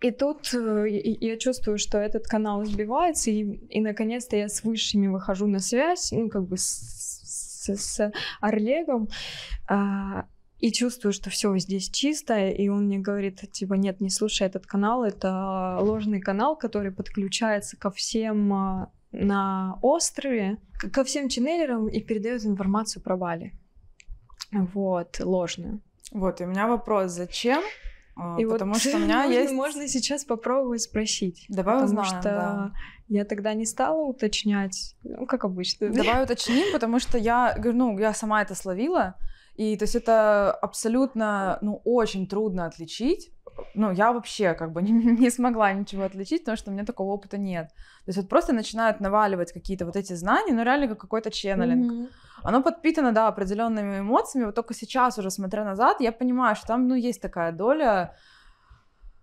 И тут я чувствую, что этот канал сбивается, и наконец-то я с высшими выхожу на связь, ну, как бы с Орлегом, и чувствую, что все здесь чисто, и он мне говорит, типа, нет, не слушай этот канал, это ложный канал, который подключается ко всем на острове, ко всем ченнелерам и передает информацию про Бали. Вот, ложную. Вот, и у меня вопрос, зачем? И потому вот что у меня есть... Можно сейчас попробовать спросить. Давай узнаем, потому что я тогда не стала уточнять, ну, как обычно. Давай уточним, потому что я сама это словила, и то есть это абсолютно, очень трудно отличить. Я вообще как бы не смогла ничего отличить, потому что у меня такого опыта нет. То есть вот просто начинают наваливать какие-то вот эти знания, реально как какой-то ченнелинг. Оно подпитано, да, определенными эмоциями. Вот только сейчас уже, смотря назад, я понимаю, что там, есть такая доля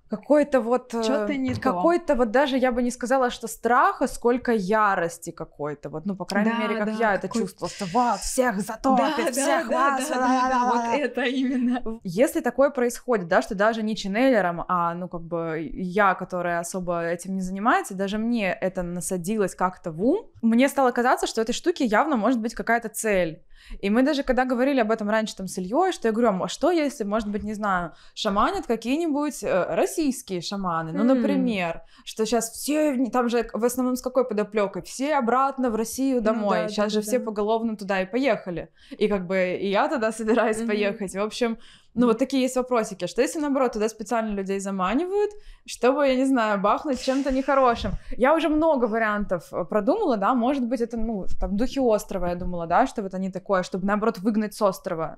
какой-то вот... Что-то не какой-то вот даже, я бы не сказала, что страха, сколько ярости какой-то. Вот, ну, по крайней мере, как я это чувствовала, что вот, всех затопит, всех вас. Вот это именно. Если такое происходит, да, что даже не ченнелером, а, ну, как бы я, которая особо этим не занимается, даже мне это насадилось как-то в ум, мне стало казаться, что этой штуки явно может быть какая-то цель. И мы даже когда говорили об этом раньше там с Ильей, что я говорю, а что если, может быть, не знаю, шаманят какие-нибудь российские шаманы, ну, например, что сейчас все, там же в основном с какой подоплекой, все обратно в Россию домой, да, сейчас же все поголовно туда и поехали, и как бы и я туда собираюсь поехать, в общем... Ну, вот такие есть вопросики, что если, наоборот, туда специально людей заманивают, чтобы, я не знаю, бахнуть чем-то нехорошим. Я уже много вариантов продумала, да, может быть, это, ну, там, духи острова, я думала, да, что вот они такое, чтобы, наоборот, выгнать с острова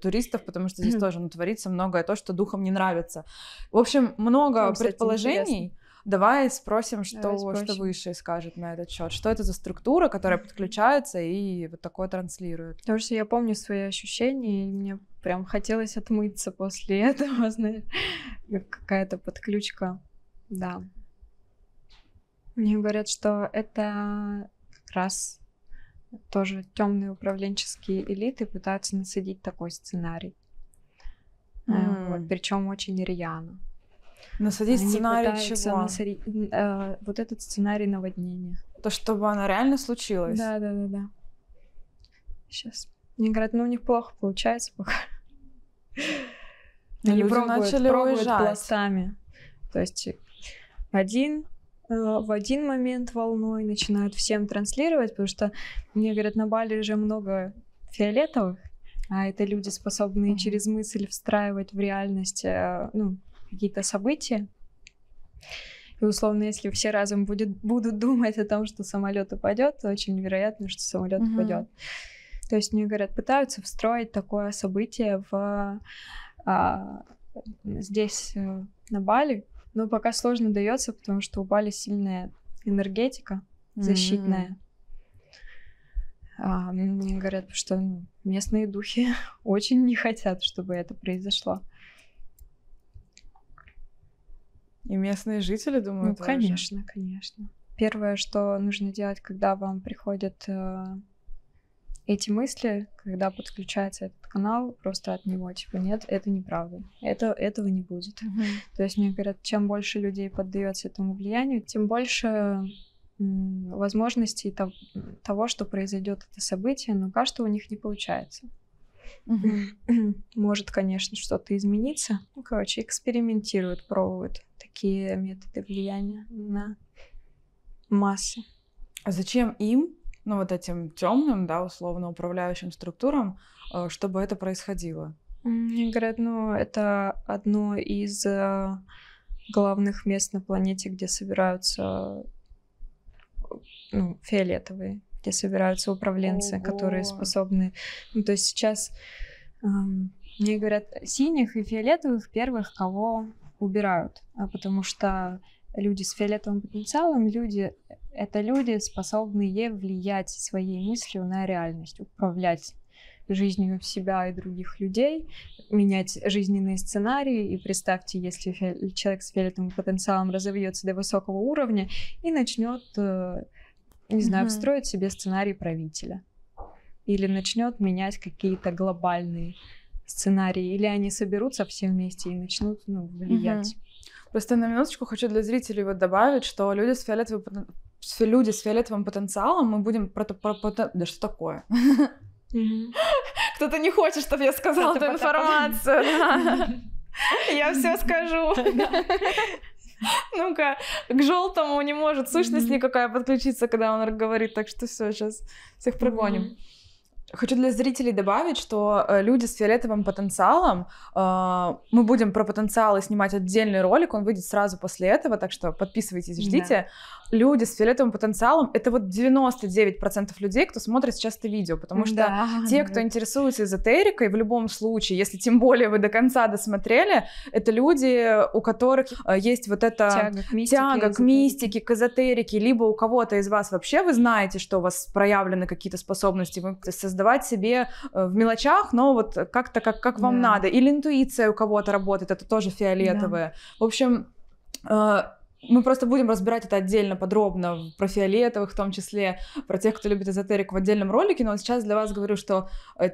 туристов, потому что здесь тоже, ну, творится многое то, что духам не нравится. В общем, много предположений. Давай спросим, что Высший скажет на этот счет. Что это за структура, которая подключается и вот такое транслирует? Потому что я помню свои ощущения, и мне прям хотелось отмыться после этого, знаешь, какая-то подключка. Да. Мне говорят, что это как раз тоже темные управленческие элиты пытаются насадить такой сценарий. Вот, причем очень рьяно. Насадить Они сценарий чего? Вот этот сценарий наводнения. То, чтобы оно реально случилось? Да. Сейчас. Мне говорят, ну у них плохо получается пока. Они пробуют пластами. То есть в один момент волной начинают всем транслировать, потому что, мне говорят, на Бали же много фиолетовых, а это люди, способные через мысль встраивать в реальность, ну, какие-то события. И условно, если все разом будут думать о том, что самолет упадет, то очень вероятно, что самолет упадет. То есть, мне говорят, пытаются встроить такое событие здесь, на Бали, но пока сложно дается, потому что у Бали сильная энергетика защитная. Мне говорят, что местные духи очень не хотят, чтобы это произошло. И местные жители думают? Ну, конечно. Первое, что нужно делать, когда вам приходят эти мысли, когда подключается этот канал, просто от него, типа, нет, это неправда, этого не будет. То есть, мне говорят, чем больше людей поддается этому влиянию, тем больше возможностей того, что произойдет это событие, но пока что у них не получается. Может, конечно, что-то измениться. Ну, короче, экспериментируют, пробуют такие методы влияния на массы. А зачем им, ну, вот этим темным, да, условно управляющим структурам, чтобы это происходило? Мне говорят, ну, это одно из главных мест на планете, где собираются, ну, фиолетовые, где собираются управленцы, которые способны... Ну, то есть сейчас, мне говорят, синих и фиолетовых первых кого убирают, потому что люди с фиолетовым потенциалом, это люди, способные влиять своей мыслью на реальность, управлять жизнью себя и других людей, менять жизненные сценарии. И представьте, если человек с фиолетовым потенциалом разовьется до высокого уровня и начнет, не знаю, встроить себе сценарий правителя. Или начнет менять какие-то глобальные сценарии. Или они соберутся все вместе и начнут, ну, влиять. Просто на минуточку хочу для зрителей вот добавить, что люди с фиолетовым потенциалом, мы будем Да что такое? Кто-то не хочет, чтобы я сказала эту информацию. Я все скажу. Ну-ка, к желтому не может сущность никакая подключиться, когда он говорит, так что все, сейчас всех прогоним. Хочу для зрителей добавить, что люди с фиолетовым потенциалом, мы будем про потенциалы снимать отдельный ролик, он выйдет сразу после этого, так что подписывайтесь, ждите. Да. Люди с фиолетовым потенциалом — это вот 99% людей, кто смотрит сейчас это видео, потому что те, кто интересуется эзотерикой, в любом случае, если тем более вы до конца досмотрели, это люди, у которых есть вот эта тяга к мистике, к эзотерике, либо у кого-то из вас вообще вы знаете, что у вас проявлены какие-то способности, вы создавали создавать себе в мелочах, но вот как-то как вам надо. Или интуиция у кого-то работает, это тоже фиолетовые. В общем, мы просто будем разбирать это отдельно, подробно, про фиолетовых в том числе, про тех, кто любит эзотерику в отдельном ролике, но вот сейчас для вас говорю, что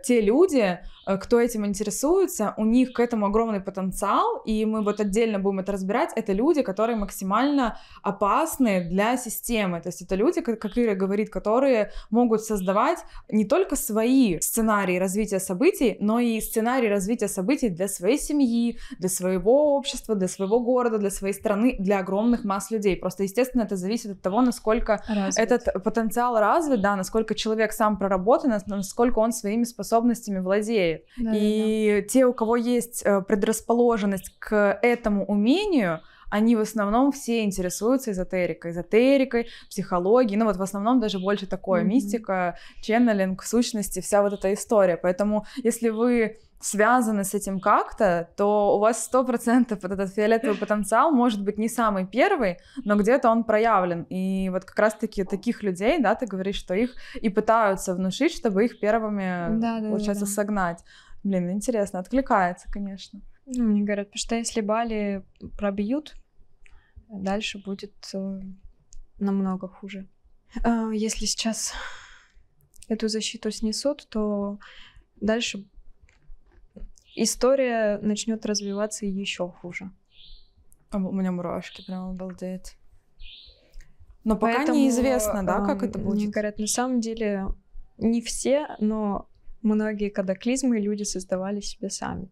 те люди, кто этим интересуется, у них к этому огромный потенциал, и мы вот отдельно будем это разбирать, это люди, которые максимально опасны для системы, то есть это люди, как Ира говорит, которые могут создавать не только свои сценарии развития событий, но и сценарии развития событий для своей семьи, для своего общества, для своего города, для своей страны, для огромных масс людей. Просто, естественно, это зависит от того, насколько этот потенциал развит, да, насколько человек сам проработан, насколько он своими способностями владеет. Те, у кого есть предрасположенность к этому умению, они в основном все интересуются эзотерикой, психологией, ну вот в основном даже больше такое, мистика, ченнелинг, в сущности, вся вот эта история. Поэтому, если вы связаны с этим как-то, то у вас 100% вот этот фиолетовый потенциал может быть не самый первый, но где-то он проявлен. И вот как раз-таки таких людей, да, ты говоришь, что их и пытаются внушить, чтобы их первыми, получается, согнать. Блин, интересно, откликается, конечно. Мне говорят, потому что если Бали пробьют, дальше будет намного хуже. Если сейчас эту защиту снесут, то дальше история начнет развиваться еще хуже. У меня мурашки, прям обалдеть. Но пока неизвестно, да, как это будет. Мне говорят, на самом деле не все, но многие катаклизмы люди создавали себе сами.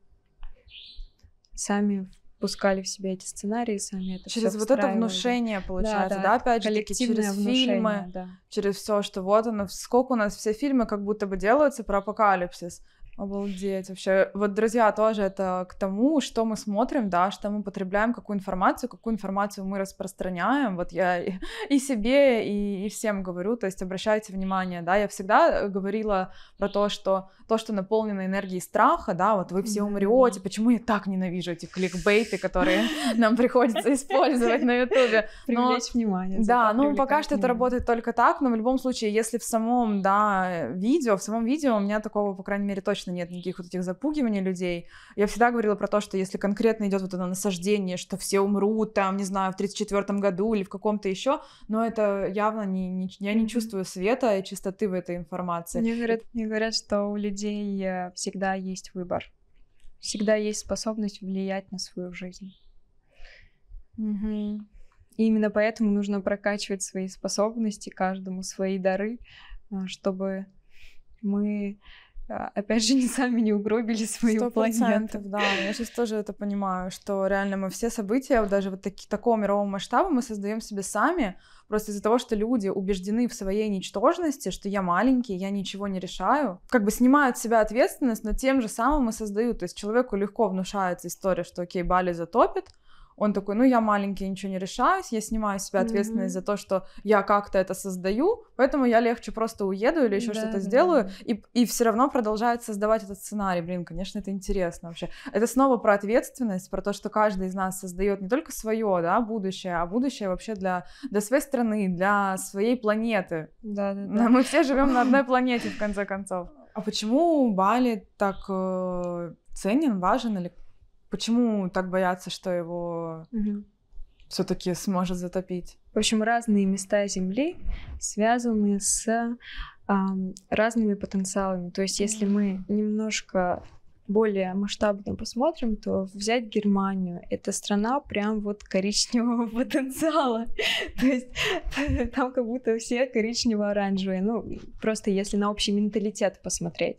Сами впускали в себя эти сценарии, сами это через всё вот это внушение, получается, да, опять же таки через фильмы, через все, что вот оно, сколько у нас все фильмы как будто бы делаются про апокалипсис. Обалдеть вообще. Вот, друзья, тоже это к тому, что мы смотрим, да, что мы потребляем, какую информацию мы распространяем. Вот я и себе, и всем говорю, то есть обращайте внимание, да, я всегда говорила про то, что наполнено энергией страха, да, вот вы все умрете, почему я так ненавижу эти кликбейты, которые нам приходится использовать на Ютубе. Привлечь внимание. Да, ну пока что это работает только так, но в любом случае, если в самом видео у меня такого, по крайней мере, точно нет никаких вот этих запугиваний людей. Я всегда говорила про то, что если конкретно идет вот это насаждение, что все умрут там, не знаю, в 34-м году или в каком-то еще, но это явно я не чувствую света и чистоты в этой информации. Мне говорят, что у людей всегда есть выбор. Всегда есть способность влиять на свою жизнь. И именно поэтому нужно прокачивать свои способности, каждому свои дары, чтобы мы, опять же, сами не угробили свою 100%, планету. Да, я сейчас тоже это понимаю, что реально мы все события, даже вот такого мирового масштаба мы создаем себе сами, просто из-за того, что люди убеждены в своей ничтожности, что я маленький, я ничего не решаю, как бы снимают с себя ответственность, но тем же самым и создают. То есть человеку легко внушается история, что окей, Бали затопит, он такой, ну я маленький, я ничего не решаюсь, я снимаю с себя ответственность за то, что я как-то это создаю, поэтому я легче просто уеду или еще что-то сделаю, и все равно продолжает создавать этот сценарий. Блин, конечно, это интересно вообще. Это снова про ответственность, про то, что каждый из нас создает не только свое, да, будущее, а будущее вообще для своей страны, для своей планеты. Мы все живем на одной планете, в конце концов. А почему Бали так ценен, важен, или почему так боятся, что его все-таки сможет затопить? В общем, разные места Земли связаны с разными потенциалами. То есть, если мы немножко более масштабно посмотрим, то взять Германию, это страна прям вот коричневого потенциала. То есть там как будто все коричнево-оранжевые. Ну, просто если на общий менталитет посмотреть.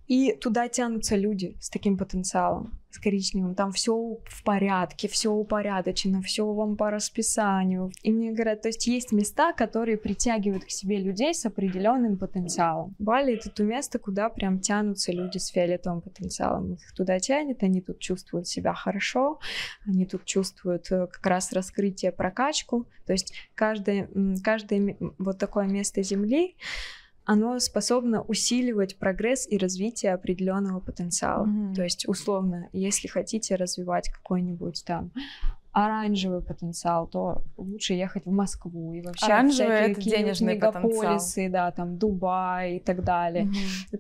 И туда тянутся люди с таким потенциалом, с коричневым. Там все в порядке, все упорядочено, все вам по расписанию. И мне говорят, то есть есть места, которые притягивают к себе людей с определенным потенциалом. Бали — это то место, куда прям тянутся люди с фиолетовым потенциалом. Их туда тянет, они тут чувствуют себя хорошо, они тут чувствуют как раз раскрытие, прокачку. То есть каждое вот такое место Земли, оно способно усиливать прогресс и развитие определенного потенциала. То есть, условно, если хотите развивать какой-нибудь там оранжевый потенциал, то лучше ехать в Москву и вообще Оранжевый — это всякие денежный мегаполисы, да, там Дубай и так далее.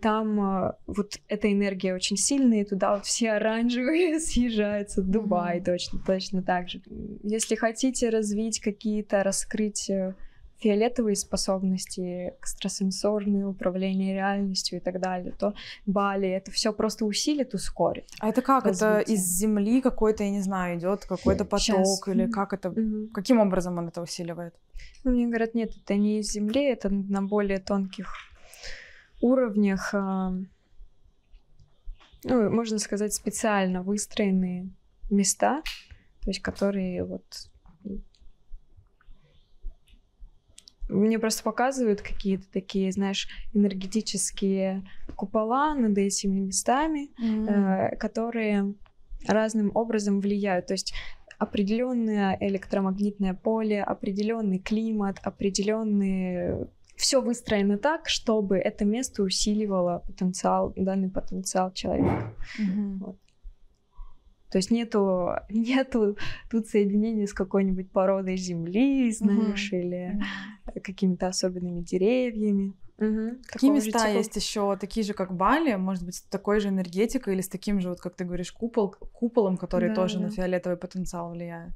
Там вот эта энергия очень сильная, и туда вот все оранжевые съезжаются. Дубай точно так же. Если хотите развить какие-то, раскрыть фиолетовые способности, экстрасенсорные, управление реальностью и так далее, то Бали это все просто усилит, ускорит. А это как? развитие. Это из земли какой-то, я не знаю, идет какой-то поток? Щас. Или как это? Каким образом он это усиливает? Ну, мне говорят, нет, это не из земли, это на более тонких уровнях, ну, можно сказать, специально выстроенные места, то есть которые вот... Мне просто показывают какие-то такие, знаешь, энергетические купола над этими местами, которые разным образом влияют. То есть определенное электромагнитное поле, определенный климат, определенные... Все выстроено так, чтобы это место усиливало потенциал, данный потенциал человека. Вот. То есть нету тут соединения с какой-нибудь породой земли, знаешь, или какими-то особенными деревьями. Какие места есть еще такие же, как Бали, может быть, с такой же энергетикой или с таким же, вот как ты говоришь, куполом, который тоже на фиолетовый потенциал влияет?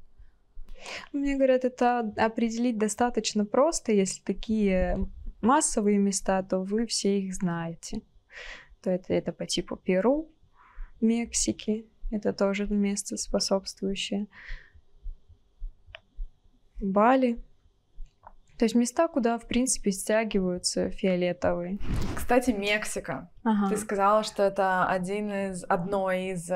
Мне говорят, это определить достаточно просто. Если такие массовые места, то вы все их знаете. То это по типу Перу, Мексики. Это тоже место способствующее. Бали. То есть места, куда, в принципе, стягиваются фиолетовые. Кстати, Мексика. Ты сказала, что это одно из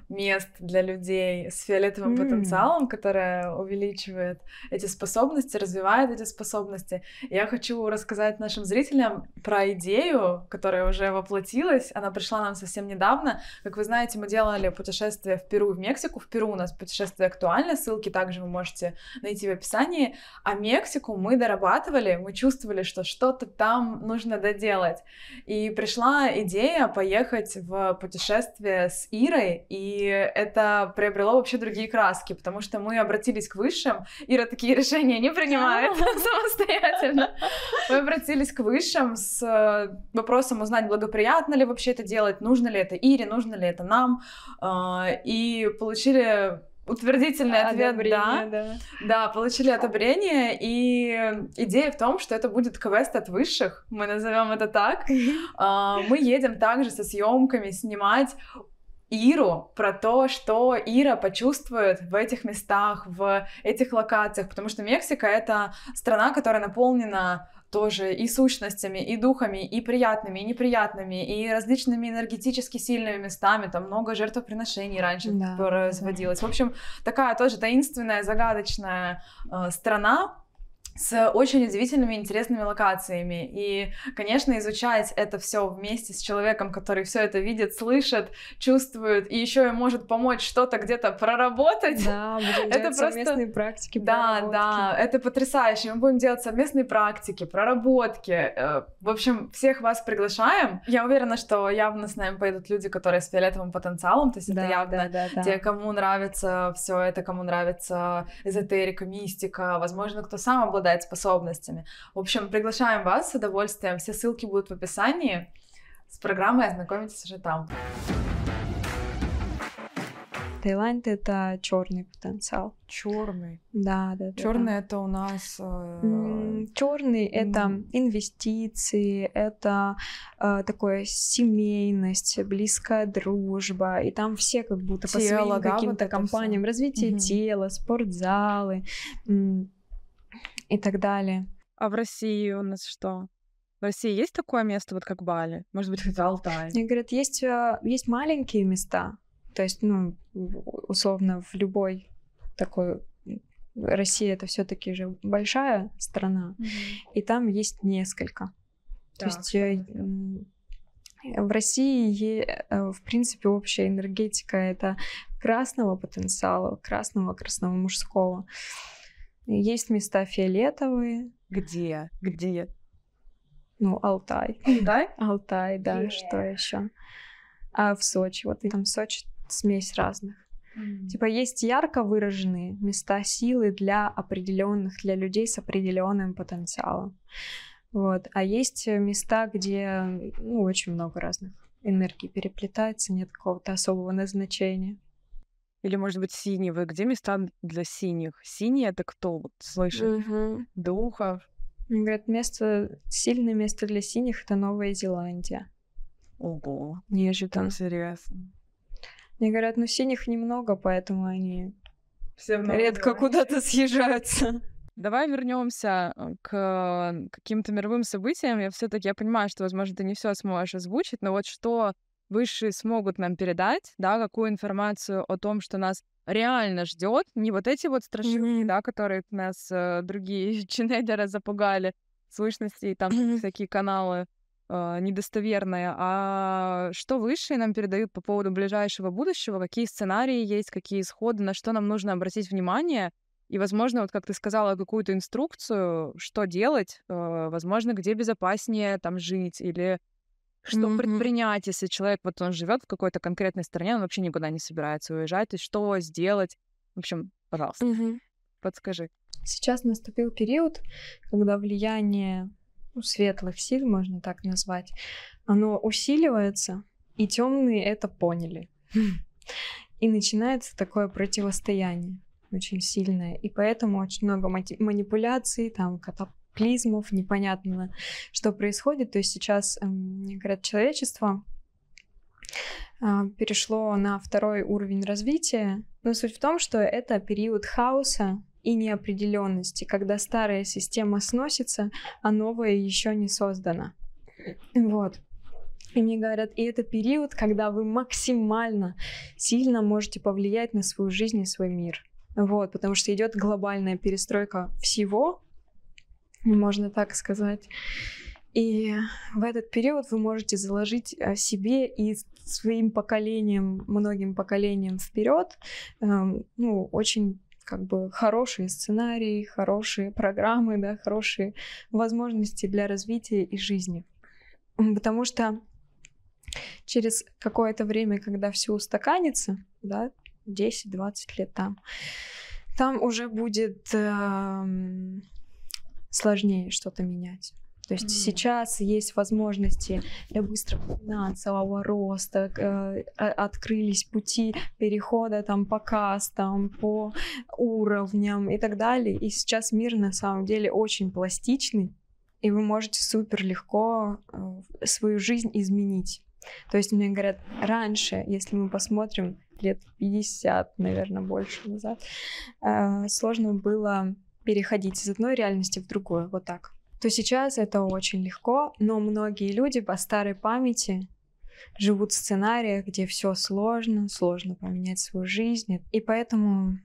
мест для людей с фиолетовым потенциалом, которое увеличивает эти способности, развивает эти способности. Я хочу рассказать нашим зрителям про идею, которая уже воплотилась. Она пришла нам совсем недавно. Как вы знаете, мы делали путешествие в Перу и в Мексику. В Перу у нас путешествие актуально, ссылки также вы можете найти в описании. А Мексику мы дорабатывали, мы чувствовали, что что-то там нужно доделать. И пришла идея поехать в путешествие с Ирой, и это приобрело вообще другие краски, потому что мы обратились к высшим. Ира такие решения не принимает самостоятельно. Мы обратились к высшим с вопросом узнать, благоприятно ли вообще это делать, нужно ли это Ире, нужно ли это нам, и получили утвердительный ответ да, получили одобрение, и идея в том, что это будет квест от высших, мы назовем это так. Мы едем также со съемками снимать Иру про то, что Ира почувствует в этих местах, в этих локациях, потому что Мексика — это страна, которая наполнена тоже и сущностями, и духами, и приятными, и неприятными, и различными энергетически сильными местами. Там много жертвоприношений раньше производилось. В общем, такая тоже таинственная, загадочная страна с очень удивительными, интересными локациями. И, конечно, изучать это все вместе с человеком, который все это видит, слышит, чувствует, и еще и может помочь что-то где-то проработать. Да, будем делать совместные практики, проработки. Да, это потрясающе. Мы будем делать совместные практики, проработки. В общем, всех вас приглашаем. Я уверена, что явно с нами пойдут люди, которые с фиолетовым потенциалом, то есть это явно те, кому нравится все это, кому нравится эзотерика, мистика, возможно, кто сам обладает способностями. В общем, приглашаем вас с удовольствием. Все ссылки будут в описании. С программой ознакомитесь уже там. Таиланд — это черный потенциал. Черный. Да. Черный это у нас. Черный это инвестиции, это такое семейность, близкая дружба, и там все как будто по своим каким-то компаниям, развитие тела, спортзалы и так далее. А в России у нас что? В России есть такое место, вот как Бали? Может быть, хоть Алтай? Мне говорят, есть маленькие места. То есть, условно, в любой такой... Россия — это все таки же большая страна, и там есть несколько. То есть в России, в принципе, общая энергетика — это красного потенциала, красного мужского. Есть места фиолетовые. Где? Алтай. Алтай, да, что еще? А в Сочи, вот там Сочи смесь разных. Типа есть ярко выраженные места силы для людей с определенным потенциалом. Вот. А есть места, где очень много разных энергий переплетается, нет какого-то особого назначения. Или, может быть, синий. Вы где места для синих? Синий — это кто? Вот слышит? Духов? Мне говорят, сильное место для синих — это Новая Зеландия. Ого. Неожиданно. Интересно. Мне говорят, синих немного, поэтому они Все редко куда-то съезжаются. Давай вернемся к каким-то мировым событиям. Я понимаю, что, возможно, ты не все сможешь озвучить, но вот что высшие смогут нам передать, да, какую информацию о том, что нас реально ждет, не вот эти вот страшилки, да, которые нас другие ченнелеры запугали, слышности и там всякие каналы недостоверные, а что высшие нам передают по поводу ближайшего будущего, какие сценарии есть, какие исходы, на что нам нужно обратить внимание, и, возможно, вот как ты сказала, какую-то инструкцию, что делать, возможно, где безопаснее там жить, или что предпринять, если человек, вот он живет в какой-то конкретной стране, он вообще никуда не собирается уезжать, и что сделать. В общем, пожалуйста, подскажи. Сейчас наступил период, когда влияние светлых сил, можно так назвать, оно усиливается, и темные это поняли. И начинается такое противостояние очень сильное. И поэтому очень много манипуляций, там, катаклизмов, непонятно, что происходит. То есть сейчас, говорят, человечество перешло на второй уровень развития. Но суть в том, что это период хаоса и неопределенности, когда старая система сносится, а новая еще не создана. Вот. И мне говорят, и это период, когда вы максимально сильно можете повлиять на свою жизнь и свой мир. Вот, потому что идет глобальная перестройка всего, можно так сказать. И в этот период вы можете заложить себе и своим поколениям, многим поколениям вперед, очень хорошие сценарии, хорошие программы, да, хорошие возможности для развития и жизни. Потому что через какое-то время, когда все устаканится, да, 10-20 лет там уже будет сложнее что-то менять. То есть сейчас есть возможности для быстрого финансового роста, открылись пути перехода по кастам, по уровням и так далее. И сейчас мир на самом деле очень пластичный, и вы можете супер легко свою жизнь изменить. То есть мне говорят, раньше, если мы посмотрим лет 50, наверное, больше назад, сложно было переходить из одной реальности в другую, вот так. То сейчас это очень легко, но многие люди по старой памяти живут в сценариях, где все сложно поменять свою жизнь. И поэтому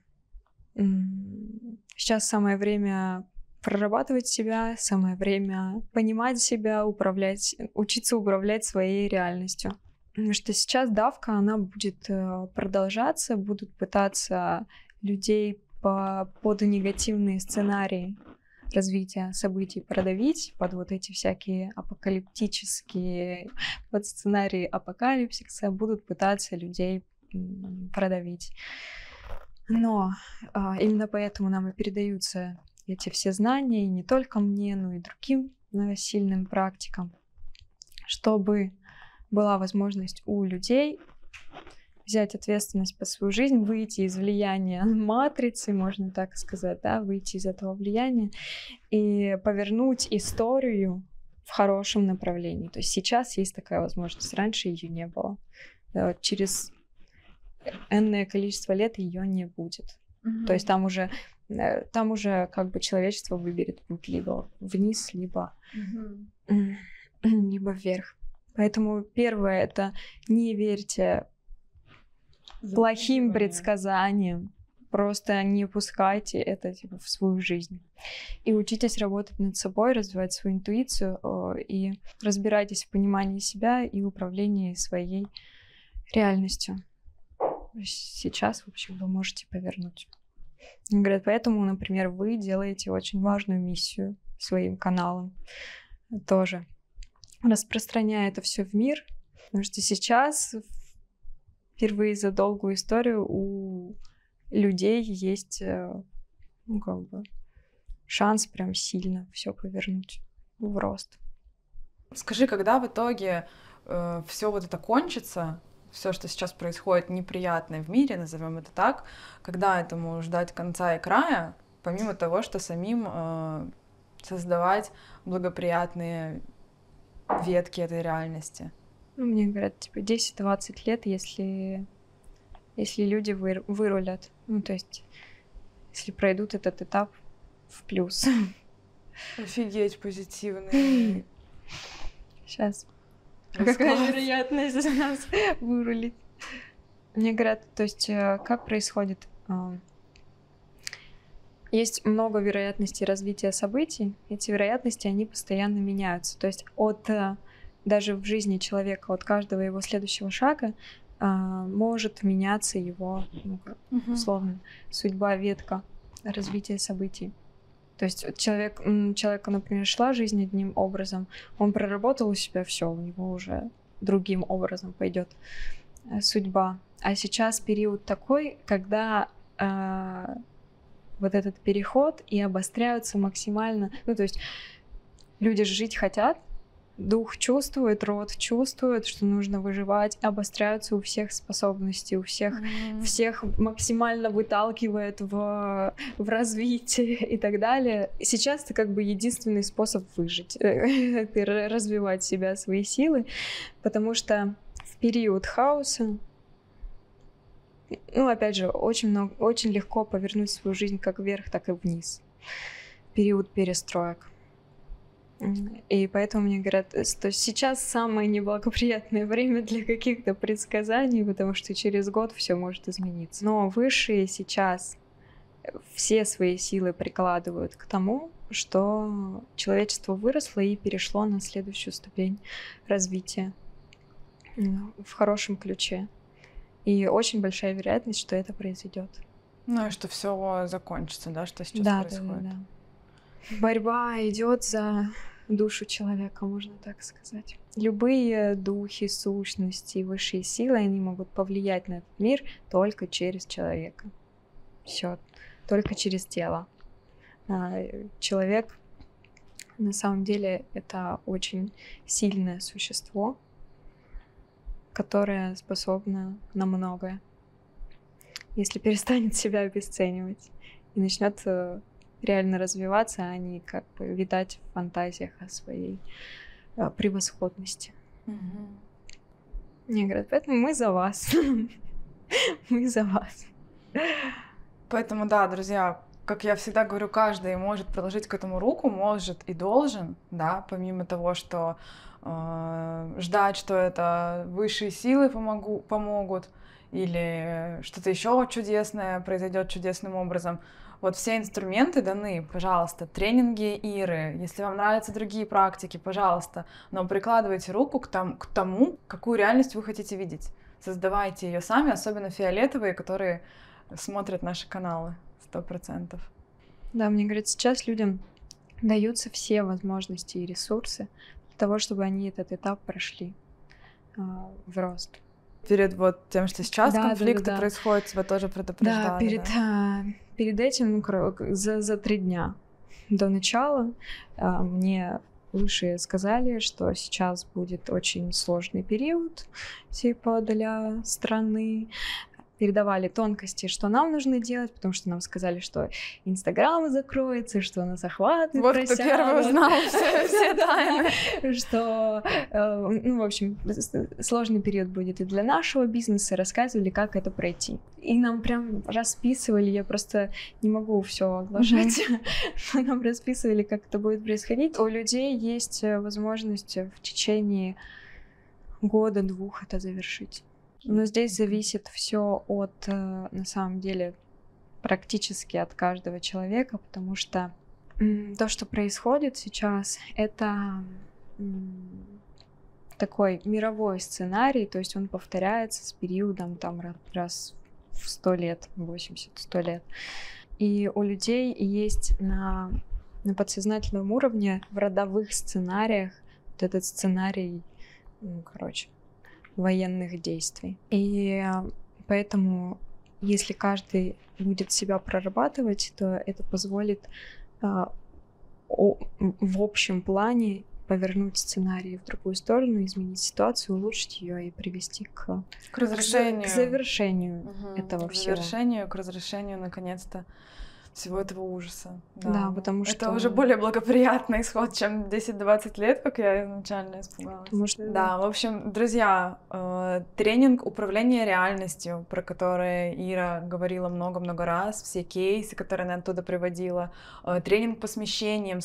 сейчас самое время прорабатывать себя, самое время понимать себя, учиться управлять своей реальностью. Потому что сейчас давка, она будет продолжаться, будут пытаться людей под негативные сценарии развития событий продавить, под вот эти всякие апокалиптические, под сценарии апокалипсиса будут пытаться людей продавить. Но именно поэтому нам и передаются эти все знания, и не только мне, но и другим сильным практикам, чтобы была возможность у людей взять ответственность по свою жизнь, выйти из влияния матрицы, можно так сказать, да, выйти из этого влияния и повернуть историю в хорошем направлении. То есть сейчас есть такая возможность, раньше ее не было. Через энное количество лет ее не будет. То есть там уже человечество выберет путь либо вниз, либо вверх. Поэтому первое — это не верьте плохим предсказаниям. Просто не пускайте это в свою жизнь. И учитесь работать над собой, развивать свою интуицию и разбирайтесь в понимании себя и управлении своей реальностью. Сейчас, в общем, вы можете повернуть. Говорят, поэтому, например, вы делаете очень важную миссию своим каналом тоже, распространяя это все в мир, потому что сейчас впервые за долгую историю у людей есть шанс прям сильно все повернуть в рост. Скажи, когда в итоге все вот это кончится, все, что сейчас происходит неприятное в мире, назовем это так, когда этому ждать конца и края, помимо того, что самим создавать благоприятные ветки этой реальности? Мне говорят, 10-20 лет, если люди вырулят. То есть, если пройдут этот этап в плюс. Офигеть, позитивный. Сейчас. Какая вероятность у нас вырулить? Мне говорят, то есть, как происходит? Есть много вероятностей развития событий. Эти вероятности, они постоянно меняются. То есть даже в жизни человека, от каждого его следующего шага может меняться его, условно, судьба, ветка развития событий. То есть человеку, например, шла жизнь одним образом, он проработал у себя все, у него уже другим образом пойдет судьба. А сейчас период такой, когда вот этот переход и обостряются максимально. То есть люди же жить хотят, дух чувствует, род чувствует, что нужно выживать, обостряются у всех способности, у всех максимально выталкивает в развитие и так далее. Сейчас это как бы единственный способ выжить, развивать себя, свои силы, потому что в период хаоса, опять же, очень легко повернуть свою жизнь как вверх, так и вниз. Период перестроек. И поэтому мне говорят, что сейчас самое неблагоприятное время для каких-то предсказаний, потому что через год все может измениться. Но высшие сейчас все свои силы прикладывают к тому, что человечество выросло и перешло на следующую ступень развития в хорошем ключе. И очень большая вероятность, что это произойдет. И что все закончится, да, что сейчас происходит. Да. Борьба идет за душу человека, можно так сказать. Любые духи, сущности, высшие силы, они могут повлиять на этот мир только через человека. Все, только через тело. Человек, на самом деле, это очень сильное существо, которое способно на многое. Если перестанет себя обесценивать и начнет реально развиваться, а не как бы витать в фантазиях о своей превосходности. Мне говорят, поэтому мы за вас. Мы за вас. Поэтому, да, друзья, как я всегда говорю, каждый может приложить к этому руку, может и должен, да, помимо того, что ждать, что это высшие силы помогут, или что-то еще чудесное произойдет чудесным образом. Вот все инструменты даны, пожалуйста, тренинги Иры. Если вам нравятся другие практики, пожалуйста, но прикладывайте руку к тому, какую реальность вы хотите видеть. Создавайте ее сами, особенно фиолетовые, которые смотрят наши каналы 100%. Да, мне говорят, сейчас людям даются все возможности и ресурсы для того, чтобы они этот этап прошли в рост. Перед вот тем, что сейчас конфликты происходят, тебя тоже предупреждали. Да, перед этим, за 3 дня до начала мне высшие сказали, что сейчас будет очень сложный период, типа для страны. Передавали тонкости, что нам нужно делать, потому что нам сказали, что Инстаграм закроется, что нас охваты просядут. Вот кто первый узнал все тайны. Что, в общем, сложный период будет и для нашего бизнеса. Рассказывали, как это пройти. И нам прям расписывали, я просто не могу все оглашать, нам расписывали, как это будет происходить. У людей есть возможность в течение 1-2 года это завершить. Но здесь зависит все от, на самом деле, практически от каждого человека, потому что то, что происходит сейчас, это такой мировой сценарий, то есть он повторяется с периодом там раз в 100 лет, 80-100 лет. И у людей есть на подсознательном уровне в родовых сценариях вот этот сценарий, военных действий. И поэтому, если каждый будет себя прорабатывать, то это позволит в общем плане повернуть сценарий в другую сторону, изменить ситуацию, улучшить ее и привести к разрешению. К завершению этого всего. К разрешению, наконец-то, всего этого ужаса. Да, потому что... Это уже более благоприятный исход, чем 10-20 лет, как я изначально испугалась. Потому что... Да, в общем, друзья, тренинг управления реальностью, про который Ира говорила много-много раз, все кейсы, которые она оттуда приводила, тренинг по смещениям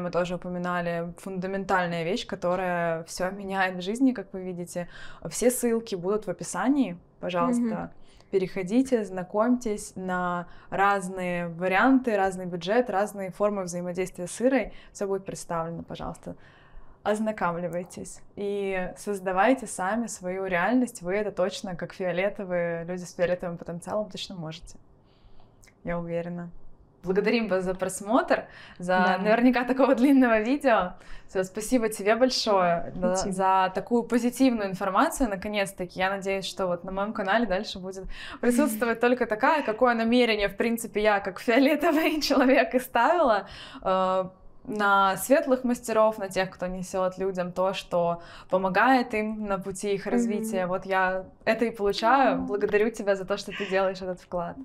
мы тоже упоминали, фундаментальная вещь, которая все меняет в жизни, как вы видите. Все ссылки будут в описании, пожалуйста. Переходите, знакомьтесь на разные варианты, разный бюджет, разные формы взаимодействия с Ирой. Все будет представлено, пожалуйста. Ознакомливайтесь и создавайте сами свою реальность. Вы это точно, как фиолетовые, люди с фиолетовым потенциалом, точно можете. Я уверена. Благодарим вас за просмотр, за наверняка такого длинного видео. Все, спасибо тебе большое за такую позитивную информацию. Наконец-таки, я надеюсь, что вот на моем канале дальше будет присутствовать только такая, какое намерение, в принципе, я как фиолетовый человек и ставила. На светлых мастеров, на тех, кто несет людям то, что помогает им на пути их развития. Вот я это и получаю. Благодарю тебя за то, что ты делаешь этот вклад.